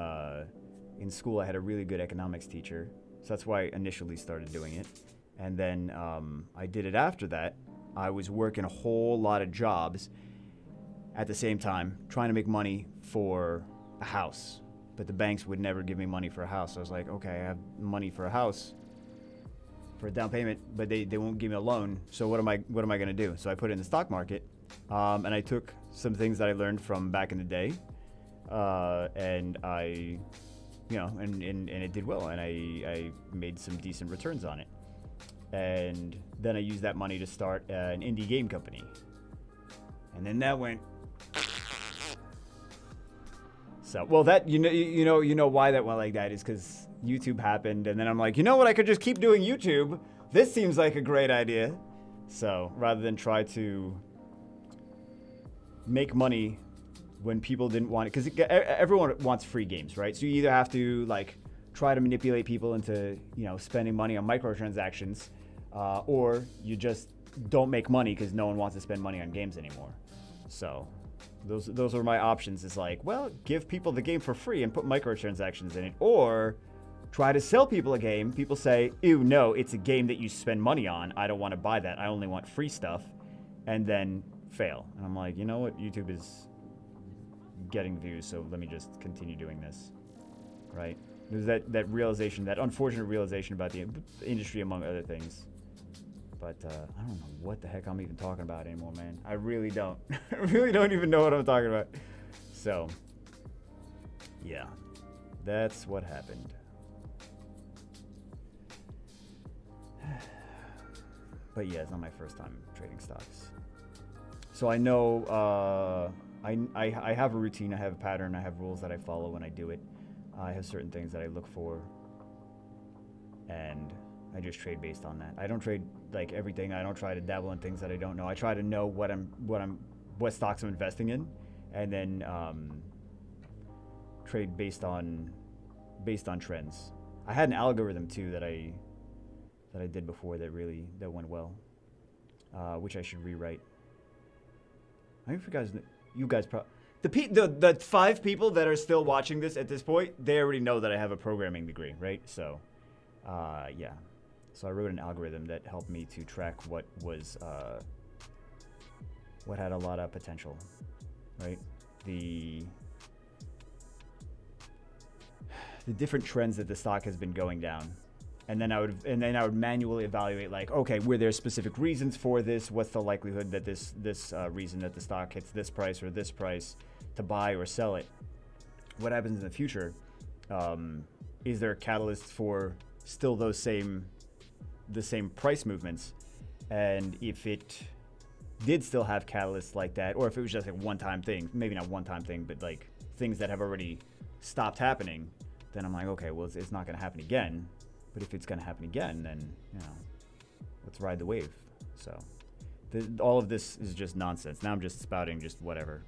school. I had a really good economics teacher, so that's why I initially started doing it, and then I did it after that. I was working a whole lot of jobs at the same time, trying to make money for a house. But the banks would never give me money for a house. So I was like, okay, I have money for a house, for a down payment, but they won't give me a loan. So what am I going to do? So I put it in the stock market, and I took some things that I learned from back in the day, and I, and it did well, and I made some decent returns on it. And then I used that money to start an indie game company. And then that went. So, well, that you know why that went like that is because YouTube happened, and then I'm like, you know what? I could just keep doing YouTube. This seems like a great idea. So rather than try to make money when people didn't want it, because everyone wants free games, right? So you either have to like try to manipulate people into spending money on microtransactions, or you just don't make money because no one wants to spend money on games anymore. So. Those are my options. It's like, well, give people the game for free and put microtransactions in it, or try to sell people a game. People say, ew, no, it's a game that you spend money on. I don't want to buy that. I only want free stuff, and then fail. And I'm like, you know what? YouTube is getting views, so let me just continue doing this, right? There's that realization, that unfortunate realization about the industry, among other things. But I don't know what the heck I'm even talking about anymore, man. I really don't. I really don't even know what I'm talking about. So, yeah, that's what happened. But yeah, it's not my first time trading stocks. So I know I have a routine, I have a pattern, I have rules that I follow when I do it. I have certain things that I look for, and I just trade based on that. I don't trade like everything. I don't try to dabble in things that I don't know. I try to know what stocks I'm investing in, and then trade based on trends. I had an algorithm too that I did before that went well, which I should rewrite. I think you guys probably the 5 people that are still watching this at this point, they already know that I have a programming degree, right? So, yeah. So I wrote an algorithm that helped me to track what had a lot of potential, right? The different trends that the stock has been going down, and then I would manually evaluate, like, okay, were there specific reasons for this? What's the likelihood that this reason that the stock hits this price or this price to buy or sell it? What happens in the future? Is there a catalyst for still those same the same price movements. And if it did still have catalysts like that, or if it was just a one-time thing, maybe not one-time thing, but like things that have already stopped happening, then I'm like, okay, well, it's not going to happen again. But if it's going to happen again, then, you know, let's ride the wave. So all of this is just nonsense. Now I'm just spouting just whatever.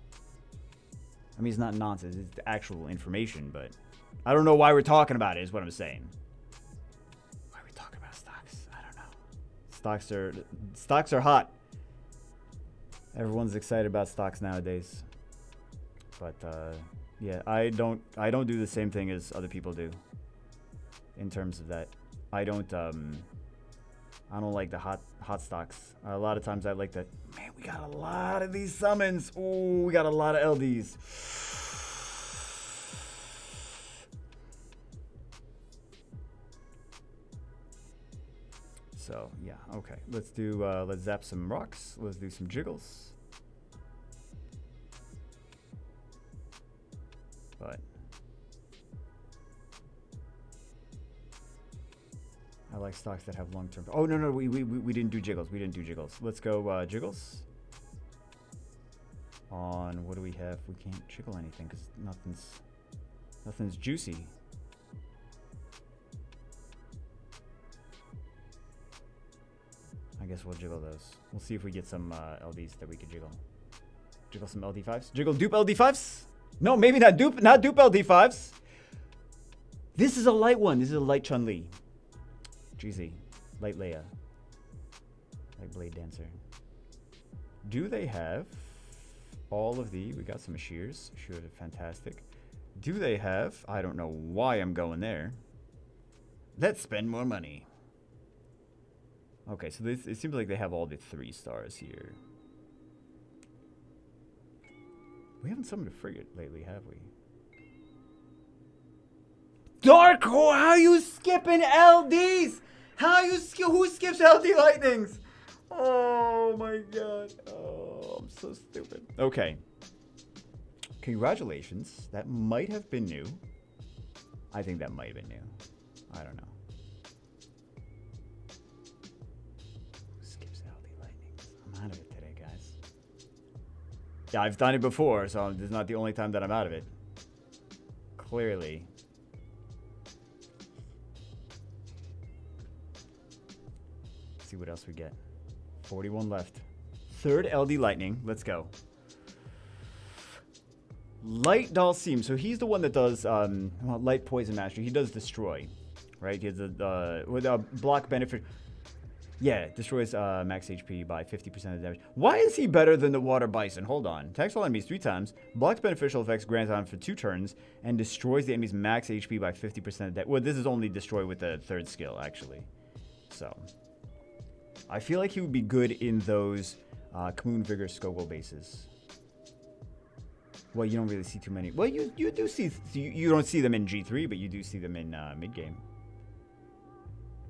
I mean, it's not nonsense. It's the actual information, but I don't know why we're talking about it is what I'm saying. Why are we talking about stocks? I don't know. Stocks are hot. Everyone's excited about stocks nowadays. But yeah, I don't do the same thing as other people do in terms of that. I don't like the hot stocks. A lot of times I like that. Man, we got a lot of these summons. Ooh, we got a lot of LDs. So yeah, okay. Let's zap some rocks. Let's do some jiggles. But I like stocks that have long-term. Oh no, we didn't do jiggles. We didn't do jiggles. Let's go jiggles. On what do we have? We can't jiggle anything because nothing's juicy. I guess we'll jiggle those. We'll see if we get some LDs that we could jiggle. Jiggle some LD5s. Jiggle dupe LD5s. No, maybe not dupe LD5s. This is a light one. This is a light Chun-Li. GZ. Light Leia. Light Blade Dancer. Do they have all of the... We got some Ashirs. Ashirs are fantastic. Do they have... I don't know why I'm going there. Let's spend more money. Okay, so it seems like they have all the 3 stars here. We haven't summoned a frigate lately, have we? Dark Hole, how you skipping LDs? Who skips LD Lightnings? Oh my god. Oh, I'm so stupid. Okay. Congratulations. That might have been new. I think that might have been new. I don't know. Out of it today, guys. Yeah, I've done it before, so this is not the only time that I'm out of it. Clearly. Let's see what else we get. 41 left. 3rd LD Lightning. Let's go. Light Dalsim. So he's the one that does Light Poison Master. He does Destroy, right? He has with a block benefit. Yeah, destroys max HP by 50% of the damage. Why is he better than the Water Bison? Hold on. Attacks all enemies 3 times, blocks beneficial effects granted on for 2 turns, and destroys the enemy's max HP by 50% of that. Well, this is only destroy with the 3rd skill, actually. So, I feel like he would be good in those Kamoon Vigor Skogul bases. Well, you don't really see too many. Well, you do see. You don't see them in G3, but you do see them in mid-game.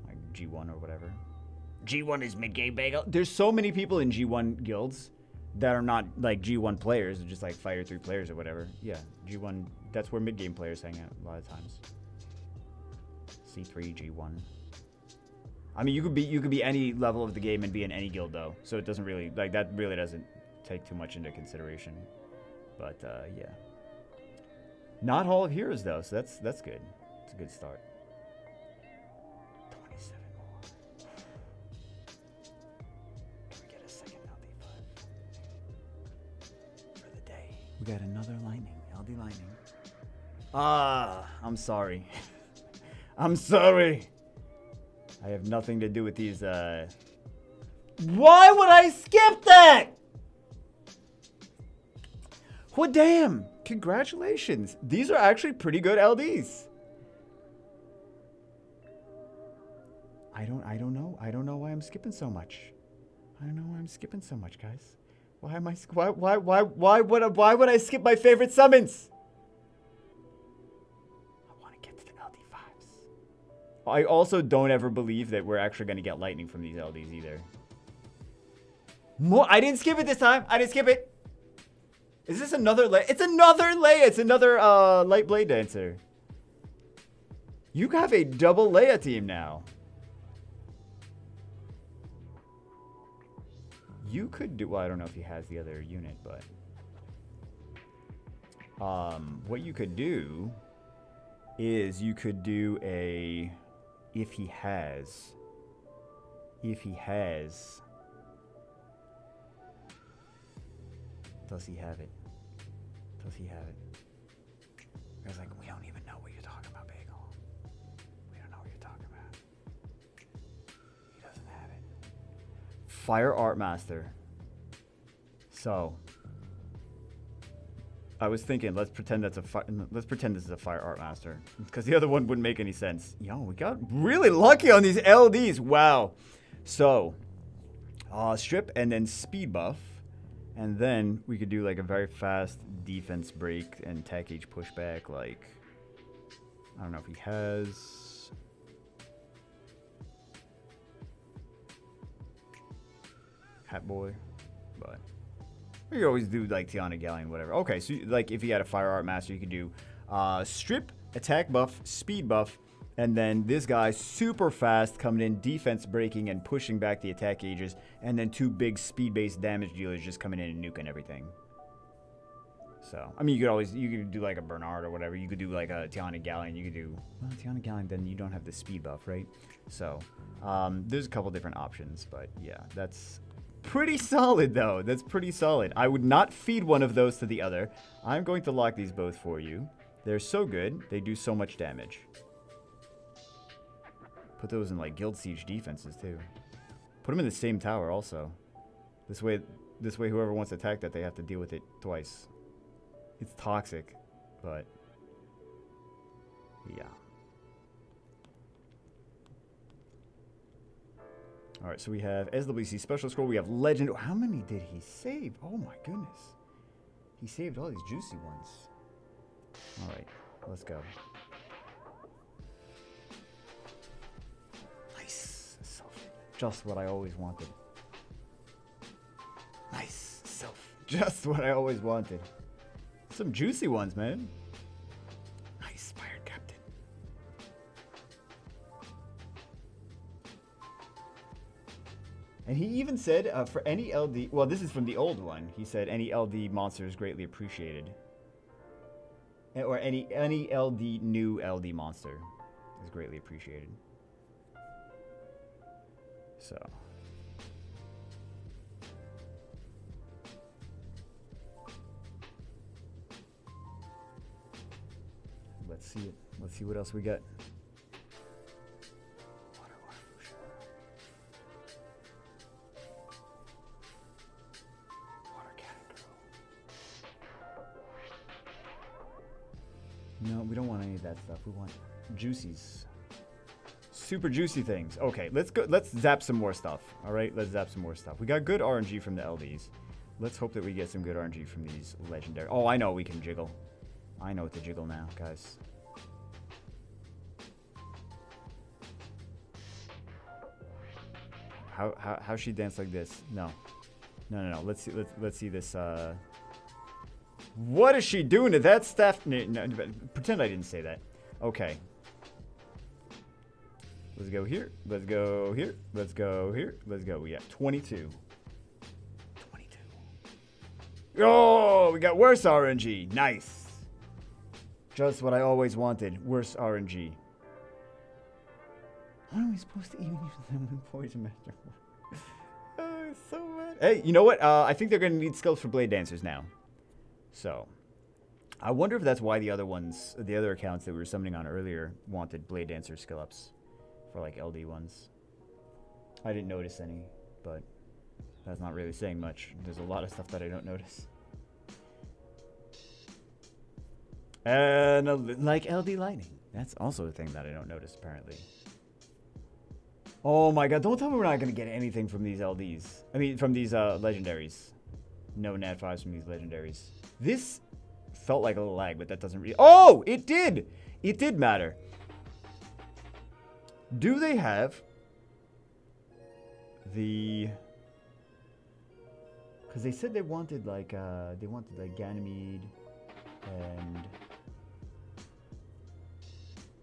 Like G1 or whatever. G1 is mid-game bagel. There's so many people in G1 guilds that are not like G1 players, just like Fire 3 players or whatever. Yeah, G1, that's where mid-game players hang out a lot of times. C3, G1. I mean, you could be any level of the game and be in any guild though, so it doesn't really, like, that really doesn't take too much into consideration. But yeah. Not Hall of Heroes though, so that's good. It's a good start. We got another lightning, LD Lightning. I'm sorry. I'm sorry. I have nothing to do with these, Why would I skip that? Well, damn. Congratulations. These are actually pretty good LDs. I don't know. I don't know why I'm skipping so much. I don't know why I'm skipping so much, guys. Why am I? Why would I skip my favorite summons? I want to get to the LD5s. I also don't ever believe that we're actually going to get lightning from these LDs either. More. I didn't skip it this time. I didn't skip it. Is this another Leia? It's another Leia. It's another Light Blade Dancer. You have a double Leia team now. You could do... Well, I don't know if he has the other unit, but... what you could do is you could do a... If he has... Does he have it? Does he have it? I was like, we don't even know what you're talking about, Bagel. We don't know what you're talking about. He doesn't have it. Fire Art Master. So, I was thinking, let's pretend this is a Fire Art Master, because the other one wouldn't make any sense. Yo, we got really lucky on these LDs. Wow. So, strip and then speed buff. And then we could do like a very fast defense break and tech H pushback. Like, I don't know if he has. Hat Boy, but we could always do like Tiana Galleon, whatever. Okay, so like if you had a Fire Art Master, you could do strip, attack buff, speed buff, and then this guy super fast coming in, defense breaking and pushing back the attack gauges, and then 2 big speed-based damage dealers just coming in and nuking everything. So, I mean, you could do like a Bernard or whatever. You could do like a Tiana Galleon. You could do, well, Tiana Galleon, then you don't have the speed buff, right? So, there's a couple different options, but yeah, that's pretty solid though. That's pretty solid. I would not feed one of those to the other. I'm going to lock these both for you. They're so good. They do so much damage. Put those in like Guild Siege defenses too. Put them in the same tower also. This way whoever wants to attack that, they have to deal with it twice. It's toxic, but yeah. All right, so we have SWC Special Scroll. We have Legend. How many did he save? Oh my goodness. He saved all these juicy ones. All right, let's go. Nice. Just what I always wanted. Nice. Just what I always wanted. Some juicy ones, man. Nice. Pirate Captain. And he even said for any LD... Well, this is from the old one. He said any LD monster is greatly appreciated. Or any LD, new LD monster is greatly appreciated. So. Let's see it. Let's see what else we got. No, we don't want any of that stuff. We want juicies. Super juicy things. Okay, let's go. Let's zap some more stuff. All right, let's zap some more stuff. We got good RNG from the LDs. Let's hope that we get some good RNG from these legendary. Oh, I know we can jiggle. I know what to jiggle now, guys. How she dance like this? No. No. Let's see this. What is she doing to that staff? No, pretend I didn't say that. Okay. Let's go here. Let's go here. Let's go here. Let's go. We got 22. 22. Oh, we got worse RNG. Nice. Just what I always wanted. Worse RNG. How are we supposed to even use them in Poison Master? Oh, it's so bad. Hey, you know what? I think they're going to need skills for Blade Dancers now. So, I wonder if that's why the other ones, the other accounts that we were summoning on earlier wanted Blade Dancer skill ups for like LD ones. I didn't notice any, but that's not really saying much. There's a lot of stuff that I don't notice. And like LD Lightning. That's also a thing that I don't notice apparently. Oh my god, don't tell me we're not going to get anything from these LDs. I mean, from these legendaries. No Nat 5s from these legendaries. This felt like a little lag, but that doesn't really... Oh, it did! It did matter. Do they have the... Because they said they wanted like Ganymede and...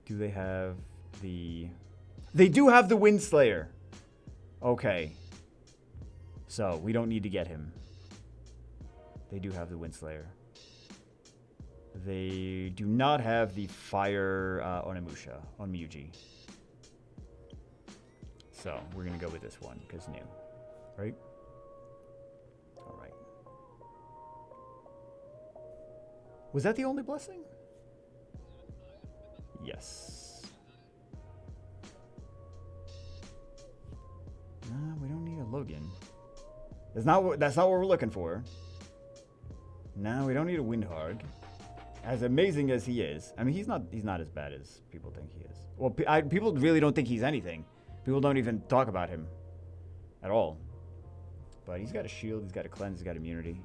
Do they have the... They do have the Windslayer. Okay. So we don't need to get him. They do have the Windslayer. They do not have the Fire Onimusha on Miyuji. So we're going to go with this one because new. Right? All right. Was that the only blessing? Yes. No, we don't need a Logan. That's not what we're looking for. No, we don't need a Windharg. As amazing as he is, I mean, he's not as bad as people think he is. Well, people really don't think he's anything. People don't even talk about him at all. But he's got a shield, he's got a cleanse, he's got immunity.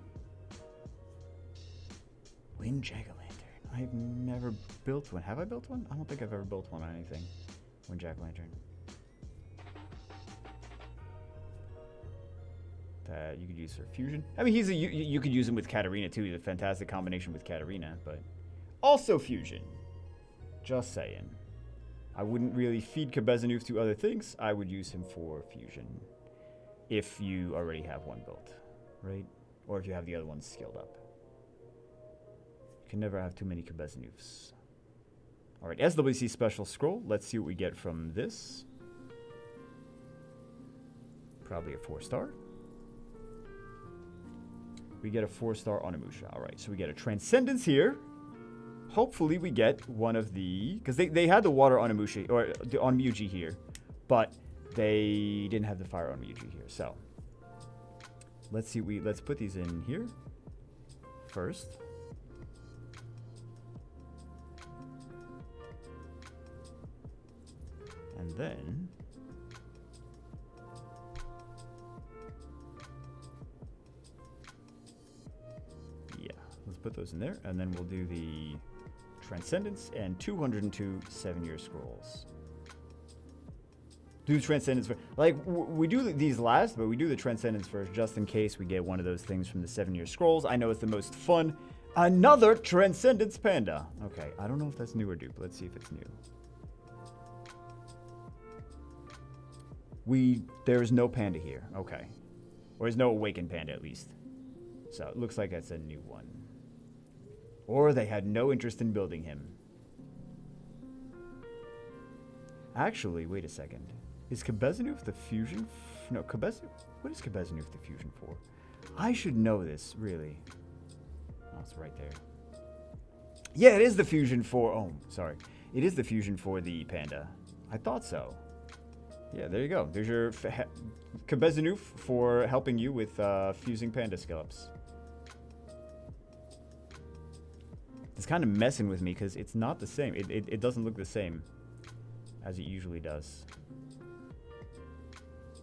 Wind Jack-o'-lantern. I've never built one. Have I built one? I don't think I've ever built one on anything. Wind Jack-o'-lantern. That you could use for fusion. I mean, you could use him with Katarina too. He's a fantastic combination with Katarina, but also fusion. Just saying. I wouldn't really feed Kabezanuf to other things. I would use him for fusion if you already have one built, right? Or if you have the other one skilled up. You can never have too many Kabezanufs. All right, SWC Special Scroll. Let's see what we get from this. Probably a 4-star. We get a 4-star Onimusha. All right, so we get a Transcendence here. Hopefully we get one of the... Because they had the Water Onimusha, or the Onmyuji here. But they didn't have the Fire Onmyuji here. So, let's see. Let's put these in here first. And then... let's put those in there, and then we'll do the Transcendence and 202 7-year scrolls. Do Transcendence first. Like, we do these last, but we do the Transcendence first just in case we get one of those things from the 7-year scrolls. I know it's the most fun. Another Transcendence Panda. Okay, I don't know if that's new or dupe. Let's see if it's new. There's no panda here. Okay. Or there's no awakened panda, at least. So it looks like that's a new one. Or they had no interest in building him. Actually, wait a second. Is Kabezanuf the fusion? No, Kabezanuf. What is Kabezanuf the fusion for? I should know this, really. Oh, it's right there. Yeah, it is the fusion for... Oh, sorry. It is the fusion for the panda. I thought so. Yeah, there you go. There's your Kabezanuf for helping you with fusing panda skill-ups. It's kind of messing with me because it's not the same. It doesn't look the same as it usually does.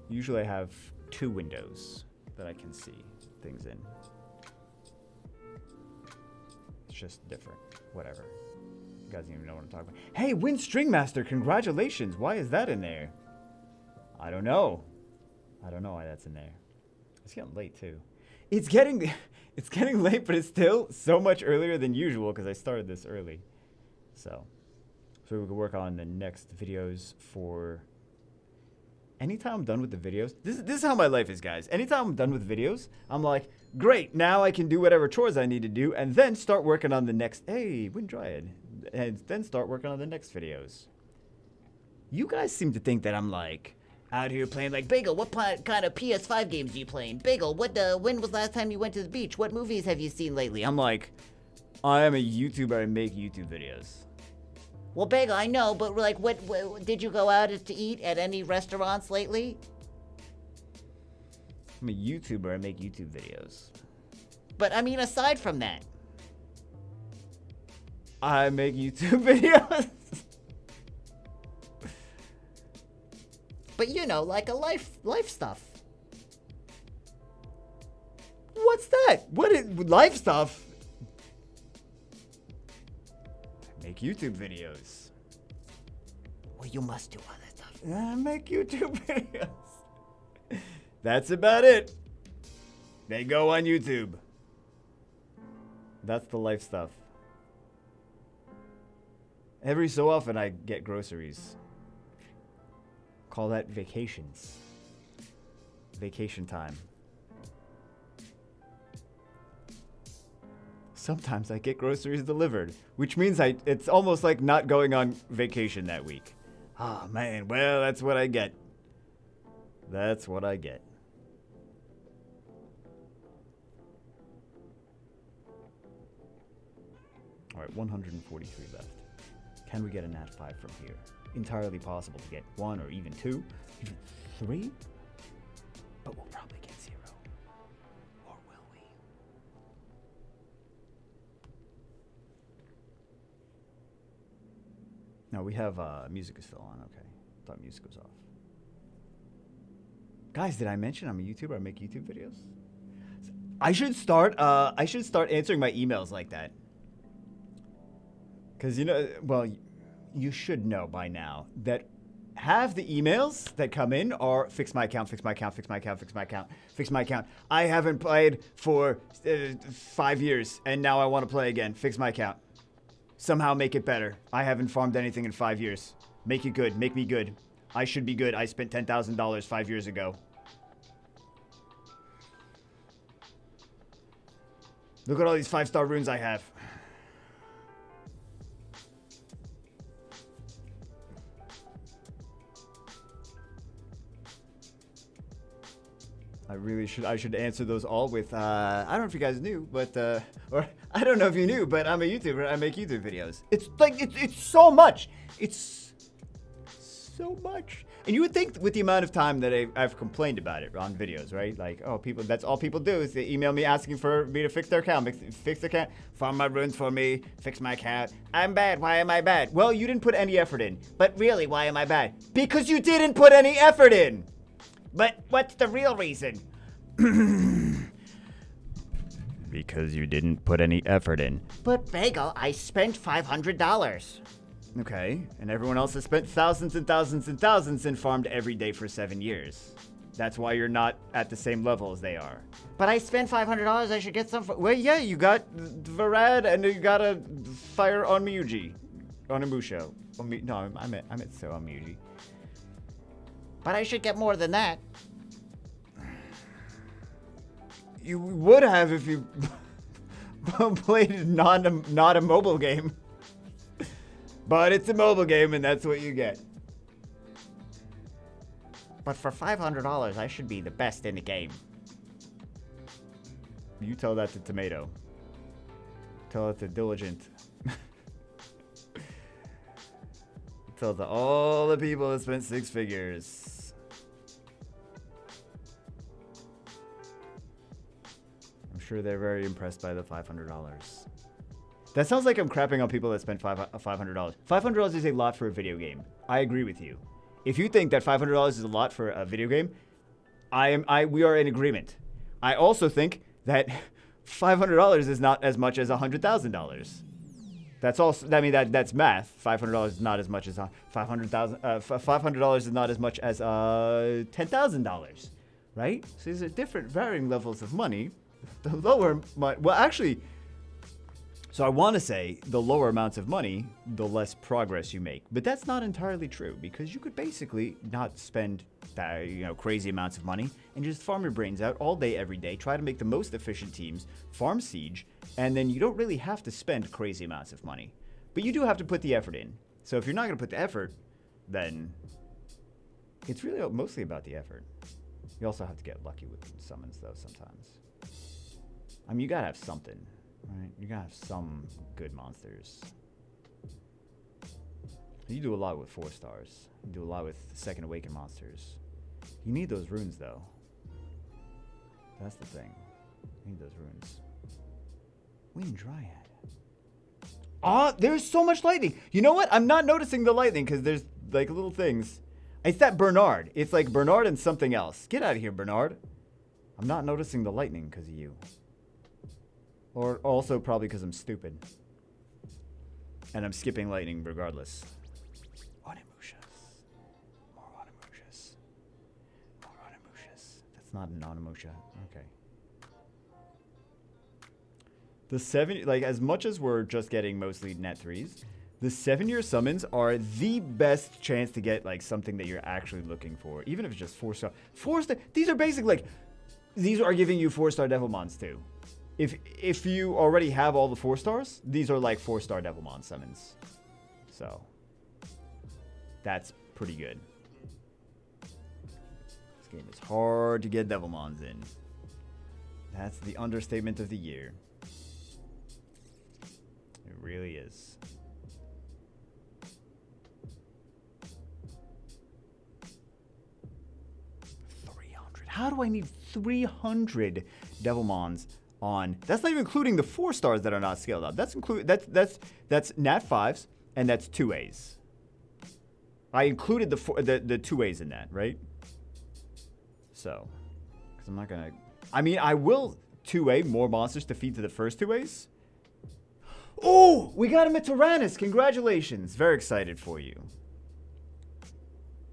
Usually I have 2 windows that I can see things in. It's just different. Whatever. You guys don't even know what I'm talking about. Hey, Wind Stringmaster, congratulations. Why is that in there? I don't know. I don't know why that's in there. It's getting late too. It's getting late, but it's still so much earlier than usual because I started this early. So we can work on the next videos for... Anytime I'm done with the videos, this is how my life is, guys. Anytime I'm done with videos, I'm like, great, now I can do whatever chores I need to do and then start working on the next... Hey, Wind Dryad. And then start working on the next videos. You guys seem to think that I'm like... out here playing like, Bagel, what kind of PS5 games are you playing? Bagel, when was last time you went to the beach? What movies have you seen lately? I'm like, I am a YouTuber. I make YouTube videos. Well, Bagel, I know, but like, what did you go out to eat at any restaurants lately? I'm a YouTuber. I make YouTube videos. But I mean, aside from that, I make YouTube videos. But you know, like a life stuff. What's that? What is life stuff? I make YouTube videos. Well, you must do other stuff. I make YouTube videos. That's about it. They go on YouTube. That's the life stuff. Every so often I get groceries. Call that vacations. Vacation time. Sometimes I get groceries delivered, which means it's almost like not going on vacation that week. Ah, man, well, that's what I get. That's what I get. All right, 143 left. Can we get a nat 5 from here? Entirely possible to get 1 or even 2, even 3, but we'll probably get 0. Or will we? No, we have music is still on. Okay, thought music was off. Guys, did I mention I'm a YouTuber? I make YouTube videos. I should start answering my emails like that. Because, you should know by now that half the emails that come in are fix my account, fix my account, fix my account, fix my account, fix my account. I haven't played for 5 years, and now I want to play again. Fix my account. Somehow make it better. I haven't farmed anything in 5 years. Make it good. Make me good. I should be good. I spent $10,000 5 years ago. Look at all these 5-star runes I have. I should answer those all with, I don't know if you guys knew, but, or I don't know if you knew, but I'm a YouTuber. I make YouTube videos. It's like, it's so much. It's so much. And you would think with the amount of time that I've complained about it on videos, right? Like, oh, that's all people do is they email me asking for me to fix their account, fix their account, farm my runes for me, fix my account. I'm bad. Why am I bad? Well, you didn't put any effort in. But really, why am I bad? Because you didn't put any effort in. But what's the real reason? Because you didn't put any effort in. But Bagel, I spent $500. Okay, and everyone else has spent thousands and thousands and thousands and farmed every day for 7 years. That's why you're not at the same level as they are. But I spent $500, I should get some... Well, yeah, you got Varad and you got a fire on Miyuji. On Amusho. No, I meant so on Miyuji. But I should get more than that. You would have if you played not a mobile game. But it's a mobile game and that's what you get. But for $500, I should be the best in the game. You tell that to Tomato. Tell it to Diligent. Tell it to all the people that spent 6 figures. I'm sure they're very impressed by the $500. That sounds like I'm crapping on people that spent $500. $500 is a lot for a video game. I agree with you. If you think that $500 is a lot for a video game, we are in agreement. I also think that $500 is not as much as $100,000. That's also, I mean, that's math. $500 is not as much as $500,000. $500 is not as much as $10,000, right? So these are different, varying levels of money. The lower, well, actually, so I want to say the lower amounts of money, the less progress you make. But that's not entirely true because you could basically not spend crazy amounts of money and just farm your brains out all day, every day. Try to make the most efficient teams, farm siege, and then you don't really have to spend crazy amounts of money. But you do have to put the effort in. So if you're not going to put the effort, then it's really mostly about the effort. You also have to get lucky with summons, though, sometimes. I mean, you got to have something. Right, you gotta have some good monsters. You do a lot with 4 stars. You do a lot with Second Awaken monsters. You need those runes, though. That's the thing. You need those runes. Wind Dryad. Oh, there's so much lightning. You know what? I'm not noticing the lightning because there's like little things. It's that Bernard. It's like Bernard and something else. Get out of here, Bernard. I'm not noticing the lightning because of you. Or also probably because I'm stupid. And I'm skipping lightning regardless. Onimushas. More Onimushas. More Onimushas. That's not an Onimusha. Okay. The 7, like as much as we're just getting mostly net 3s, the 7-year summons are the best chance to get like something that you're actually looking for. Even if it's just 4-star. 4-star. These are basic like, these are giving you 4-star Devilmons too. if you already have all the 4 stars, these are like 4-star Devilmon summons. So that's pretty good. This game is hard to get Devilmons in. That's the understatement of the year. It really is. How do I need 300 Devilmons on? That's not even including the 4 stars that are not scaled up. That's Nat 5s and that's 2As. I included the 2As in that, right? So, because I'm not gonna. I mean, I will 2A more monsters to feed to the first 2As. Oh, we got him at Tyrannus. Congratulations. Very excited for you.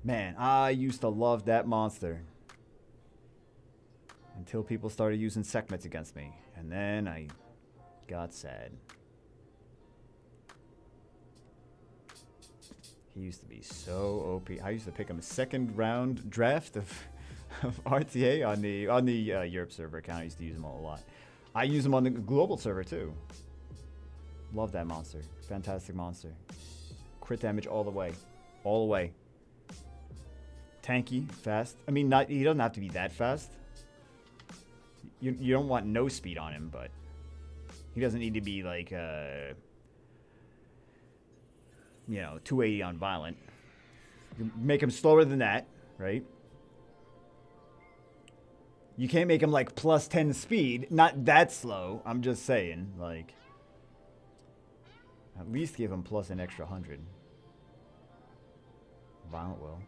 Man, I used to love that monster. Until people started using Sekhmets against me. And then I got sad. He used to be so OP. I used to pick him a second round draft of RTA on the Europe server account. I used to use him a lot. I use him on the global server too. Love that monster. Fantastic monster. Crit damage all the way. All the way. Tanky, fast. I mean, he doesn't have to be that fast. You don't want no speed on him, but he doesn't need to be like, 280 on violent. You make him slower than that, right? You can't make him like plus 10 speed. Not that slow. I'm just saying, like, at least give him plus an extra 100. Violent will.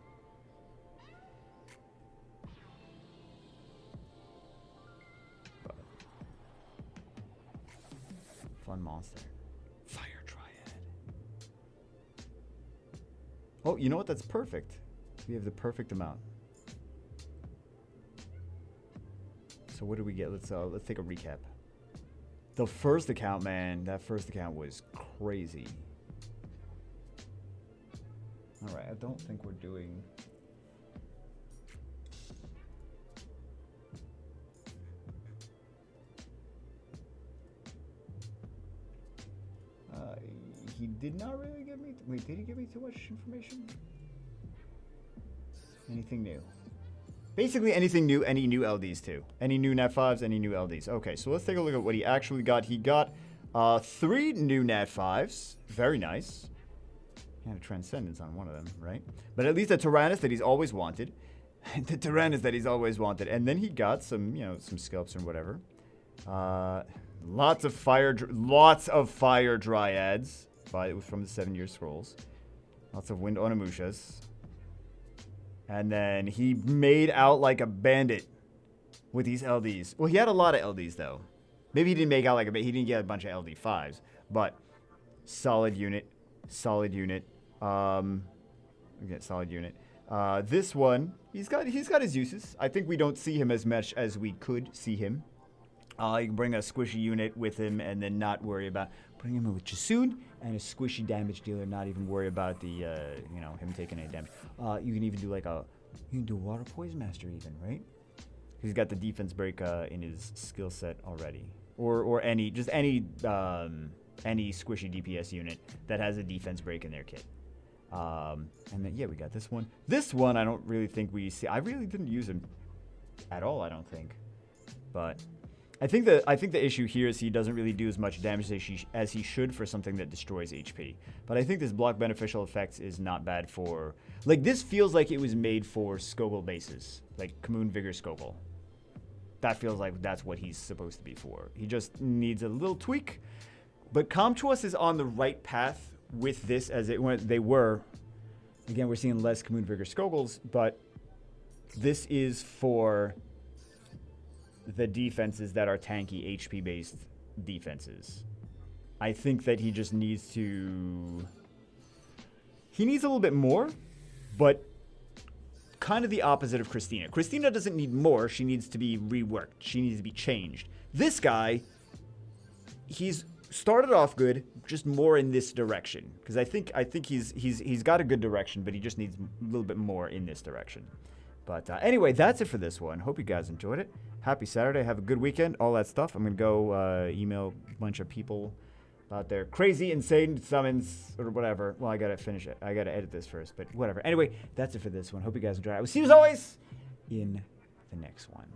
Fun monster. Fire Dryad. Oh, you know what? That's perfect. We have the perfect amount. So what do we get? Let's take a recap. The first account, man, that first account was crazy. All right, I don't think we're doing. He did not really give me. Wait, did he give me too much information? Anything new? Basically anything new, any new LDs too. Any new Nat 5s, any new LDs. Okay, so let's take a look at what he actually got. He got 3 new Nat 5s. Very nice. He had a Transcendence on one of them, right? But at least a Tyrannus that he's always wanted. The Tyrannus that he's always wanted. And then he got some, some Sculpts and whatever. Lots of fire Dryads. It was from the 7-Year Scrolls. Lots of Wind Onimushas. And then he made out like a bandit with these LDs. Well, he had a lot of LDs, though. Maybe he didn't make out like a bandit. He didn't get a bunch of LD5s. But solid unit. Solid unit. Solid unit. This one, he's got his uses. I think we don't see him as much as we could see him. You can bring a squishy unit with him and then not worry about... Bring him in with Chasun and a squishy damage dealer, not even worry about the, him taking any damage. You can even do like you can do Water Poison Master even, right? He's got the defense break in his skill set already. Or any squishy DPS unit that has a defense break in their kit. And then, yeah, we got this one. This one, I don't really think we see. I really didn't use him at all, I don't think. But... I think the issue here is he doesn't really do as much damage as he should for something that destroys HP. But I think this block beneficial effects is not bad for... Like, this feels like it was made for Skogul bases. Like, Kamun Vigor Skogul. That feels like that's what he's supposed to be for. He just needs a little tweak. But Comtuos is on the right path with this as they were. Again, we're seeing less Kamun Vigor Skoguls, but this is for... the defenses that are tanky HP based defenses. I think that he just needs to... He needs a little bit more, but kind of the opposite of Christina. Christina doesn't need more, she needs to be reworked. She needs to be changed. This guy, he's started off good, just more in this direction. Because I think he's got a good direction, but he just needs a little bit more in this direction. But anyway, that's it for this one. Hope you guys enjoyed it. Happy Saturday. Have a good weekend. All that stuff. I'm going to go email a bunch of people about their crazy, insane summons or whatever. Well, I got to finish it. I got to edit this first, but whatever. Anyway, that's it for this one. Hope you guys enjoyed it. I will see you as always in the next one.